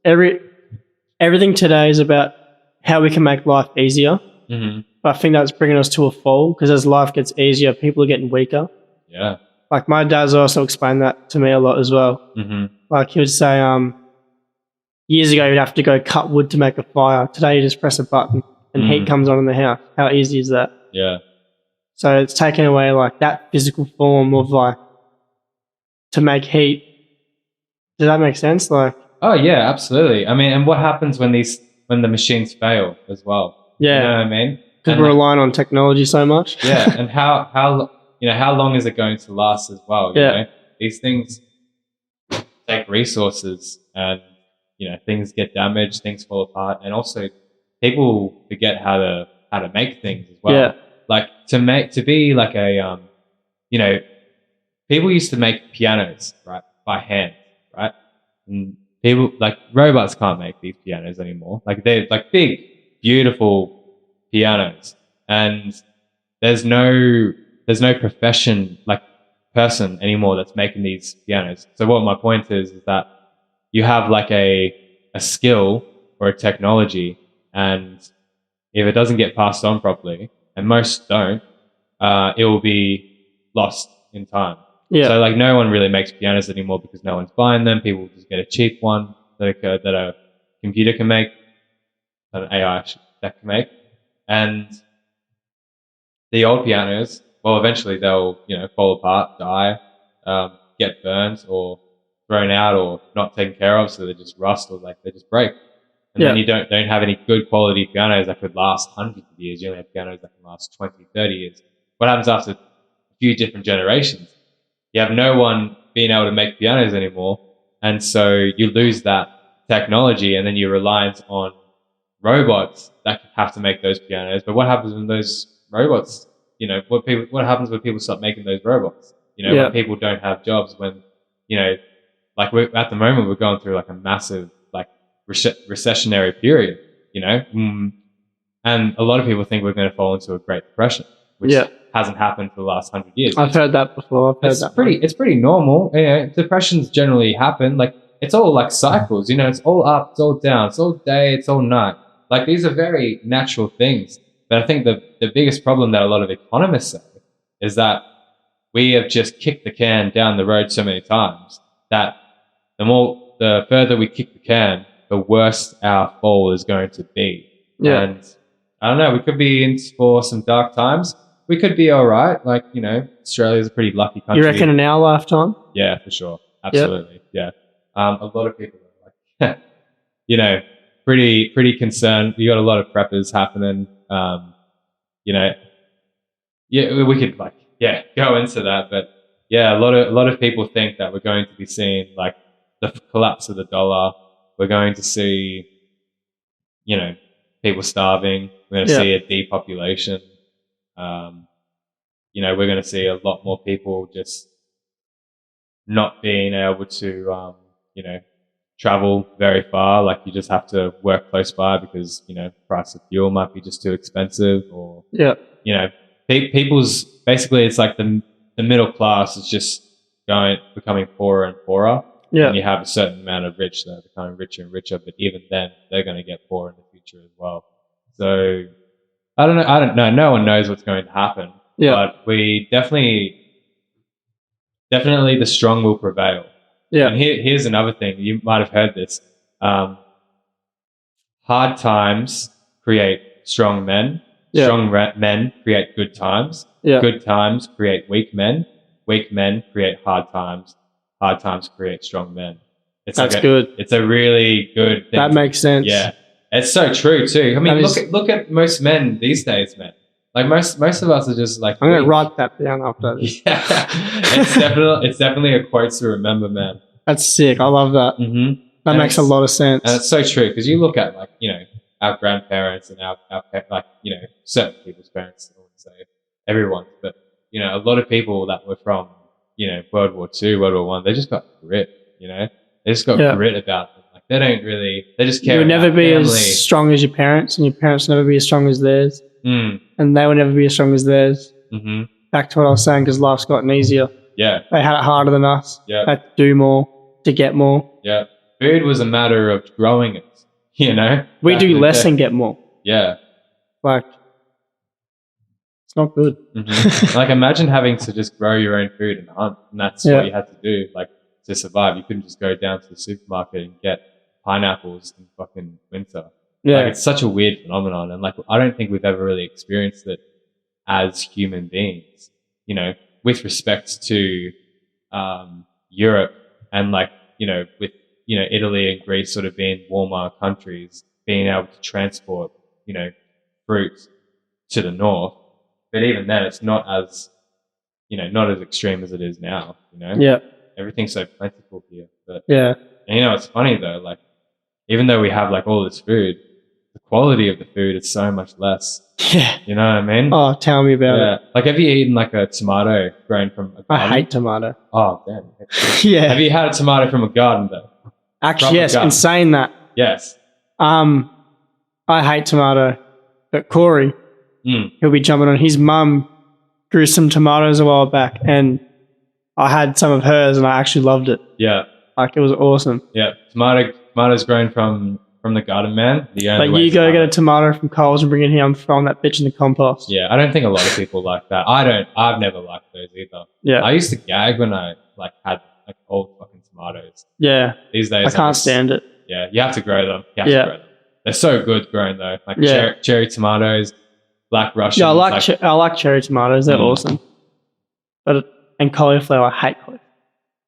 everything today is about how we can make life easier. Mm-hmm. But I think that's bringing us to a fall because as life gets easier, people are getting weaker. Yeah. Like my dad's also explained that to me a lot as well. Mm-hmm. Like he would say, years ago you'd have to go cut wood to make a fire. Today you just press a button and heat comes on in the house. How easy is that? Yeah. So it's taken away like that physical form of like to make heat. Does that make sense? Like, Oh yeah, absolutely. I mean, and what happens when the machines fail as well? You know yeah, what I mean? because And we're like, relying on technology so much. yeah, and how long is it going to last as well? You Yeah. know, these things take resources, and things get damaged, things fall apart, and also people forget how to make things as well. Yeah. Like to be like a you know, people used to make pianos, right, by hand, right? And people like robots can't make these pianos anymore. Like they're like big, beautiful pianos, and there's no profession like person anymore that's making these pianos. So what my point is that you have like a skill or a technology, and if it doesn't get passed on properly, and most don't, it will be lost in time. Yeah. So like no one really makes pianos anymore because no one's buying them. People just get a cheap one that a computer can make, that an AI that can make, and the old pianos, well, eventually they'll fall apart, die, get burned or thrown out or not taken care of, so they just rust or like they just break. And then Yeah. you don't have any good quality pianos that could last hundreds of years. You only have pianos that can last 20, 30 years. What happens after a few different generations? You have no one being able to make pianos anymore, and so you lose that technology, and then you're reliant on robots that have to make those pianos. But what happens when those robots, what happens when people stop making those robots? Yeah. When people don't have jobs, when, like at the moment, we're going through like a massive, like recessionary period, and a lot of people think we're going to fall into a Great Depression, which Yeah. hasn't happened for the last 100 years. I've heard that before. It's pretty normal. Depressions generally happen. Like it's all like cycles. It's all up, it's all down, it's all day, it's all night. Like these are very natural things. But I think the biggest problem that a lot of economists say is that we have just kicked the can down the road so many times that the further we kick the can, the worse our fall is going to be. Yeah. And I don't know, we could be in for some dark times. We could be all right. Like, Australia's a pretty lucky country. You reckon in our lifetime? Yeah, for sure. Absolutely. Yep. Yeah. A lot of people are like, pretty concerned. You got a lot of preppers happening. Yeah, we could go into that, but yeah, a lot of people think that we're going to be seeing like the collapse of the dollar. We're going to see, people starving. We're going to see a depopulation. We're going to see a lot more people just not being able to, travel very far. Like you just have to work close by because, price of fuel might be just too expensive, or, people's basically it's like the middle class is just becoming poorer and poorer. Yeah. And you have a certain amount of rich that are becoming richer and richer, but even then they're going to get poorer in the future as well. So I don't know. No one knows what's going to happen. Yeah. But we definitely the strong will prevail. Yeah. And here's another thing. You might have heard this. Hard times create strong men. Yeah. Strong men create good times. Yeah. Good times create weak men. Weak men create hard times. Hard times create strong men. That's good. It's a really good thing. That makes sense. Yeah. It's so true too. I mean, look at most men these days, man. Like most of us are just like. I'm gonna write that down after this. Yeah, it's definitely a quote to remember, man. That's sick. I love that. Mm-hmm. That makes a lot of sense. And it's so true because you look at like our grandparents and our like certain people's parents. I wouldn't say everyone, but a lot of people that were from World War II, World War One, they just got grit. They just got grit about them. Like they don't really. They just care. You would never be family. as strong as your parents, and your parents will never be as strong as theirs. Mm. And they will never be as strong as theirs. Mm-hmm. Back to what I was saying, because life's gotten easier. Yeah. They had it harder than us. Yeah. They had to do more to get more. Yeah. Food was a matter of growing it, We do less and get more. Yeah. Like, it's not good. Mm-hmm. Like, imagine having to just grow your own food and hunt, and that's what you had to do, like, to survive. You couldn't just go down to the supermarket and get pineapples in fucking winter. Yeah. Like, it's such a weird phenomenon, and like, I don't think we've ever really experienced it as human beings, with respect to, Europe and like, with, Italy and Greece sort of being warmer countries, being able to transport, fruit to the north. But even then, it's not as, not as extreme as it is now, Yeah. Everything's so plentiful here. But, Yeah. and, it's funny though, like, even though we have like all this food, the quality of the food is so much less. Yeah. You know what I mean? Oh, tell me about Yeah. it. Like, have you eaten like a tomato grown from a garden? I hate tomato. Oh, damn. Yeah. Have you had a tomato from a garden though? Actually, proper yes. garden? In saying that, Yes. I hate tomato, but Corey, Mm. he'll be jumping on. His mum grew some tomatoes a while back, and I had some of hers, and I actually loved it. Yeah. Like, it was awesome. Yeah. Tomatoes grown from the garden man. The only Like, way you to go have get it. a tomato from Coles and bring it here. I'm throwing that bitch in the compost. Yeah, I don't think a lot of people like that. I've never liked those either. Yeah. I used to gag when I like had like old fucking tomatoes. Yeah. These days, I can't stand it. Yeah, you have to grow them. You have Yeah. to grow them. They're so good grown though. Like Yeah. cherry tomatoes, black Russians. Yeah, I like cherry tomatoes. They're Mm. awesome. And cauliflower, I hate cauliflower.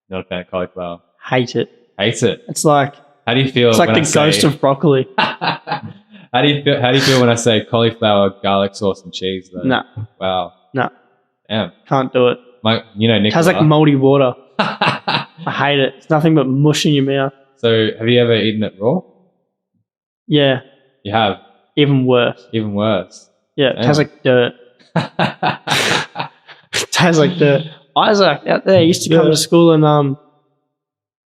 Not a fan of cauliflower. Hate it. Hate it. It's like How do you feel? it's like when the I say- ghost of broccoli. How do you feel when I say cauliflower, garlic sauce, and cheese? Though? No, Wow. no, Damn. can't do it. Nicola. It has like moldy water. I hate it. It's nothing but mush in your mouth. So, have you ever eaten it raw? Yeah, You have. even worse. Even worse. Yeah, it Damn. tastes like dirt. It tastes like dirt. Isaac out there used to come Yeah. to school and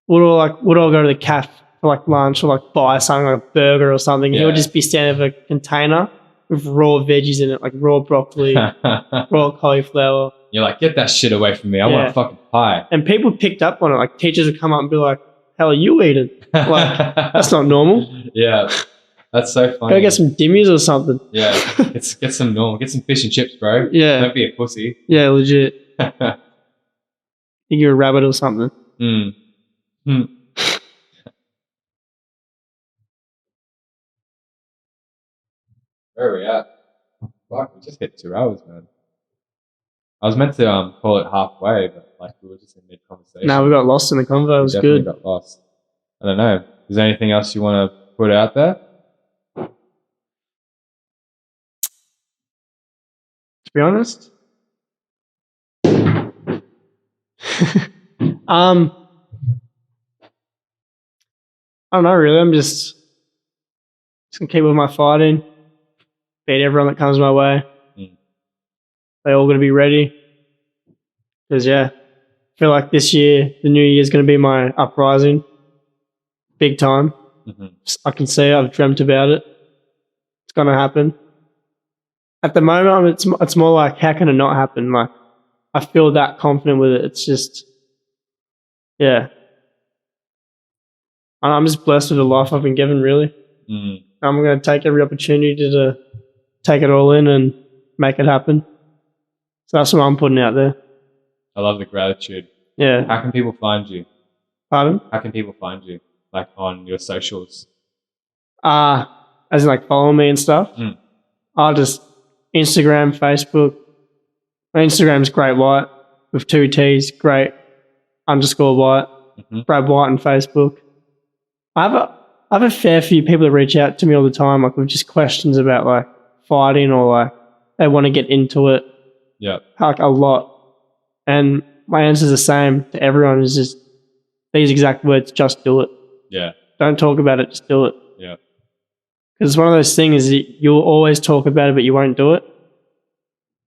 would all go to the cafe for like lunch or like buy something like a burger or something. He Yeah. would just be standing with a container with raw veggies in it, like raw broccoli, raw cauliflower. You're like, get that shit away from me. I Yeah. want a fucking pie. And people picked up on it. Like teachers would come up and be like, "Hell are you eating? Like, that's not normal. Yeah. That's so funny. Go get some dimmies or something." Yeah. Get some normal. Get some fish and chips, bro. Yeah. Don't be a pussy. Yeah, legit. Think you're a rabbit or something. Mm. Hmm. Where are we at? Fuck, we just hit 2 hours, man. I was meant to call it halfway, but like we were just in mid conversation. No, we got lost in the convo. It was Definitely good. got lost. I don't know. Is there anything else you want to put out there? To be honest. I don't know really. I'm just gonna keep with my fighting. Beat everyone that comes my way. Mm. They all gonna be ready. Because I feel like this year, the new year is gonna be my uprising. Big time. Mm-hmm. I can see it. I've dreamt about it. It's gonna happen. At the moment, it's more like, how can it not happen? Like, I feel that confident with it. It's just, yeah. And I'm just blessed with the life I've been given, really. Mm. I'm going to take every opportunity to take it all in and make it happen. So that's what I'm putting out there. I love the gratitude. Yeah. How can people find you? Pardon? How can people find you? Like on your socials? As in like follow me and stuff. Mm. I'll just Instagram, Facebook. My Instagram's Great White with 2 T's, Great _ White. Mm-hmm. Brad White on Facebook. I have a fair few people that reach out to me all the time, like with just questions about like fighting or like they want to get into it, Yeah. like a lot. And my answer is the same to everyone: is just these exact words: just do it. Yeah. Don't talk about it, just do it. Yeah. Because it's one of those things that you'll always talk about it, but you won't do it.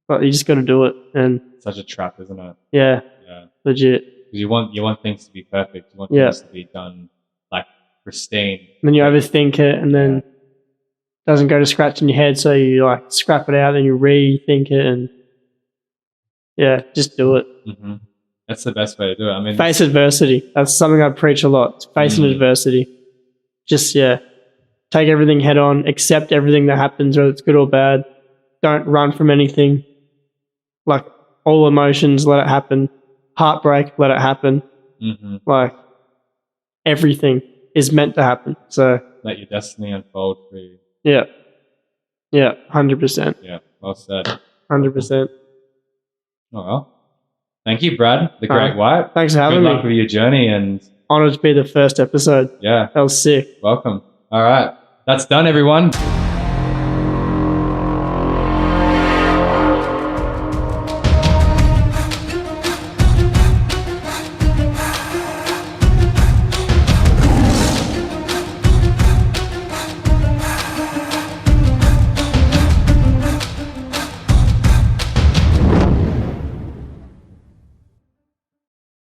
But you just got to do it, and Such a trap, isn't it? yeah, Yeah. legit. 'Cause you want things to be perfect. You want Yeah. things to be done like pristine. And then you overthink it, and then it doesn't go to scratch in your head, so you like scrap it out and you rethink it, and just do it. Mm-hmm. That's the best way to do it. I mean, Face adversity. That's something I preach a lot. It's facing adversity. Just take everything head on, accept everything that happens, whether it's good or bad. Don't run from anything. Like all emotions, let it happen. Heartbreak, let it happen. mm-hmm. Like everything is meant to happen. So Let your destiny unfold for you. yeah, 100%, Yeah. Well said. 100%. Oh well. Thank you, Brad, the Great Alright. White. Thanks for Good having luck me. with your journey, and Honored to be the first episode. yeah, That was sick. welcome. All right, that's done, everyone.